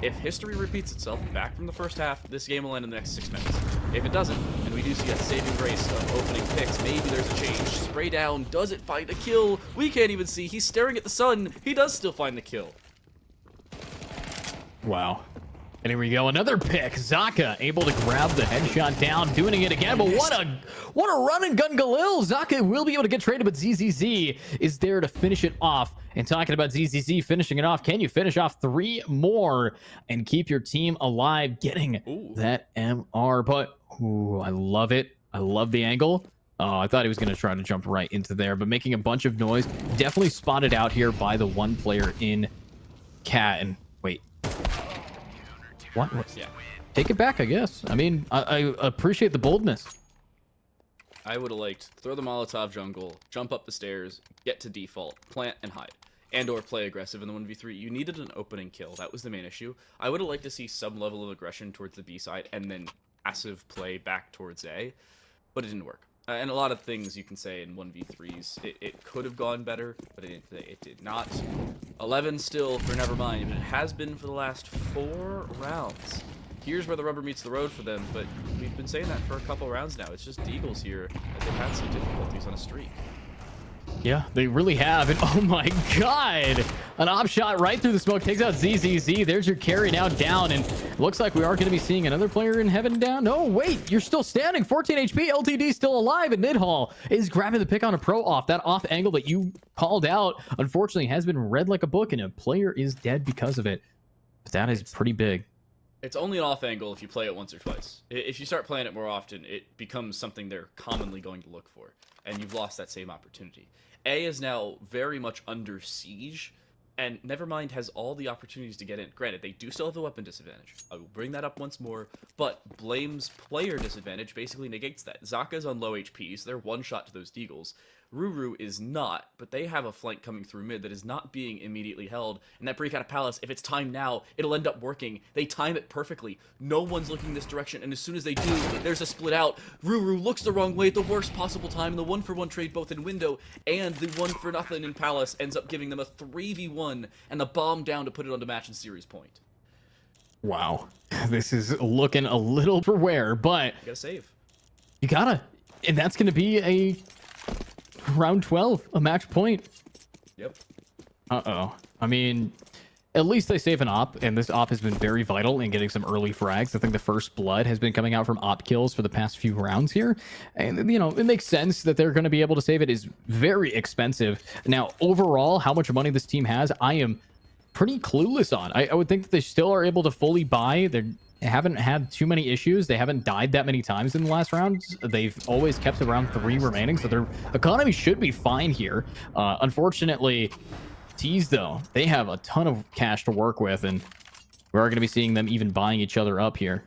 If history repeats itself back from the first half, this game will end in the next 6 minutes. If it doesn't, and we do see a saving grace of opening picks, maybe there's a change. Spray down, does it find a kill? We can't even see. He's staring at the sun. He does still find the kill. Wow. And here we go, another pick. Zaka able to grab the headshot down, doing it again. But what a run and gun Galil. Zaka will be able to get traded, but ZZZ is there to finish it off. And talking about ZZZ finishing it off, can you finish off 3 more and keep your team alive, getting that MR? But I love it. I love the angle. Oh, I thought he was going to try to jump right into there, but making a bunch of noise. Definitely spotted out here by the one player in Cat. And wait. What? Yeah. Take it back, I guess. I mean, I appreciate the boldness. I would have liked throw the Molotov jungle, jump up the stairs, get to default, plant, and hide. and or play aggressive in the 1v3. You needed an opening kill. That was the main issue. I would have liked to see some level of aggression towards the B side and then passive play back towards A, but it didn't work. And a lot of things you can say in 1v3s, it could have gone better, but it did not. 11 still for Nevermind, but it has been for the last 4 rounds. Here's where the rubber meets the road for them, but we've been saying that for a couple rounds now. It's just Deagles here, as they've had some difficulties on a streak. Yeah, they really have. And oh my god, an op shot right through the smoke takes out ZZZ. There's your carry now down, and looks like we are going to be seeing another player in heaven down. No, wait, you're still standing. 14 HP, LTD still alive, and Nidhall is grabbing the pick on a pro off. That off angle that you called out, unfortunately, has been read like a book, and a player is dead because of it. But that is pretty big. It's only an off angle if you play it once or twice. If you start playing it more often, it becomes something they're commonly going to look for, and you've lost that same opportunity. A is now very much under siege, and Nevermind has all the opportunities to get in. Granted, they do still have the weapon disadvantage. I will bring that up once more, but Blame's player disadvantage basically negates that. Zaka's on low HP, so they're one shot to those Deagles. Ruru is not, but they have a flank coming through mid that is not being immediately held, and that break out of Palace, if it's timed now, it'll end up working. They time it perfectly. No one's looking this direction, and as soon as they do, there's a split out. Ruru looks the wrong way at the worst possible time, and the 1-for-1 trade both in window and the 1-for-0 in Palace ends up giving them a 3v1 and the bomb down to put it on to match and series point. Wow, this is looking a little for wear, but You gotta save. you gotta, and that's going to be a round 12, a match point. Yep. Uh-oh. I mean, at least they save an op, and this op has been very vital in getting some early frags. I think the first blood has been coming out from op kills for the past few rounds here. And, you know, it makes sense that they're going to be able to save it. Is very expensive. Now, overall, how much money this team has, I am pretty clueless on. I would think that they still are able to fully buy. They haven't had too many issues. They haven't died that many times in the last rounds. They've always kept around 3 remaining, so their economy should be fine here. Unfortunately, Tease, though, they have a ton of cash to work with, and we are going to be seeing them even buying each other up here.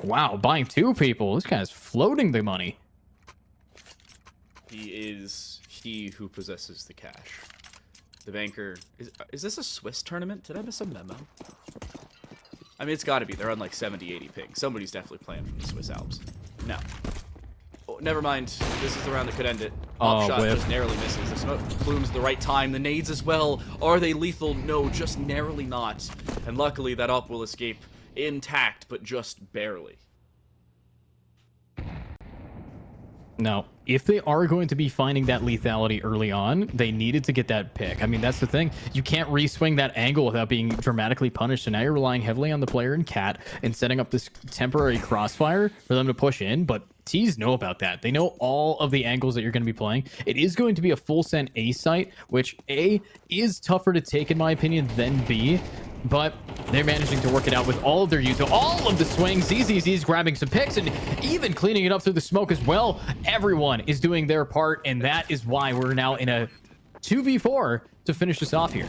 Wow, buying 2 people. This guy's floating the money. He is he who possesses the cash. The banker... Is this a Swiss tournament? Did I miss a memo? I mean, it's got to be. They're on like 70, 80 ping. Somebody's definitely playing from the Swiss Alps. No. Oh, never mind. This is the round that could end it. Op shot just narrowly misses. The smoke plumes the right time. The nades as well. Are they lethal? No, just narrowly not. And luckily, that op will escape intact, but just barely. Now, if they are going to be finding that lethality early on, they needed to get that pick. I mean, that's the thing. You can't re-swing that angle without being dramatically punished. So now you're relying heavily on the player and Cat and setting up this temporary crossfire for them to push in. But T's know about that. They know all of the angles that you're going to be playing. It is going to be a full send A site, which A is tougher to take, in my opinion, than B. But they're managing to work it out with all of their use. So all of the swings, ZZZ's grabbing some picks and even cleaning it up through the smoke as well. Everyone is doing their part, and that is why we're now in a 2v4 to finish this off here.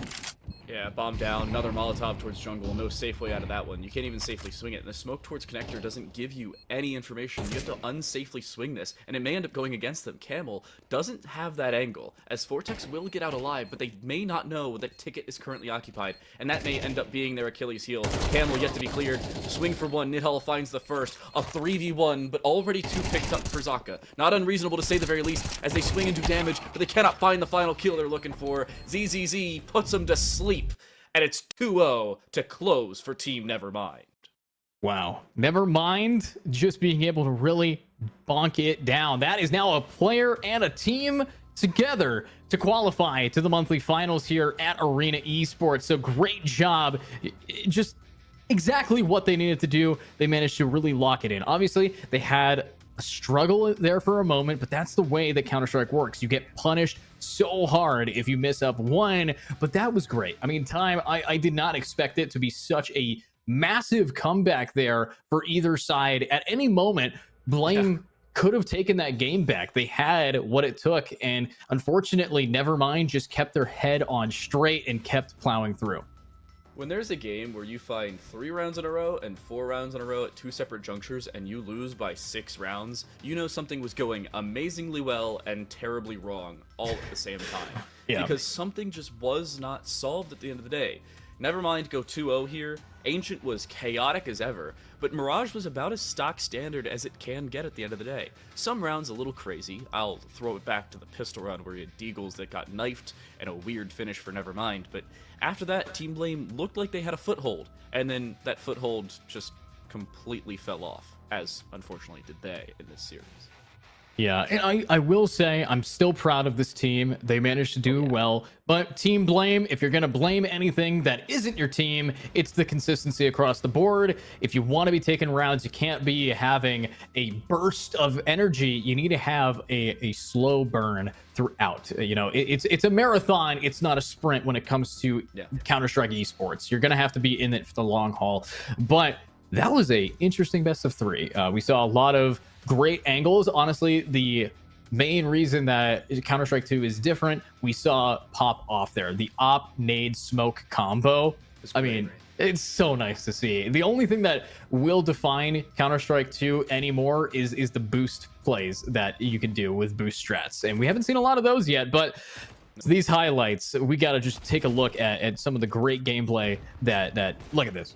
Yeah, bomb down, another Molotov towards jungle, no safe way out of that one. You can't even safely swing it, and the smoke towards connector doesn't give you any information. You have to unsafely swing this, and it may end up going against them. Camel doesn't have that angle, as Vortex will get out alive, but they may not know that Ticket is currently occupied, and that may end up being their Achilles heel. Camel yet to be cleared, swing for 1, Nidhall finds the first, a 3v1, but already 2 picked up for Zaka. Not unreasonable to say the very least, as they swing and do damage, but they cannot find the final kill they're looking for. ZZZ puts them to sleep. And it's 2-0 to close for Team Nevermind. Wow. Nevermind just being able to really bonk it down. That is now a player and a team together to qualify to the monthly finals here at Arena Esports. So great job. Just exactly what they needed to do. They managed to really lock it in. Obviously, they had a struggle there for a moment, but that's the way that Counter-Strike works. You get punished so hard if you miss up one, but that was great. I mean, I did not expect it to be such a massive comeback there for either side. At any moment, Blame could have taken that game back. They had what it took, and unfortunately, Nevermind just kept their head on straight and kept plowing through. When there's a game where you find 3 rounds in a row and 4 rounds in a row at 2 separate junctures and you lose by 6 rounds, you know something was going amazingly well and terribly wrong all at the same time. Yeah. because something just was not solved at the end of the day. Nevermind go 2-0 here. Ancient was chaotic as ever, but Mirage was about as stock standard as it can get at the end of the day. Some rounds a little crazy. I'll throw it back to the pistol round where you had Deagles that got knifed and a weird finish for Nevermind, but after that, Team Blame looked like they had a foothold, and then that foothold just completely fell off, as unfortunately did they in this series. Yeah, and I will say I'm still proud of this team. They managed to do well, but Team Blame, if you're going to blame anything that isn't your team, it's the consistency across the board. If you want to be taking rounds, you can't be having a burst of energy. You need to have a slow burn throughout. You know, it's a marathon. It's not a sprint when it comes to Counter-Strike esports. You're going to have to be in it for the long haul. But that was a interesting best of three. We saw a lot of great angles. Honestly, the main reason that Counter-Strike 2 is different, we saw pop off there. The op nade smoke combo. I mean, it's so nice to see. The only thing that will define Counter-Strike 2 anymore is the boost plays that you can do with boost strats. And we haven't seen a lot of those yet, but these highlights, we got to just take a look at some of the great gameplay that look at this.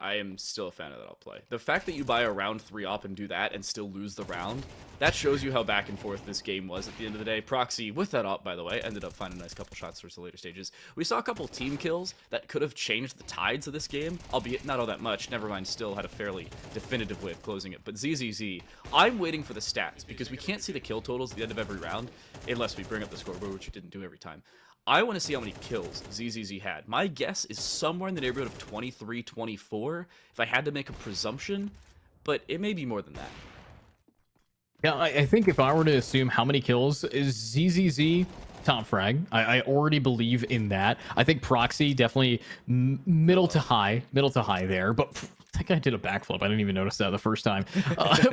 I am still a fan of that outplay. The fact that you buy a round 3 op and do that and still lose the round, that shows you how back and forth this game was at the end of the day. Proxy, with that op, by the way, ended up finding a nice couple shots towards the later stages. We saw a couple team kills that could have changed the tides of this game, albeit not all that much. Nevermind still had a fairly definitive way of closing it. But ZZZ, I'm waiting for the stats, because we can't see the kill totals at the end of every round, unless we bring up the scoreboard, which we didn't do every time. I want to see how many kills ZZZ had. My guess is somewhere in the neighborhood of 23, 24, if I had to make a presumption, but it may be more than that. Yeah, I think if I were to assume how many kills, is ZZZ top frag. I already believe in that. I think Proxy definitely middle to high there, but that guy did a backflip. I didn't even notice that the first time.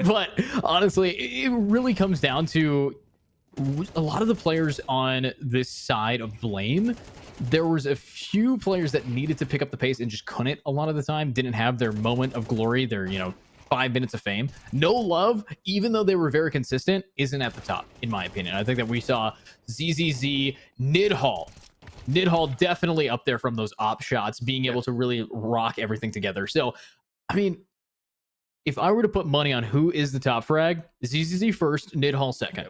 But honestly, it really comes down to a lot of the players on this side of Blame. There was a few players that needed to pick up the pace and just couldn't a lot of the time, didn't have their moment of glory, their 5 minutes of fame. No Love, even though they were very consistent, isn't at the top, in my opinion. I think that we saw ZZZ, Nidhall definitely up there from those op shots, being able to really rock everything together. So, I mean, if I were to put money on who is the top frag, ZZZ first, Nidhall second.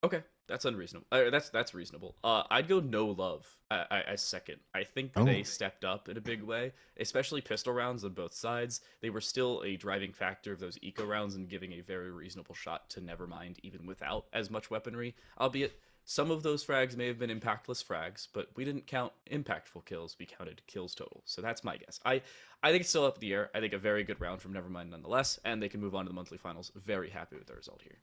Okay, that's unreasonable. That's reasonable. I'd go No Love as second. I think they stepped up in a big way, especially pistol rounds on both sides. They were still a driving factor of those eco rounds and giving a very reasonable shot to Nevermind, even without as much weaponry. Albeit some of those frags may have been impactless frags, but we didn't count impactful kills. We counted kills total. So that's my guess. I think it's still up in the air. I think a very good round from Nevermind nonetheless, and they can move on to the monthly finals. Very happy with the result here.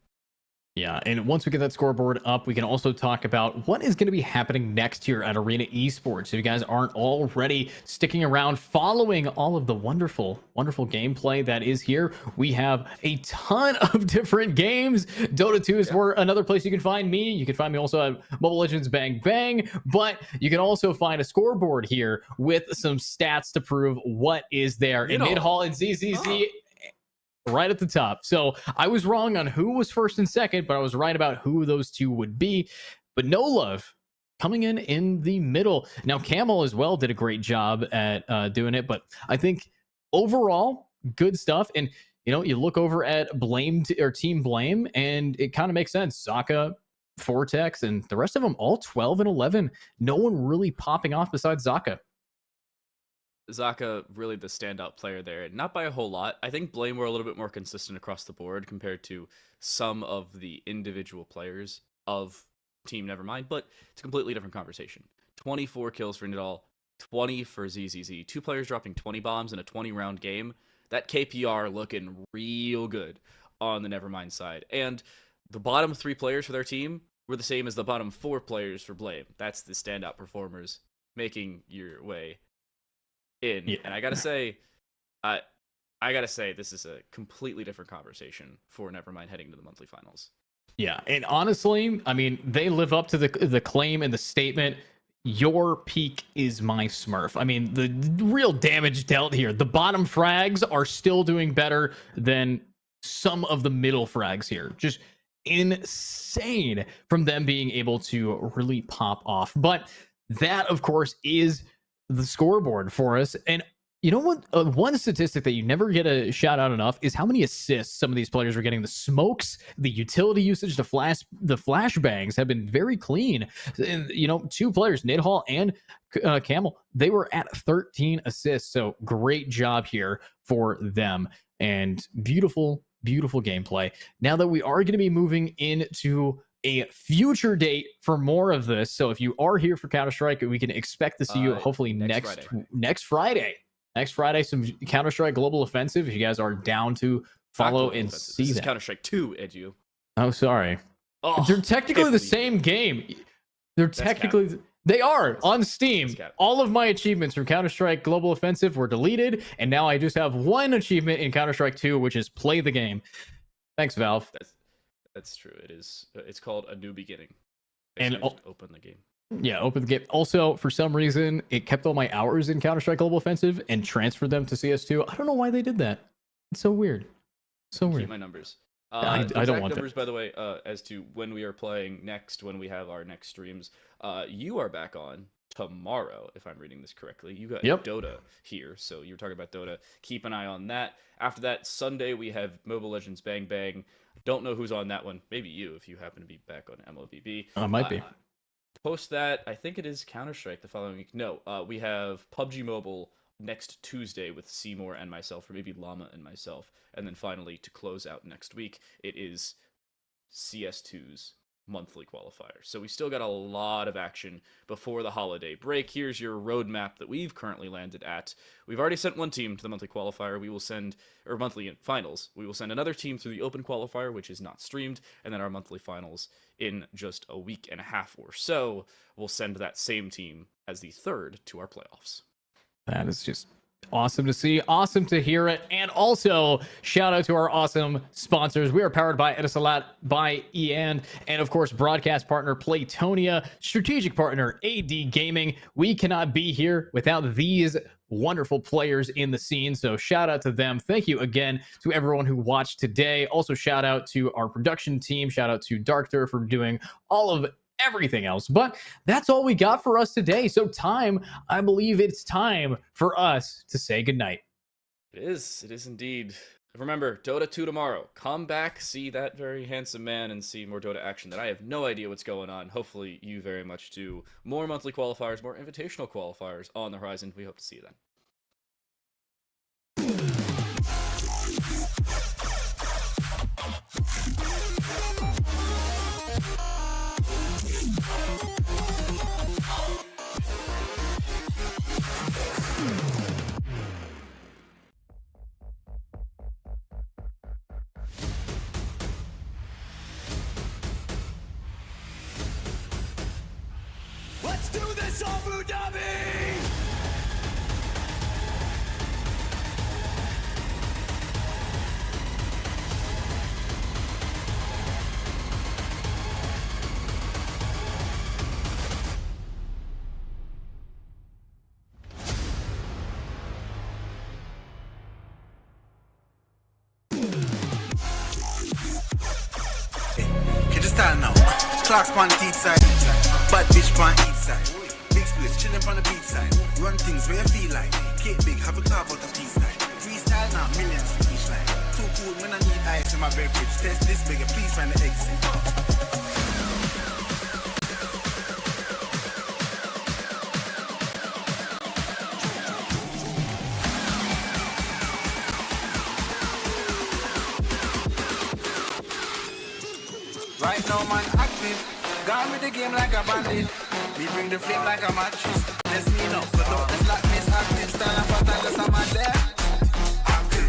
Yeah, and once we get that scoreboard up, we can also talk about what is going to be happening next here at Arena Esports. If you guys aren't already sticking around, following all of the wonderful, wonderful gameplay that is here, we have a ton of different games. Dota 2 is for another place you can find me. You can find me also at Mobile Legends Bang Bang, but you can also find a scoreboard here with some stats to prove what is there. In Nidhall and ZZZ, right at the top. So I was wrong on who was first and second, but I was right about who those two would be. But No Love coming in the middle. Now Camel as well did a great job at doing it, but I think overall good stuff. And you look over at Team Blame, and it kind of makes sense. Zaka, Vortex, and the rest of them all 12 and 11. No one really popping off besides Zaka. Zaka really the standout player there, not by a whole lot. I think Blame were a little bit more consistent across the board compared to some of the individual players of Team Nevermind, but it's a completely different conversation. 24 kills for Nidal, 20 for ZZZ. 2 players dropping 20 bombs in a 20-round game. That KPR looking real good on the Nevermind side. And the bottom 3 players for their team were the same as the bottom 4 players for Blame. That's the standout performers making your way in. Yeah. And I gotta say this is a completely different conversation for Nevermind heading to the monthly finals. Yeah, and honestly, I mean, they live up to the claim and the statement, your peak is my Smurf. I mean, the real damage dealt here. The bottom frags are still doing better than some of the middle frags here. Just insane from them being able to really pop off. But that, of course, is the scoreboard for us. And you know what? One statistic that you never get a shout out enough is how many assists some of these players are getting. The smokes, the utility usage, the flashbangs have been very clean. And, you know, 2 players, Nidhall and Camel, they were at 13 assists. So great job here for them. And beautiful, beautiful gameplay. Now that we are going to be moving into a future date for more of this. So if you are here for Counter-Strike, we can expect to see you hopefully next Friday. Next Friday, some Counter-Strike Global Offensive. If you guys are down to follow and see this that. Is Counter-Strike 2, Edu. Oh, sorry. Oh, they're technically the same game. They're technically... They are on Steam. All of my achievements from Counter-Strike Global Offensive were deleted, and now I just have one achievement in Counter-Strike 2, which is play the game. Thanks, Valve. That's true. It is. It's called A New Beginning. And open the game. Yeah, open the game. Also, for some reason, it kept all my hours in Counter-Strike Global Offensive and transferred them to CS2. I don't know why they did that. It's so weird. So weird. Keep my numbers. I don't want numbers, by the way, as to when we are playing next, when we have our next streams. You are back on tomorrow, if I'm reading this correctly. You got Dota here, so you were talking about Dota. Keep an eye on that. After that, Sunday, we have Mobile Legends Bang Bang. Don't know who's on that one. Maybe you, if you happen to be back on MLBB. Might be. Post that. I think it is Counter-Strike the following week. No, we have PUBG Mobile next Tuesday with Seymour and myself, or maybe Llama and myself. And then finally, to close out next week, it is CS2's monthly qualifier. So we still got a lot of action before the holiday break. Here's your roadmap that we've currently landed at. We've already sent one team to the monthly qualifier. We will send, or monthly finals. We will send another team through the open qualifier, which is not streamed, and then our monthly finals in just a week and a half or so. We'll send that same team as the third to our playoffs. That is just awesome to see, awesome to hear it. And also shout out to our awesome sponsors. We are powered by Etisalat, by EN, and of course broadcast partner Playtonia, strategic partner AD Gaming. We cannot be here without these wonderful players in the scene, so shout out to them. Thank you again to everyone who watched today. Also shout out to our production team. Shout out to Darkter for doing all of everything else. But that's all we got for us today. So I believe it's time for us to say goodnight. It is indeed. Remember, Dota 2 tomorrow. Come back, see that very handsome man, and see more Dota action that I have no idea what's going on. Hopefully you very much do. More monthly qualifiers, more invitational qualifiers on the horizon. We hope to see you then. Let's do this, Abu Dhabi! Okay, just style now. Clocks on the east side, bad bitch on east side. Big splits chilling on the beach side. Run things where you feel like. Cake big, have a carve out the peace line. Freestyle now, millions for each line. Too cool when I need ice in my beverage. Test this bigger, please find the exit. Right now, man, active. Gone with the game like a bandit. We bring the flame like a match. Let's me know. So don't just like Miss Active. Stand up and cause I'm out there. Active.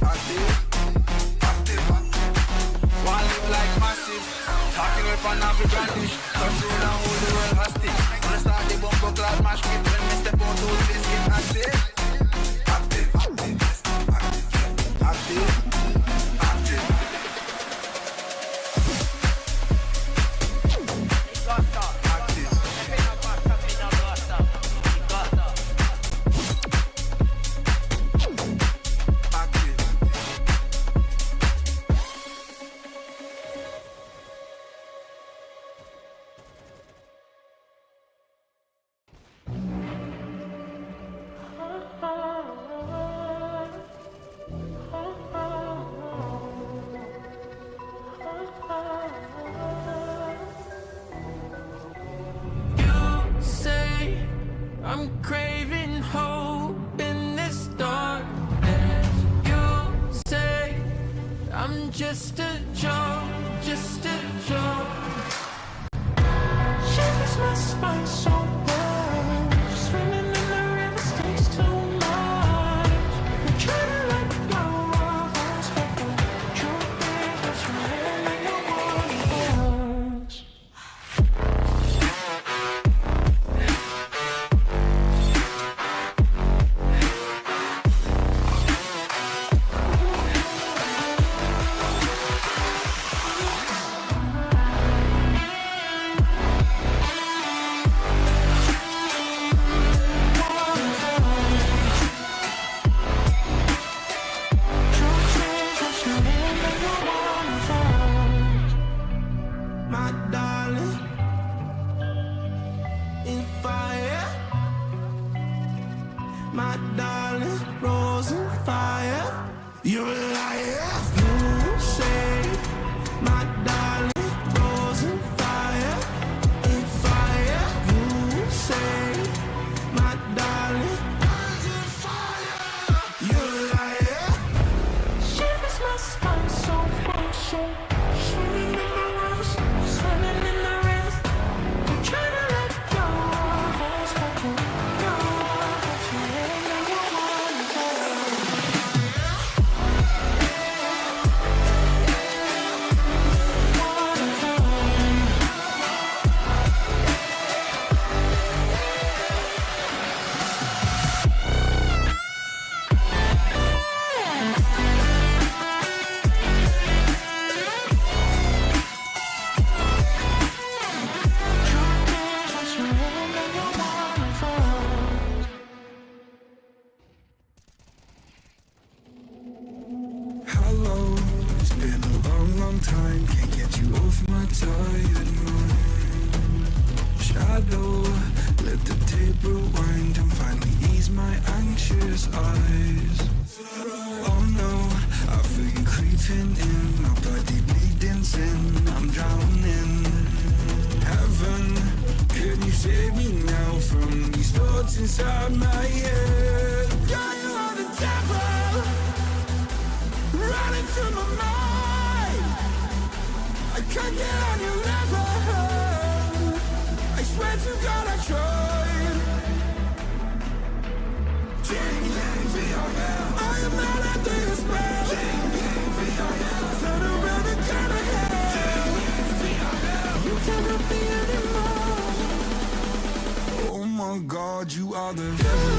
Active. Active. One live like massive. Talking with an every brandish. Control and hold the world hostage. Wanna start the bumper class match pit. When we step out, those things get active. Active. Active. Active. Active. just a jump, just a jump. Shivers my spine so well. Swimming in the river stays too much. I'm trying to let go of us, but the truth is what's really your one us. My darling, in fire. My darling, rose in fire. You're a liar. You say, my darling, rose in fire. In fire. You say, my darling, rose in fire. You're a liar. Shivers my spine so cold, so swimming in the rivers, swimming in the rivers. I'm trying to let go of us, but you know that you ain't the one for Hello, it's been a long, long time. Can't get you off my tired mind. Shadow, let the tape rewind and finally ease my anxious eyes. Oh no, I feel you creeping in, my body bleeding sin. I'm drowning. Heaven, can you save me now from these thoughts inside my head? Yeah, you are the devil running through my mind. I can't get on your level. I swear to God I tried. I am not under your spell. Turn around and turn ahead. You cannot be anymore. Oh my God, you are the devil.